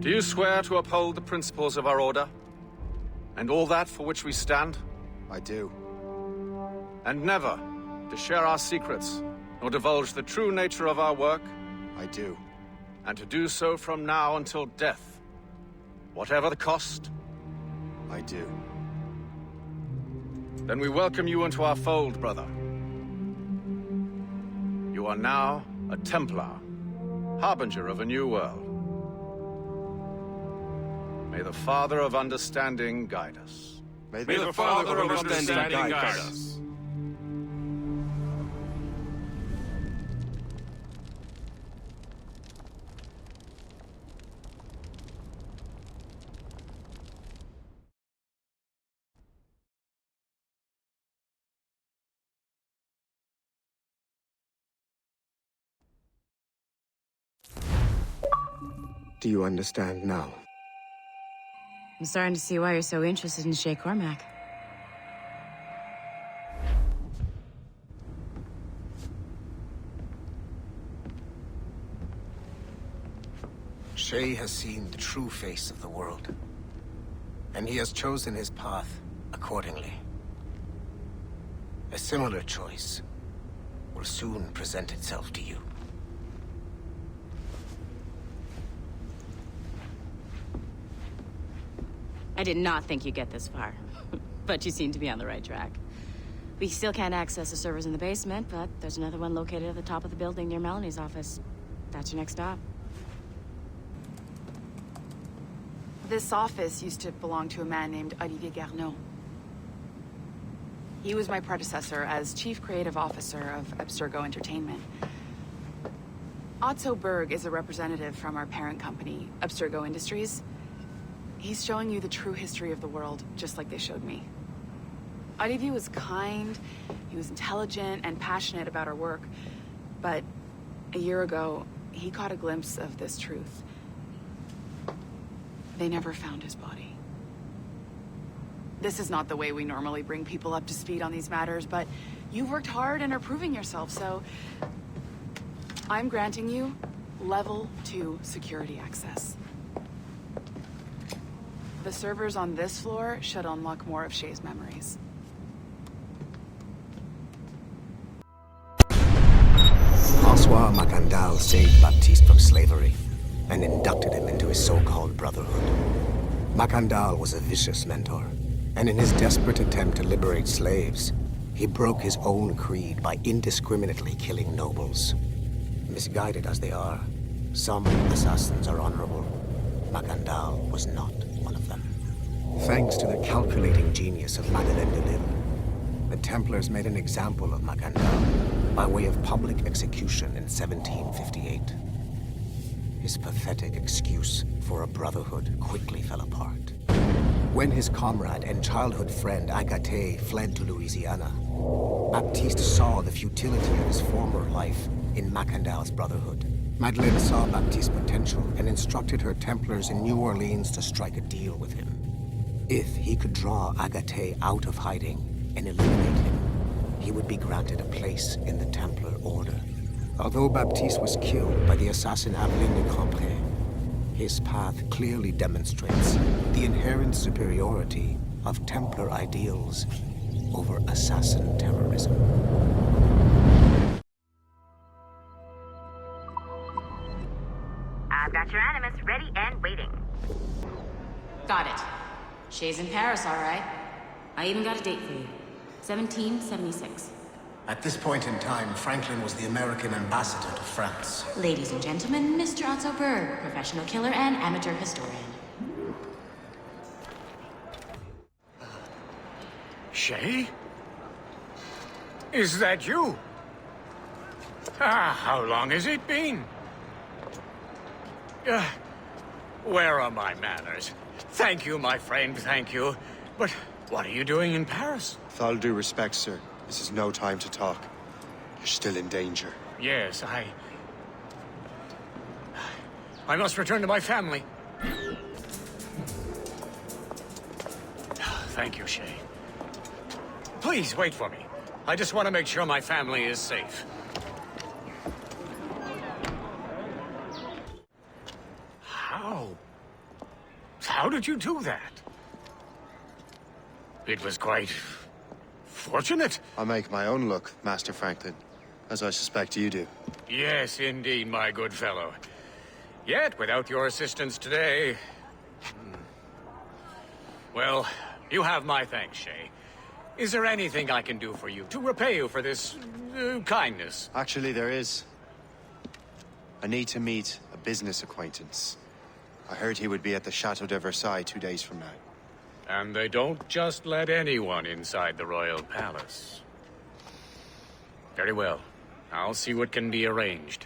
Do you swear to uphold the principles of our order? And all that for which we stand? I do. And never to share our secrets, nor divulge the true nature of our work? I do. And to do so from now until death, whatever the cost? I do. Then we welcome you into our fold, brother. You are now a Templar, harbinger of a new world. May the Father of Understanding guide us. May the Father of Understanding guide us. Do you understand now? I'm starting to see why you're so interested in Shay Cormac. Shay has seen the true face of the world, and he has chosen his path accordingly. A similar choice will soon present itself to you. I did not think you'd get this far, but you seem to be on the right track. We still can't access the servers in the basement, but there's another one located at the top of the building near Melanie's office. That's your next stop. This office used to belong to a man named Adewale. He was my predecessor as Chief Creative Officer of Abstergo Entertainment. Otto Berg is a representative from our parent company, Abstergo Industries. He's showing you the true history of the world, just like they showed me. Adewale was kind, he was intelligent and passionate about our work, but a year ago, he caught a glimpse of this truth. They never found his body. This is not the way we normally bring people up to speed on these matters, but you've worked hard and are proving yourself, so I'm granting you level 2 security access. The servers on this floor should unlock more of Shay's memories. François Macandal saved Baptiste from slavery and inducted him into his so-called brotherhood. Macandal was a vicious mentor, and in his desperate attempt to liberate slaves, he broke his own creed by indiscriminately killing nobles. Misguided as they are, some assassins are honorable. Macandal was not one of them. Thanks to the calculating genius of Madeleine de Lille, the Templars made an example of Macandal by way of public execution in 1758. His pathetic excuse for a brotherhood quickly fell apart. When his comrade and childhood friend Agathe fled to Louisiana, Baptiste saw the futility of his former life in Macandal's brotherhood. Madeleine saw Baptiste's potential and instructed her Templars in New Orleans to strike a deal with him. If he could draw Agathe out of hiding and eliminate him, he would be granted a place in the Templar Order. Although Baptiste was killed by the assassin Abstergo de Compré, his path clearly demonstrates the inherent superiority of Templar ideals over assassin terrorism. I've got your animus ready and waiting. Got it. Shay's in Paris, all right. I even got a date for you. 1776. At this point in time, Franklin was the American ambassador to France. Ladies and gentlemen, Mr. Otto Berg, professional killer and amateur historian. Shay? Is that you? How long has it been? Where are my manners? Thank you, my friend, thank you. But what are you doing in Paris? With all due respect, sir, this is no time to talk. You're still in danger. Yes, I must return to my family. Thank you, Shay. Please, wait for me. I just want to make sure my family is safe. How did you do that? It was quite fortunate. I make my own luck, Master Franklin, as I suspect you do. Yes, indeed, my good fellow. Yet, without your assistance today... Well, you have my thanks, Shay. Is there anything I can do for you to repay you for this kindness? Actually, there is. I need to meet a business acquaintance. I heard he would be at the Chateau de Versailles 2 days from now. And they don't just let anyone inside the royal palace. Very well. I'll see what can be arranged.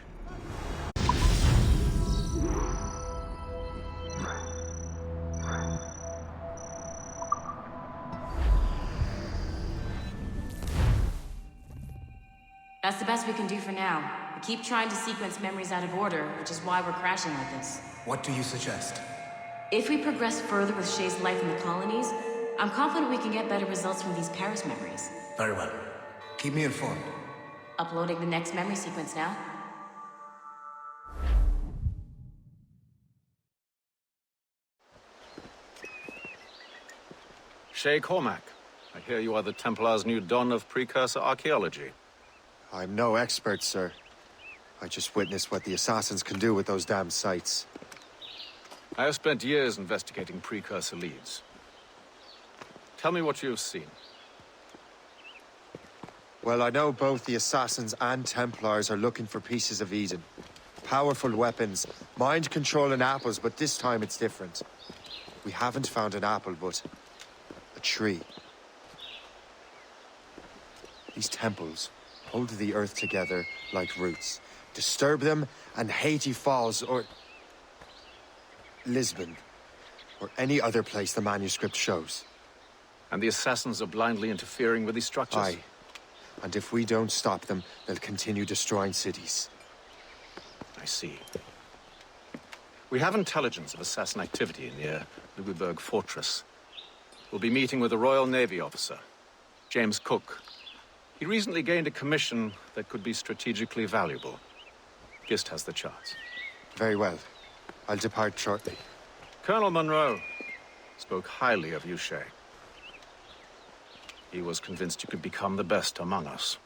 That's the best we can do for now. We keep trying to sequence memories out of order, which is why we're crashing like this. What do you suggest? If we progress further with Shay's life in the colonies, I'm confident we can get better results from these Paris memories. Very well. Keep me informed. Uploading the next memory sequence now. Shay Cormac, I hear you are the Templar's new don of precursor archaeology. I'm no expert, sir. I just witnessed what the assassins can do with those damn sites. I have spent years investigating precursor leads. Tell me what you have seen. Well, I know both the Assassins and Templars are looking for pieces of Eden. Powerful weapons, mind-controlling apples, but this time it's different. We haven't found an apple, but a tree. These temples hold the earth together like roots. Disturb them, and Haiti falls, or Lisbon, or any other place the manuscript shows. And the Assassins are blindly interfering with these structures? Aye. And if we don't stop them, they'll continue destroying cities. I see. We have intelligence of assassin activity near Louisburg Fortress. We'll be meeting with a Royal Navy officer, James Cook. He recently gained a commission that could be strategically valuable. Gist has the charts. Very well. I'll depart shortly. Colonel Monroe spoke highly of you, Shay. He was convinced you could become the best among us.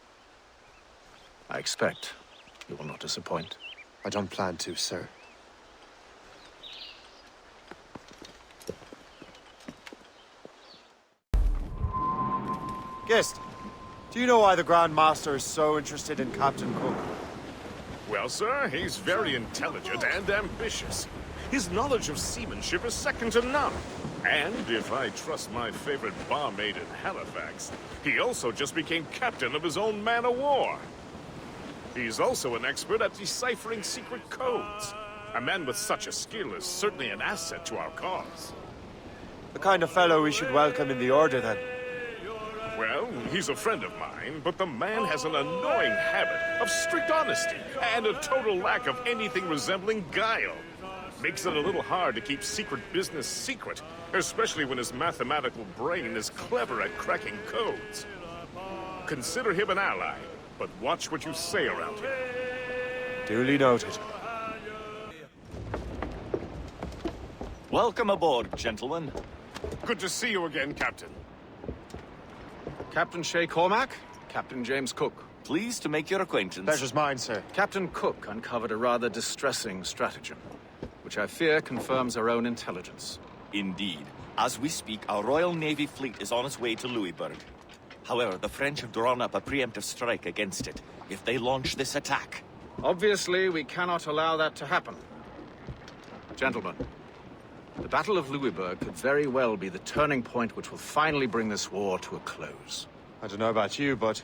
I expect you will not disappoint. I don't plan to, sir. Guest, do you know why the Grand Master is so interested in Captain Cook? Well, sir, he's very intelligent and ambitious. His knowledge of seamanship is second to none. And if I trust my favorite barmaid in Halifax, he also just became captain of his own man-of-war. He's also an expert at deciphering secret codes. A man with such a skill is certainly an asset to our cause. The kind of fellow we should welcome in the Order, then. Well, he's a friend of mine, but the man has an annoying habit of strict honesty and a total lack of anything resembling guile. Makes it a little hard to keep secret business secret, especially when his mathematical brain is clever at cracking codes. Consider him an ally, but watch what you say around him. Duly noted. Welcome aboard, gentlemen. Good to see you again, Captain. Captain Shay Cormac, Captain James Cook. Pleased to make your acquaintance. Pleasure's mine, sir. Captain Cook uncovered a rather distressing stratagem, which I fear confirms our own intelligence. Indeed. As we speak, our Royal Navy fleet is on its way to Louisburg. However, the French have drawn up a preemptive strike against it if they launch this attack. Obviously, we cannot allow that to happen. Gentlemen, the Battle of Louisburg could very well be the turning point which will finally bring this war to a close. I don't know about you, but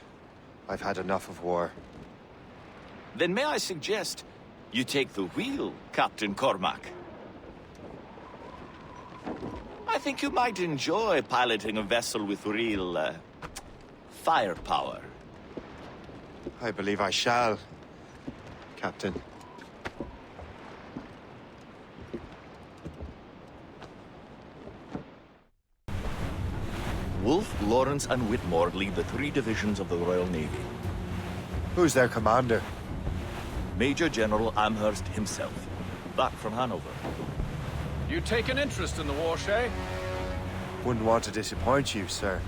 I've had enough of war. Then may I suggest you take the wheel, Captain Cormac? I think you might enjoy piloting a vessel with real, firepower. I believe I shall, Captain. Wolfe, Lawrence, and Whitmore lead the 3 divisions of the Royal Navy. Who's their commander? Major General Amherst himself, back from Hanover. You take an interest in the war, Shay? Wouldn't want to disappoint you, sir.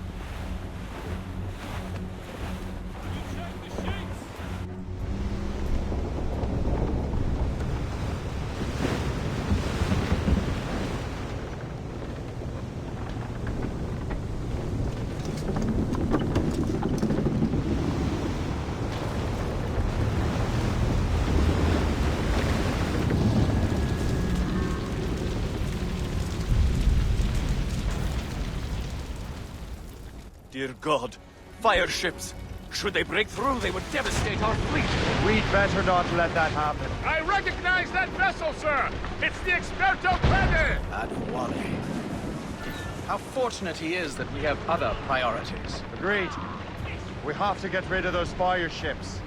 Dear God, fire ships! Should they break through, they would devastate our fleet! We'd better not let that happen. I recognize that vessel, sir! It's the Experto Plane! Adewale. How fortunate he is that we have other priorities. Agreed. We have to get rid of those fire ships.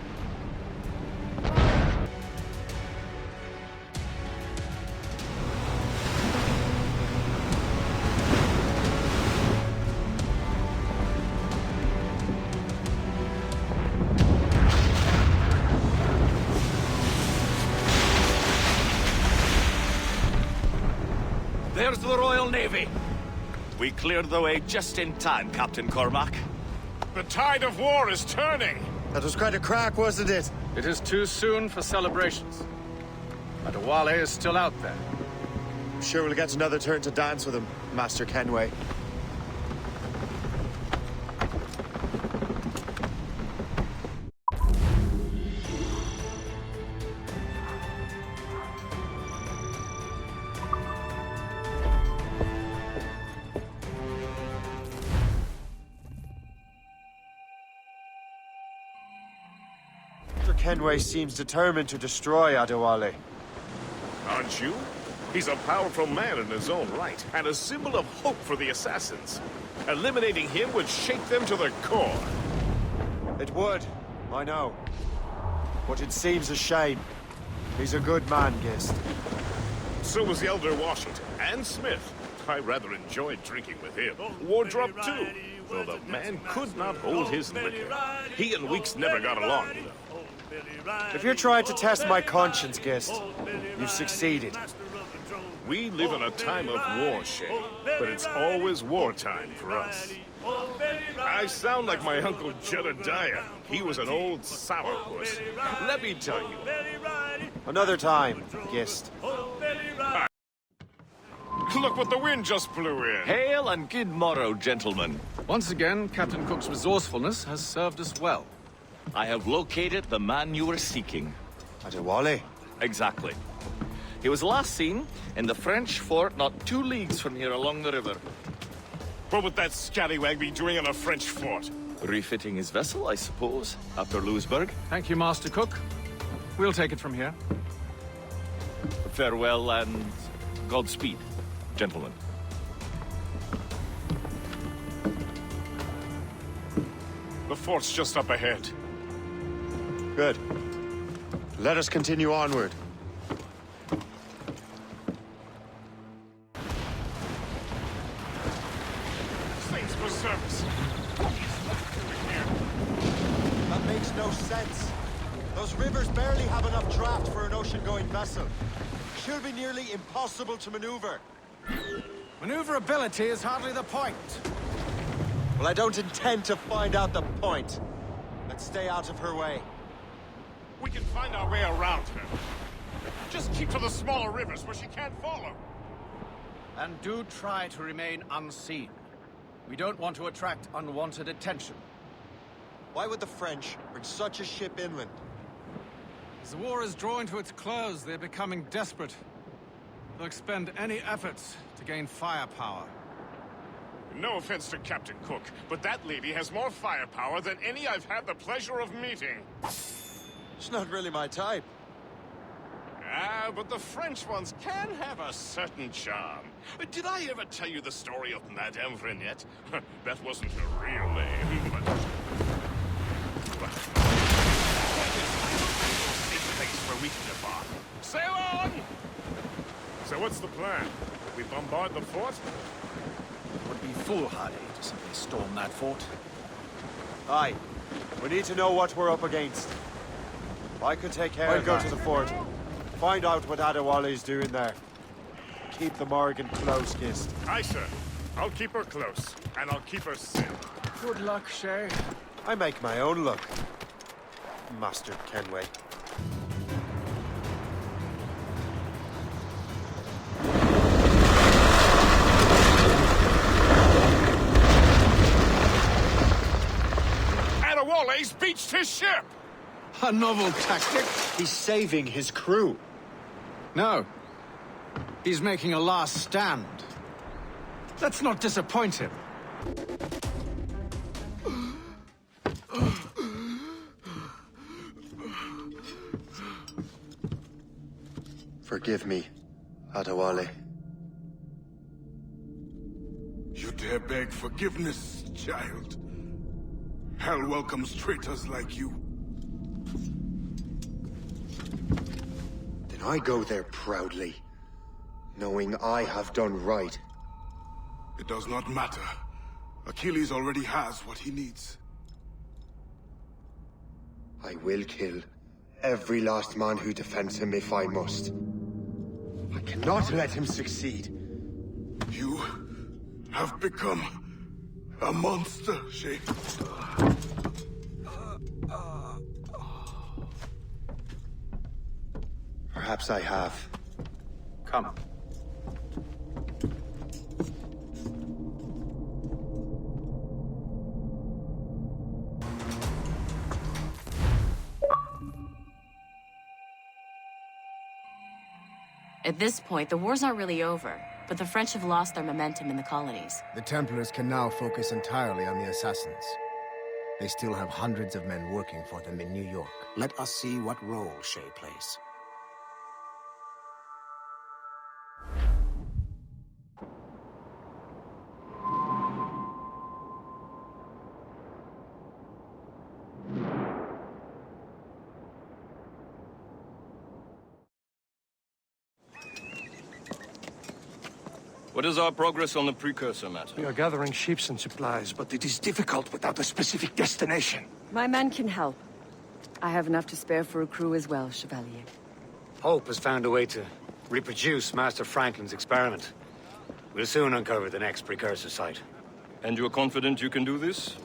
There's the Royal Navy. We cleared the way just in time, Captain Cormac. The tide of war is turning. That was quite a crack, wasn't it? It is too soon for celebrations. Adewale is still out there. I'm sure we'll get another turn to dance with him, Master Kenway. Kenway seems determined to destroy Adewale. Aren't you? He's a powerful man in his own right, and a symbol of hope for the Assassins. Eliminating him would shake them to the core. It would, I know. But it seems a shame. He's a good man, Gist. So was the Elder Washington, and Smith. I rather enjoyed drinking with him. Wardrop, too, though the man could not hold his liquor. He and Weeks never got along, though. If you're trying to test my conscience, Gist, you've succeeded. We live in a time of war, Shay, but it's always wartime for us. I sound like my Uncle Jedediah. He was an old sourpuss. Let me tell you. Another time, Gist. Look what the wind just blew in. Hail and good morrow, gentlemen. Once again, Captain Cook's resourcefulness has served us well. I have located the man you were seeking. Adewale? Exactly. He was last seen in the French fort not 2 leagues from here along the river. What would that scallywag be doing in a French fort? Refitting his vessel, I suppose, after Louisburg. Thank you, Master Cook. We'll take it from here. Farewell and Godspeed, gentlemen. The fort's just up ahead. Good. Let us continue onward. Saints preserve us. What is left over here? That makes no sense. Those rivers barely have enough draft for an ocean-going vessel. Should be nearly impossible to maneuver. Maneuverability is hardly the point. Well, I don't intend to find out the point. Let's stay out of her way. We can find our way around her. Just keep to the smaller rivers where she can't follow. And do try to remain unseen. We don't want to attract unwanted attention. Why would the French bring such a ship inland? As the war is drawing to its close, they're becoming desperate. They'll expend any efforts to gain firepower. No offense to Captain Cook, but that lady has more firepower than any I've had the pleasure of meeting. It's not really my type. Ah, but the French ones can have a certain charm. Did I ever tell you the story of Madame Renette? That wasn't her real name, but... a place where we can embark. Sail on! So what's the plan? We bombard the fort? It would be foolhardy to simply storm that fort. Aye. We need to know what we're up against. I could take care of that. I'll go to the fort. Find out what Adewale's doing there. Keep the Morrigan close, Gist. Aye, sir. I'll keep her close, and I'll keep her safe. Good luck, Shay. I make my own luck, Master Kenway. Adewale's beached his ship! A novel tactic? He's saving his crew. No. He's making a last stand. Let's not disappoint him. Forgive me, Adewale. You dare beg forgiveness, child? Hell welcomes traitors like you. Then I go there proudly, knowing I have done right. It does not matter. Achilles already has what he needs. I will kill every last man who defends him if I must. I cannot let him succeed. have become a monster, Shay. Perhaps I have. Come. At this point, the war's not really over, but the French have lost their momentum in the colonies. The Templars can now focus entirely on the Assassins. They still have hundreds of men working for them in New York. Let us see what role Shay plays. What is our progress on the precursor matter? We are gathering ships and supplies, but it is difficult without a specific destination. My men can help. I have enough to spare for a crew as well, Chevalier. Hope has found a way to reproduce Master Franklin's experiment. We'll soon uncover the next precursor site. And you're confident you can do this?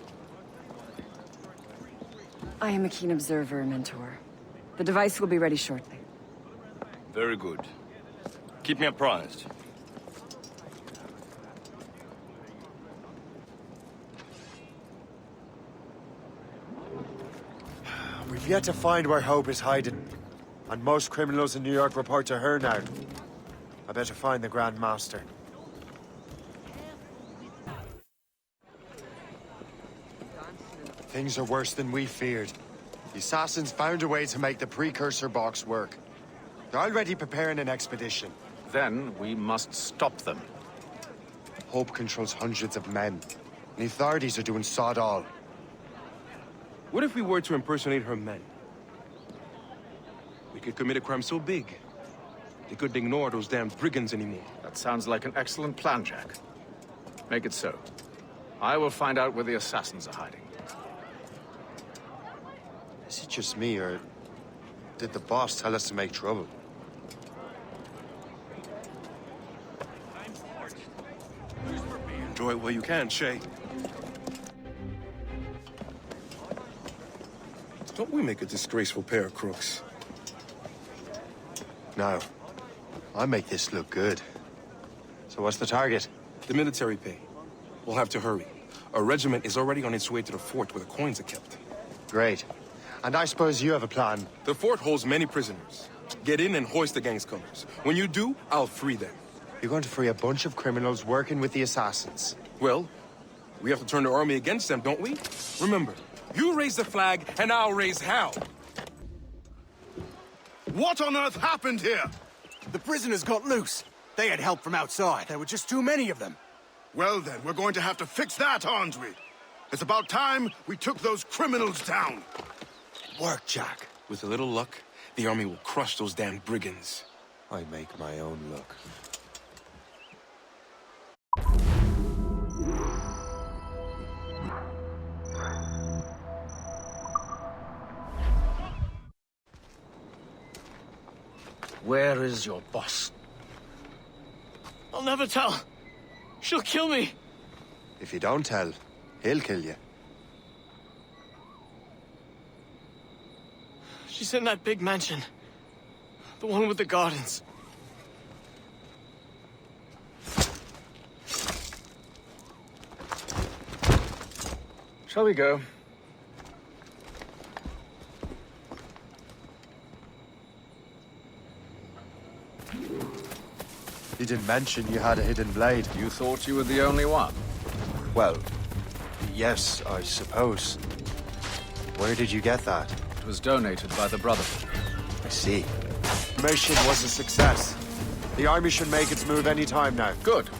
I am a keen observer, Mentor. The device will be ready shortly. Very good. Keep me apprised. We've yet to find where Hope is hiding. And most criminals in New York report to her now. I better find the Grand Master. Things are worse than we feared. The Assassins found a way to make the precursor box work. They're already preparing an expedition. Then we must stop them. Hope controls hundreds of men. And the authorities are doing sod all. What if we were to impersonate her men? We could commit a crime so big, they couldn't ignore those damn brigands anymore. That sounds like an excellent plan, Jack. Make it so. I will find out where the assassins are hiding. Is it just me, or did the boss tell us to make trouble? Enjoy it while you can, Shay. Don't we make a disgraceful pair of crooks? No. I make this look good. So what's the target? The military pay. We'll have to hurry. A regiment is already on its way to the fort where the coins are kept. Great. And I suppose you have a plan. The fort holds many prisoners. Get in and hoist the gang's colors. When you do, I'll free them. You're going to free a bunch of criminals working with the Assassins. Well, we have to turn the army against them, don't we? Remember, you raise the flag, and I'll raise hell. What on earth happened here? The prisoners got loose. They had help from outside. There were just too many of them. Well then, we're going to have to fix that, aren't we? It's about time we took those criminals down. Work, Jack. With a little luck, the army will crush those damn brigands. I make my own luck. Where is your boss? I'll never tell. She'll kill me. If you don't tell, he'll kill you. She's in that big mansion. The one with the gardens. Shall we go? You didn't mention you had a hidden blade. You thought you were the only one? Well, yes, I suppose. Where did you get that? It was donated by the Brotherhood. I see. The mission was a success. The army should make its move any time now. Good.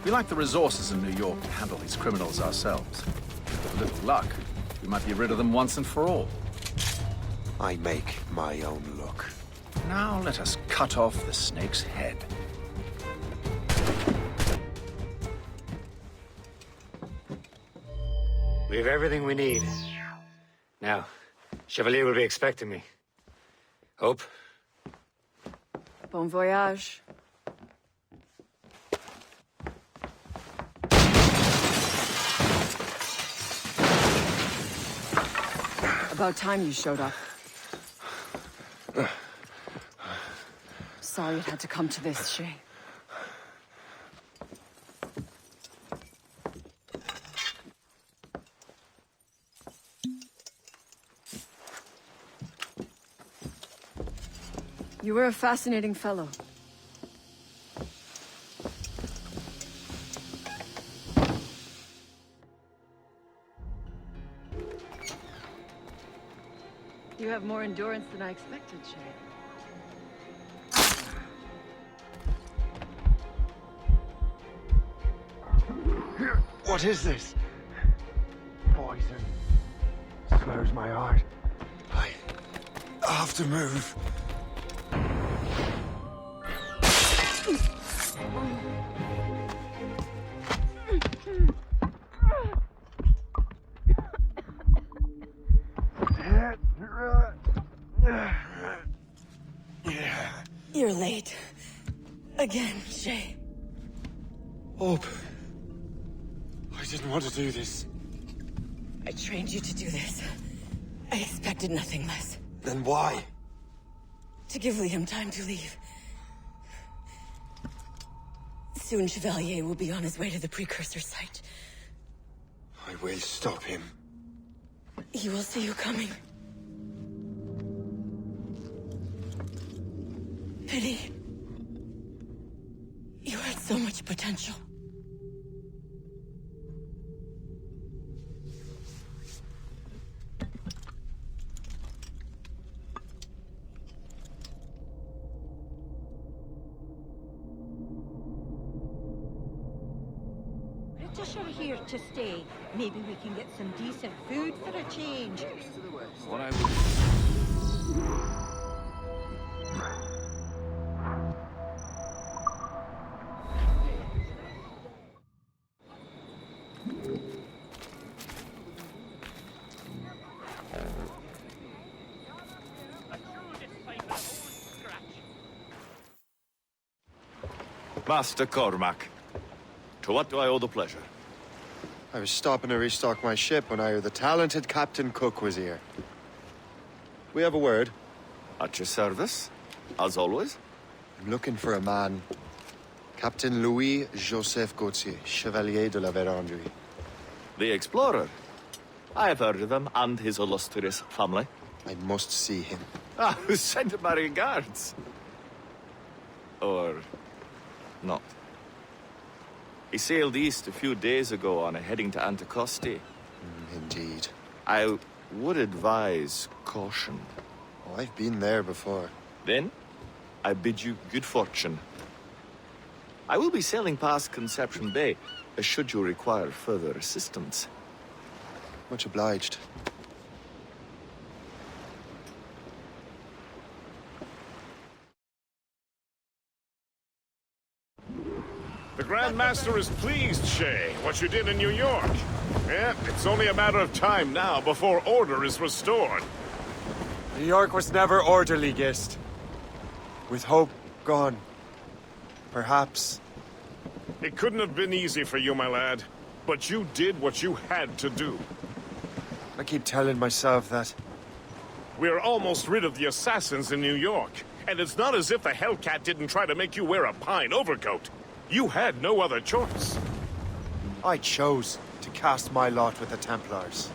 We lack the resources in New York to handle these criminals ourselves. With a little luck, we might be rid of them once and for all. I make my own luck. Now let us cut off the snake's head. We have everything we need. Now, Chevalier will be expecting me. Hope? Bon voyage. About time you showed up. Sorry it had to come to this, Shay. You were a fascinating fellow. You have more endurance than I expected, Shay. What is this? Poison. Slurs my heart. I have to move. You're late. Again, Shay. Hope. I didn't want to do this. I trained you to do this. I expected nothing less. Then why? To give Liam time to leave. Soon Chevalier will be on his way to the precursor site. I will stop him. He will see you coming. Pity. You had so much potential. British are here to stay. Maybe we can get some decent food for a change. What I would... Master Cormac, to what do I owe the pleasure? I was stopping to restock my ship when I heard the talented Captain Cook was here. We have a word. At your service, as always. I'm looking for a man. Captain Louis-Joseph Gauthier, Chevalier de la Vérendrye. The explorer. I have heard of him and his illustrious family. I must see him. Ah, send my regards. Or... not. He sailed east a few days ago on a heading to Anticosti. Indeed. I would advise caution. Oh, I've been there before. Then, I bid you good fortune. I will be sailing past Conception Bay, should you require further assistance. Much obliged. The Grand Master is pleased, Shay, what you did in New York. Yeah, it's only a matter of time now before order is restored. New York was never orderly, Gist. With hope gone. Perhaps. It couldn't have been easy for you, my lad. But you did what you had to do. I keep telling myself that. We're almost rid of the assassins in New York. And it's not as if the Hellcat didn't try to make you wear a pine overcoat. You had no other choice. I chose to cast my lot with the Templars.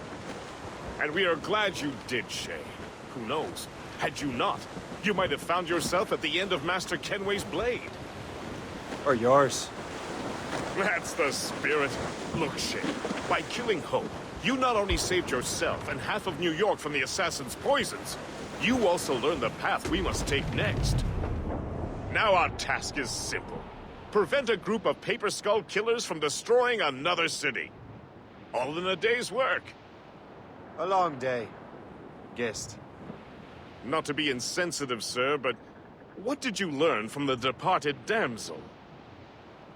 And we are glad you did, Shay. Who knows? Had you not, you might have found yourself at the end of Master Kenway's blade. Or yours. That's the spirit. Look, Shay, by killing Hope, you not only saved yourself and half of New York from the assassin's poisons, you also learned the path we must take next. Now our task is simple. Prevent a group of Paper Skull killers from destroying another city. All in a day's work. A long day. Gist. Not to be insensitive, sir, but what did you learn from the departed damsel?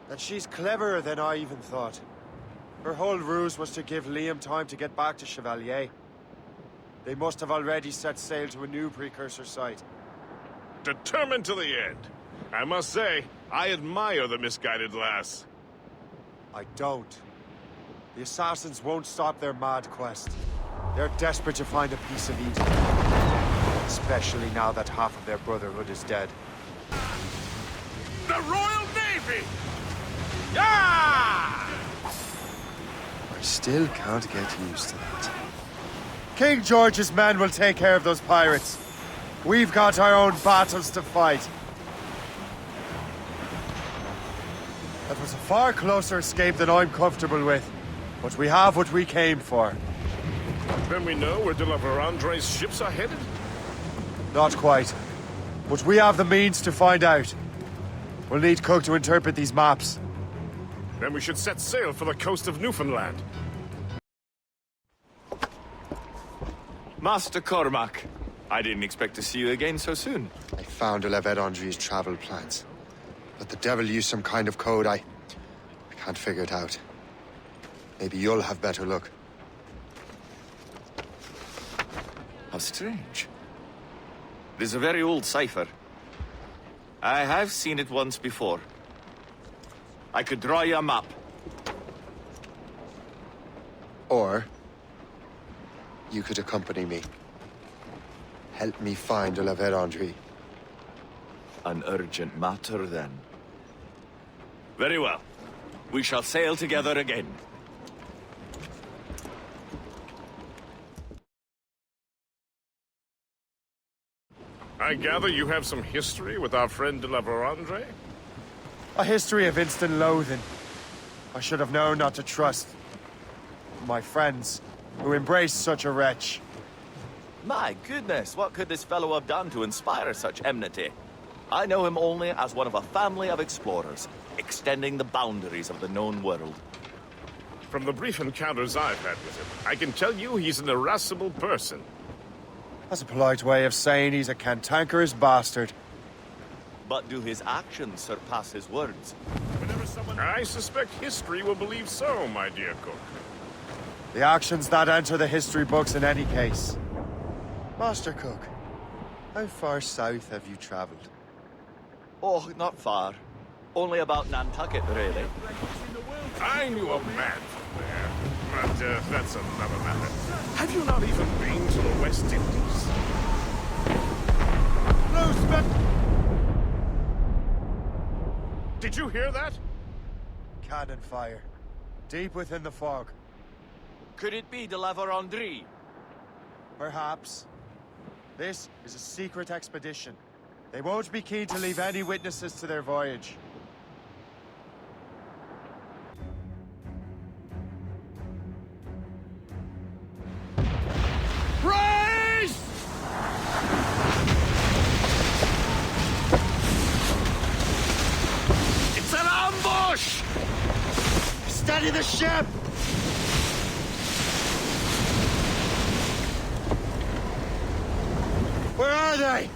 That she's cleverer than I even thought. Her whole ruse was to give Liam time to get back to Chevalier. They must have already set sail to a new precursor site. Determined to the end. I must say, I admire the misguided lass. I don't. The assassins won't stop their mad quest. They're desperate to find a piece of Eden. Especially now that half of their Brotherhood is dead. The Royal Navy! Yeah! I still can't get used to that. King George's men will take care of those pirates. We've got our own battles to fight. That was a far closer escape than I'm comfortable with. But we have what we came for. Then we know where de la Vérendrye's ships are headed? Not quite. But we have the means to find out. We'll need Cook to interpret these maps. Then we should set sail for the coast of Newfoundland. Master Cormac, I didn't expect to see you again so soon. I found de la Vérendrye's travel plans. But the devil used some kind of code. I can't figure it out. Maybe you'll have better luck. How strange. It is a very old cipher. I have seen it once before. I could draw you a map. Or you could accompany me. Help me find de la Vérendrye. An urgent matter, then. Very well. We shall sail together again. I gather you have some history with our friend de la Vérendrye? A history of instant loathing. I should have known not to trust my friends who embraced such a wretch. My goodness, what could this fellow have done to inspire such enmity? I know him only as one of a family of explorers, extending the boundaries of the known world. From the brief encounters I've had with him, I can tell you he's an irascible person. That's a polite way of saying he's a cantankerous bastard. But do his actions surpass his words? I suspect history will believe so, my dear Cook. The actions that enter the history books in any case. Master Cook, how far south have you traveled? Oh, not far. Only about Nantucket, really. I knew a man from there, but that's another matter. Have you not even been to the West Indies? Lisbon! Did you hear that? Cannon fire. Deep within the fog. Could it be de la Vérendrye? Perhaps. This is a secret expedition. They won't be keen to leave any witnesses to their voyage. Race! It's an ambush! Steady the ship! Where are they?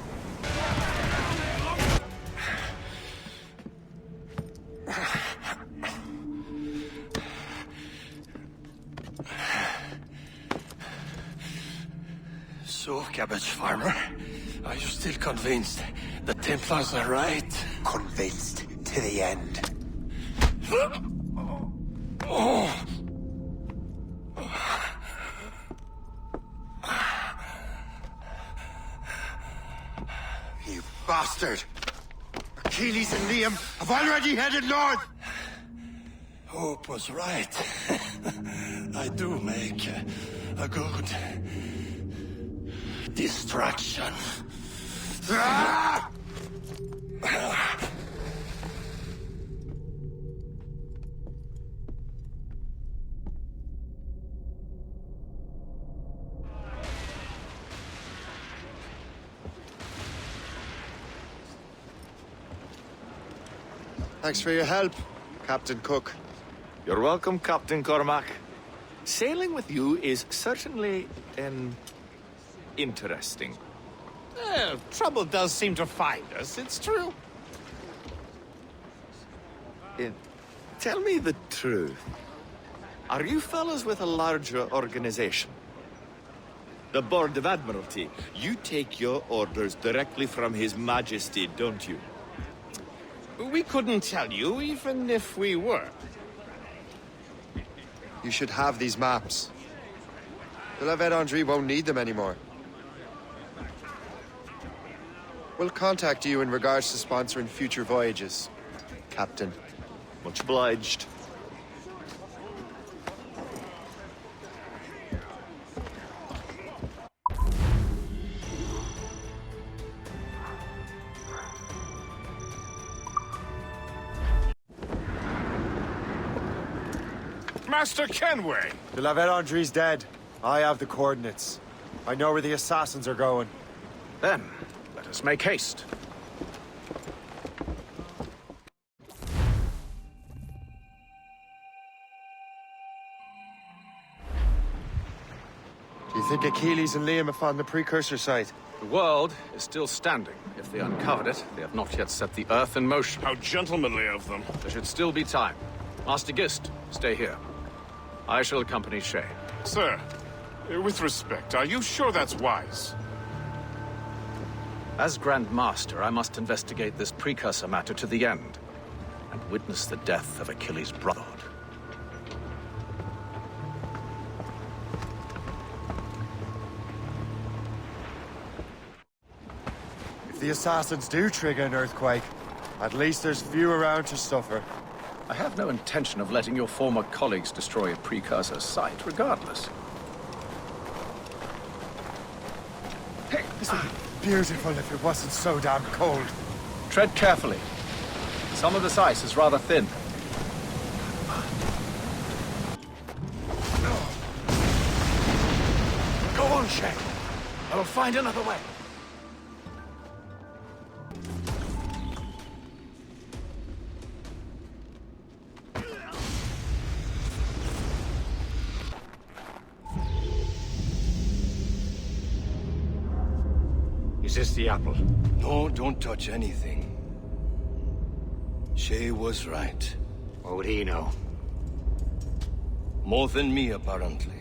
So, cabbage farmer, are you still convinced the Templars are right? Convinced to the end. Oh. You bastard! Achilles and Liam have already headed north! Hope was right. I do make a good distraction. Ah! Thanks for your help, Captain Cook. You're welcome, Captain Cormac. Sailing with you is certainly, interesting. Trouble does seem to find us, it's true. Tell me the truth. Are you fellows with a larger organization? The Board of Admiralty. You take your orders directly from His Majesty, don't you? We couldn't tell you, even if we were. You should have these maps. The Lavet-Andri won't need them anymore. We'll contact you in regards to sponsoring future voyages, Captain. Much obliged. Master Kenway! The Lavet-Andri's dead. I have the coordinates. I know where the assassins are going. Then, let us make haste. Do you think Achilles and Liam have found the precursor site? The world is still standing. If they uncovered it, they have not yet set the Earth in motion. How gentlemanly of them. There should still be time. Master Gist, stay here. I shall accompany Shay. Sir, with respect, are you sure that's wise? As Grand Master, I must investigate this precursor matter to the end, and witness the death of Achilles' Brotherhood. If the assassins do trigger an earthquake, at least there's few around to suffer. I have no intention of letting your former colleagues destroy a precursor site, regardless. Hey, this would be beautiful if it wasn't so damn cold. Tread carefully. Some of this ice is rather thin. Go on, Shay. I will find another way. Is this the apple? No, don't touch anything. Shay was right. What would he know? More than me, apparently.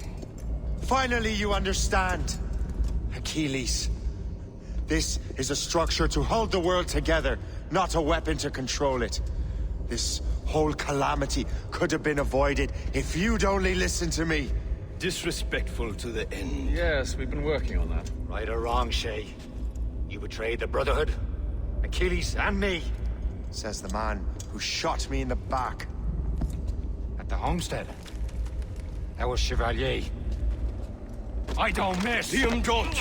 Finally, you understand. Achilles. This is a structure to hold the world together, not a weapon to control it. This whole calamity could have been avoided if you'd only listened to me. Disrespectful to the end. Yes, we've been working on that. Right or wrong, Shay? You betrayed the Brotherhood, Achilles, and me. Says the man who shot me in the back. At the homestead. That was Chevalier. I don't miss! Liam, don't!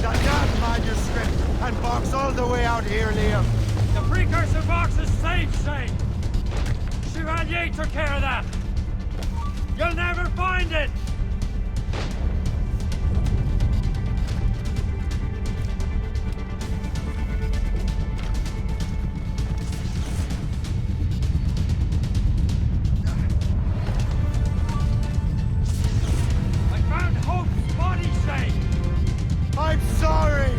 That damn manuscript and box all the way out here, Liam. The precursor box is safe, Shay. Chevalier took care of that. You'll never find it. I'm sorry!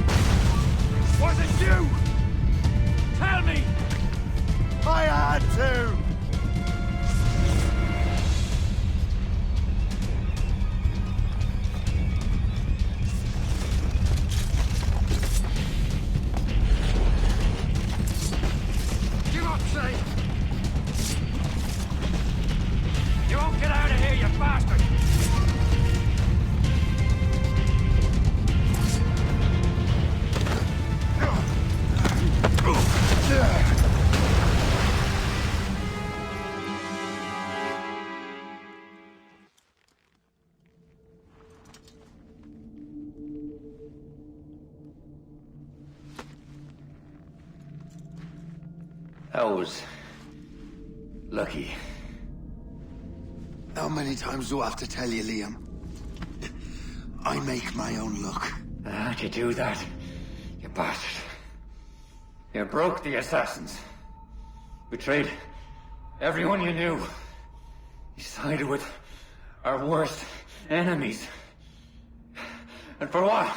I was lucky. How many times do I have to tell you, Liam? I make my own luck. How'd you do that, you bastard? You broke the assassins. Betrayed everyone you knew. You sided with our worst enemies. And for what?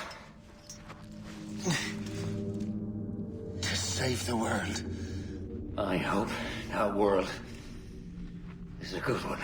To save the world. I hope that world is a good one.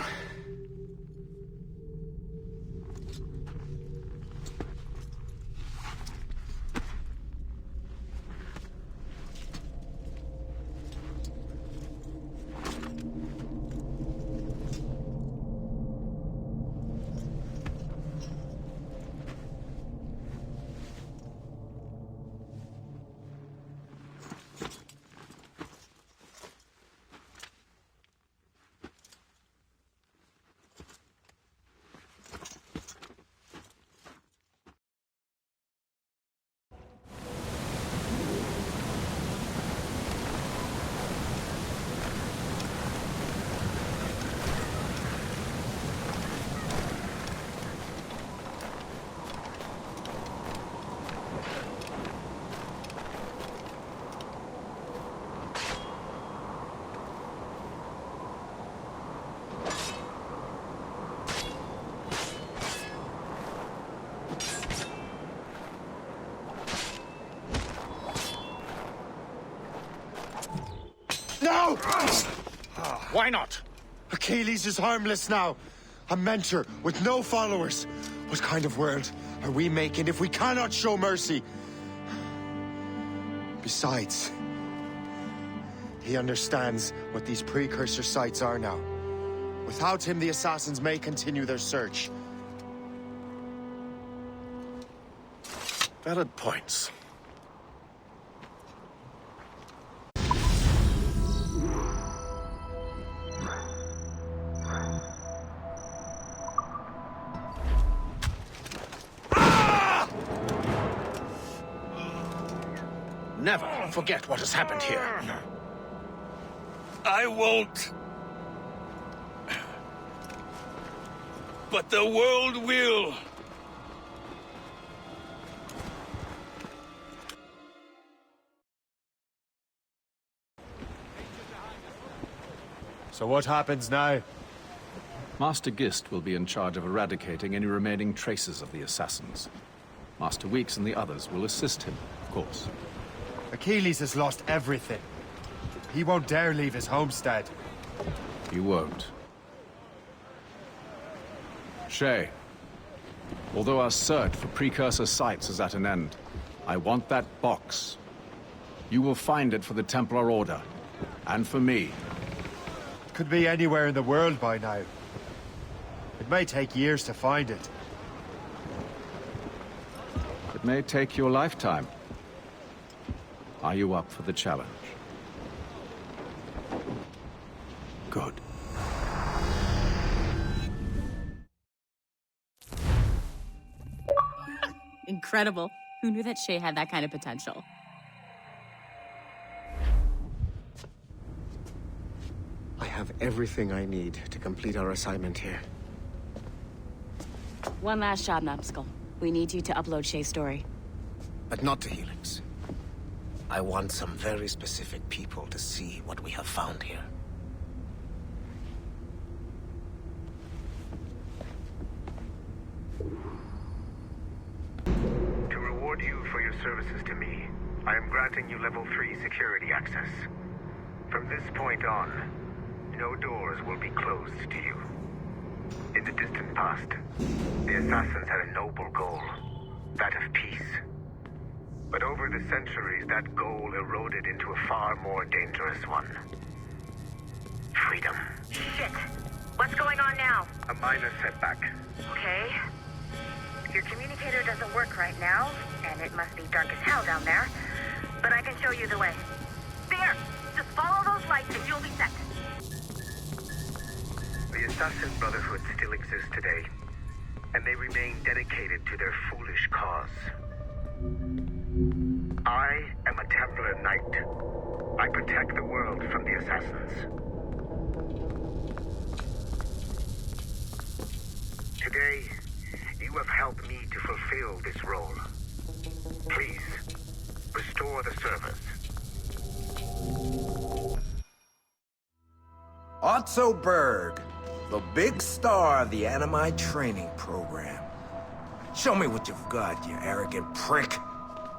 No! Why not? Achilles is harmless now. A mentor with no followers. What kind of world are we making if we cannot show mercy? Besides, he understands what these precursor sites are now. Without him, the assassins may continue their search. Valid points. Never forget what has happened here. I won't. But the world will. So what happens now? Master Gist will be in charge of eradicating any remaining traces of the assassins. Master Weeks and the others will assist him, of course. Achilles has lost everything. He won't dare leave his homestead. He won't. Shay, although our search for precursor sites is at an end, I want that box. You will find it for the Templar Order, and for me. Could be anywhere in the world by now. It may take years to find it. It may take your lifetime. Are you up for the challenge? Good. Incredible. Who knew that Shay had that kind of potential? I have everything I need to complete our assignment here. One last job, Numbskull. We need you to upload Shay's story. But not to Helix. I want some very specific people to see what we have found here. To reward you for your services to me, I am granting you level 3 security access. From this point on, no doors will be closed to you. In the distant past, the Assassins had a noble goal, that of peace. But over the centuries, that goal eroded into a far more dangerous one. Freedom. Shit! What's going on now? A minor setback. Okay. Your communicator doesn't work right now, and it must be dark as hell down there. But I can show you the way. There! Just follow those lights and you'll be set. The Assassin Brotherhood still exists today, and they remain dedicated to their foolish cause. I am a Templar Knight. I protect the world from the Assassins. Today, you have helped me to fulfill this role. Please, restore the servers. Otto Berg, the big star of the Animi training program. Show me what you've got, you arrogant prick.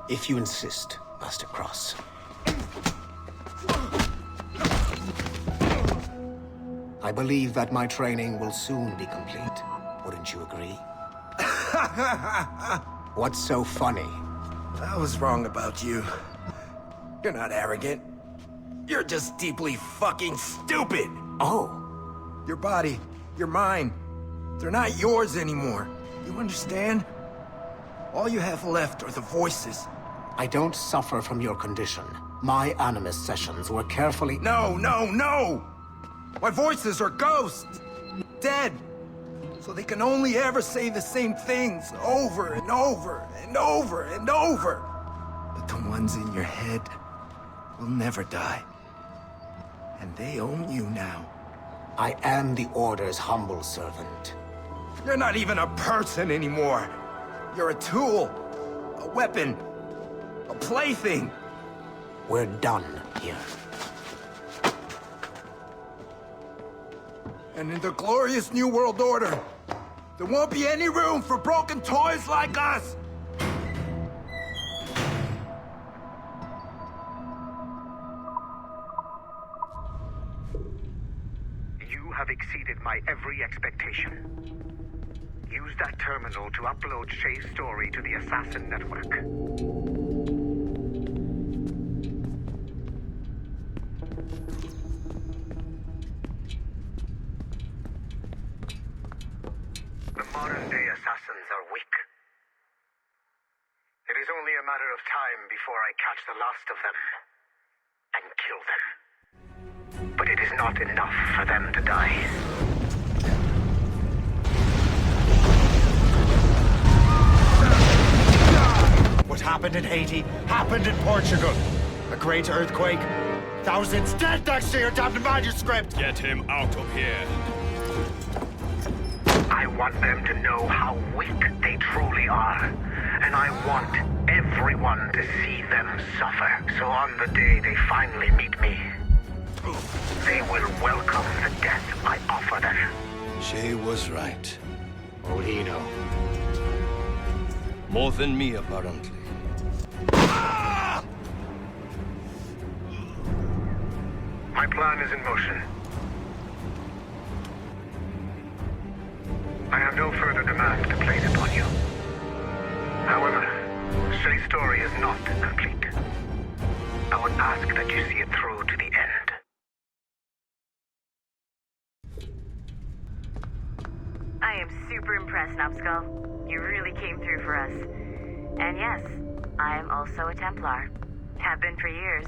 If you insist, Master Cross. I believe that my training will soon be complete. Wouldn't you agree? What's so funny? I was wrong about you. You're not arrogant. You're just deeply fucking stupid! Oh. Your body, your mind, they're not yours anymore. You understand? All you have left are the voices. I don't suffer from your condition. My Animus sessions were carefully— No! My voices are ghosts! Dead! So they can only ever say the same things over and over and over and over. But the ones in your head will never die. And they own you now. I am the Order's humble servant. You're not even a person anymore. You're a tool, a weapon, a plaything. We're done here. And in the glorious New World Order, there won't be any room for broken toys like us! You have exceeded my every expectation. Use that terminal to upload Shay's story to the Assassin Network. The modern-day Assassins are weak. It is only a matter of time before I catch the last of them and kill them. But it is not enough for them to die. What happened in Haiti happened in Portugal. A great earthquake. Thousands dead thanks to your damned manuscript! Get him out of here. I want them to know how weak they truly are. And I want everyone to see them suffer. So on the day they finally meet me, they will welcome the death I offer them. Shay was right. What would he know? More than me, apparently. My plan is in motion. I have no further demands to place upon you. However, Shay's story is not complete. I would ask that you see it through to the end. I am super impressed, Numbskull. You really came through for us. And yes, I am also a Templar. Have been for years.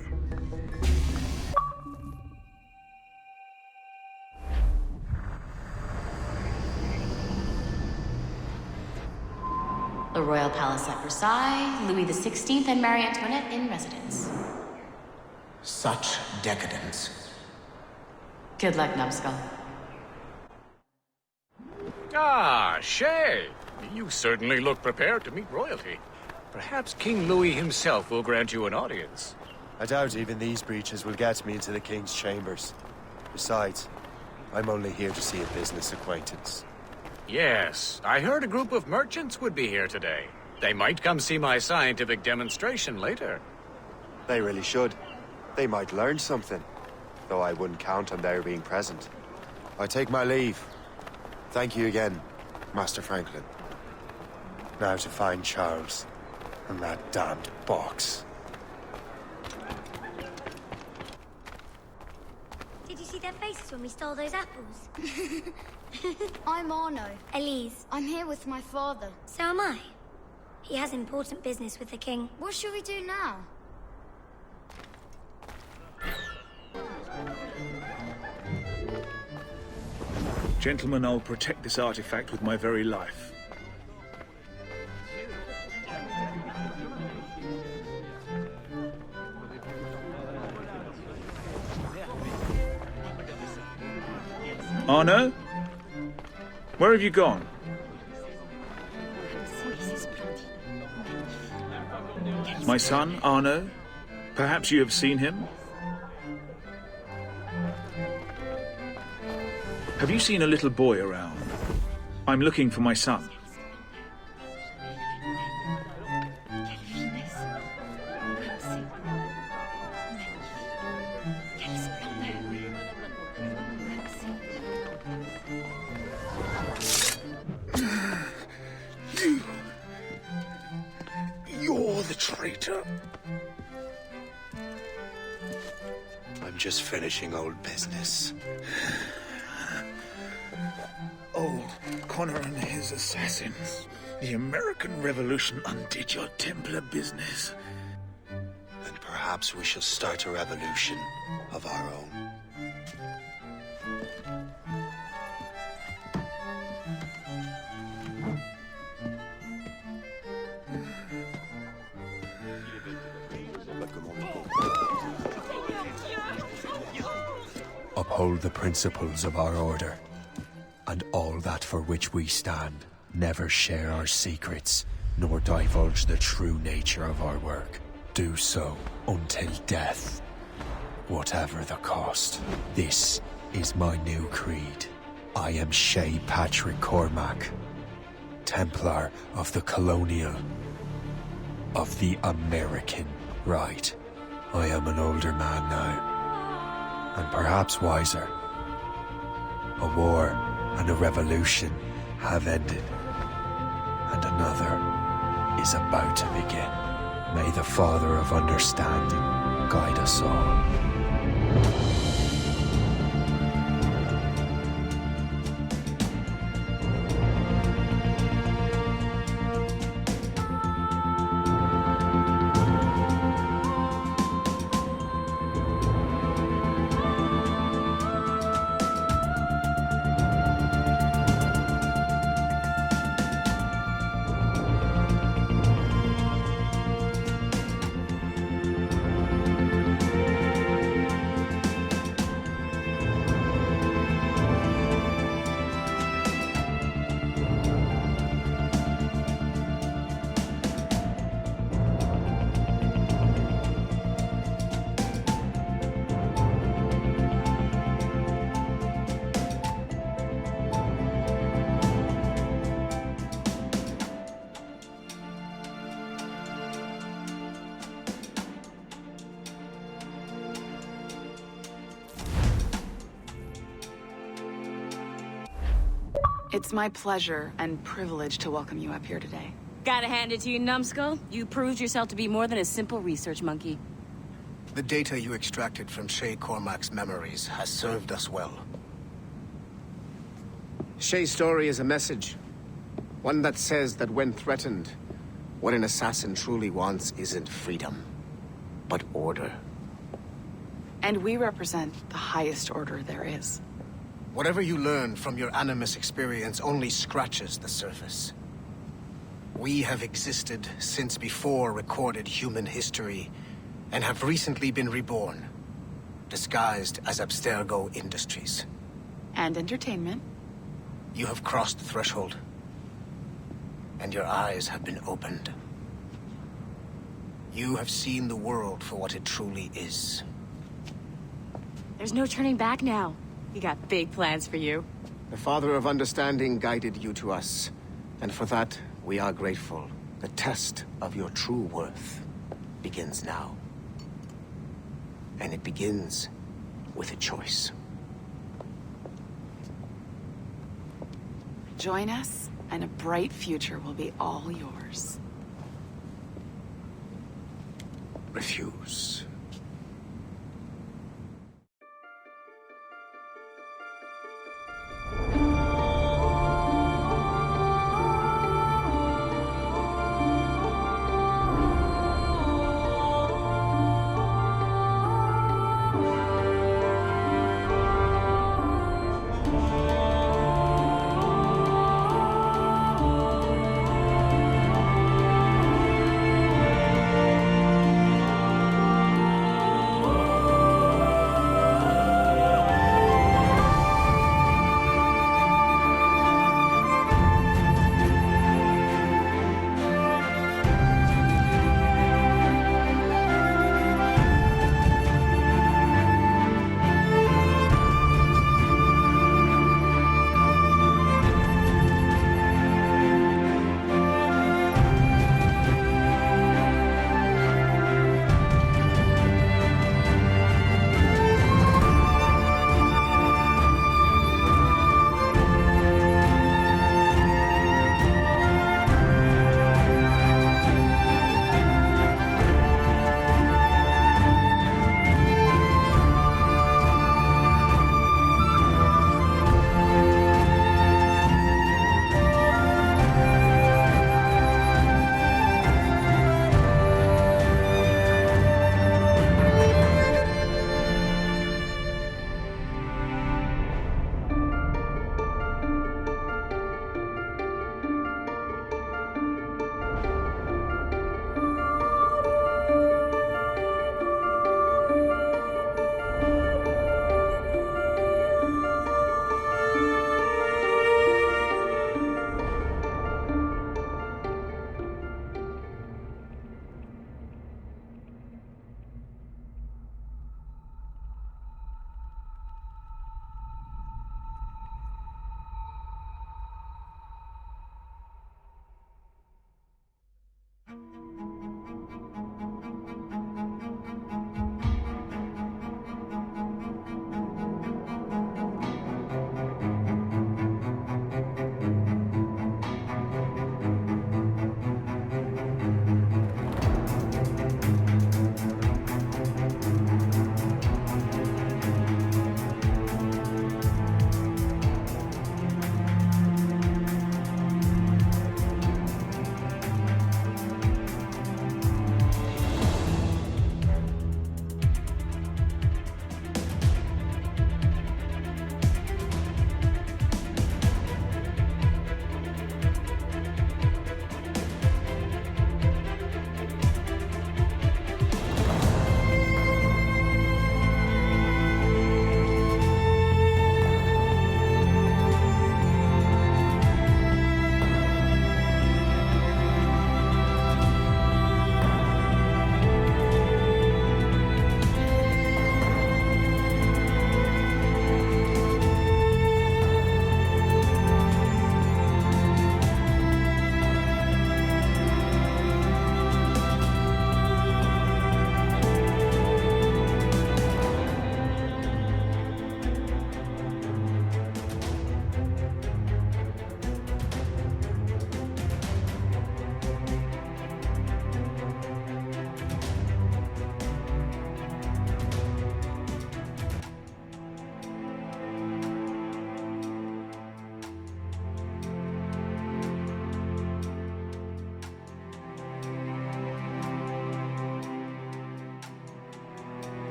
The Royal Palace at Versailles, Louis XVI and Marie Antoinette in residence. Such decadence. Good luck, Numbskull. Ah, Shay! You certainly look prepared to meet royalty. Perhaps King Louis himself will grant you an audience. I doubt even these breaches will get me into the King's chambers. Besides, I'm only here to see a business acquaintance. Yes, I heard a group of merchants would be here today. They might come see my scientific demonstration later. They really should. They might learn something, though I wouldn't count on their being present. I take my leave. Thank you again, Master Franklin. Now to find Charles and that damned box. Did you see their faces when we stole those apples? I'm Arno. Elise. I'm here with my father. So am I. He has important business with the king. What should we do now? Gentlemen, I'll protect this artifact with my very life. Arno? Where have you gone? My son, Arno? Perhaps you have seen him? Have you seen a little boy around? I'm looking for my son. You're the traitor. I'm just finishing old business. Old Connor and his assassins. The American Revolution undid your Templar business. Then perhaps we shall start a revolution of our own. Uphold the principles of our order, and all that for which we stand. Never share our secrets, nor divulge the true nature of our work. Do so until death, whatever the cost. This is my new creed. I am Shay Patrick Cormac, Templar of the Colonial, of the American right. I am an older man now, and perhaps wiser. A war and a revolution have ended, and another is about to begin. May the Father of Understanding guide us all. It's my pleasure and privilege to welcome you up here today. Gotta hand it to you, numbskull. You proved yourself to be more than a simple research monkey. The data you extracted from Shay Cormac's memories has served us well. Shay's story is a message. One that says that when threatened, what an assassin truly wants isn't freedom, but order. And we represent the highest order there is. Whatever you learn from your Animus experience only scratches the surface. We have existed since before recorded human history, and have recently been reborn, disguised as Abstergo Industries. And entertainment. You have crossed the threshold, and your eyes have been opened. You have seen the world for what it truly is. There's no turning back now. We got big plans for you. The Father of Understanding guided you to us, and for that, we are grateful. The test of your true worth begins now. And it begins with a choice. Join us, and a bright future will be all yours. Refuse.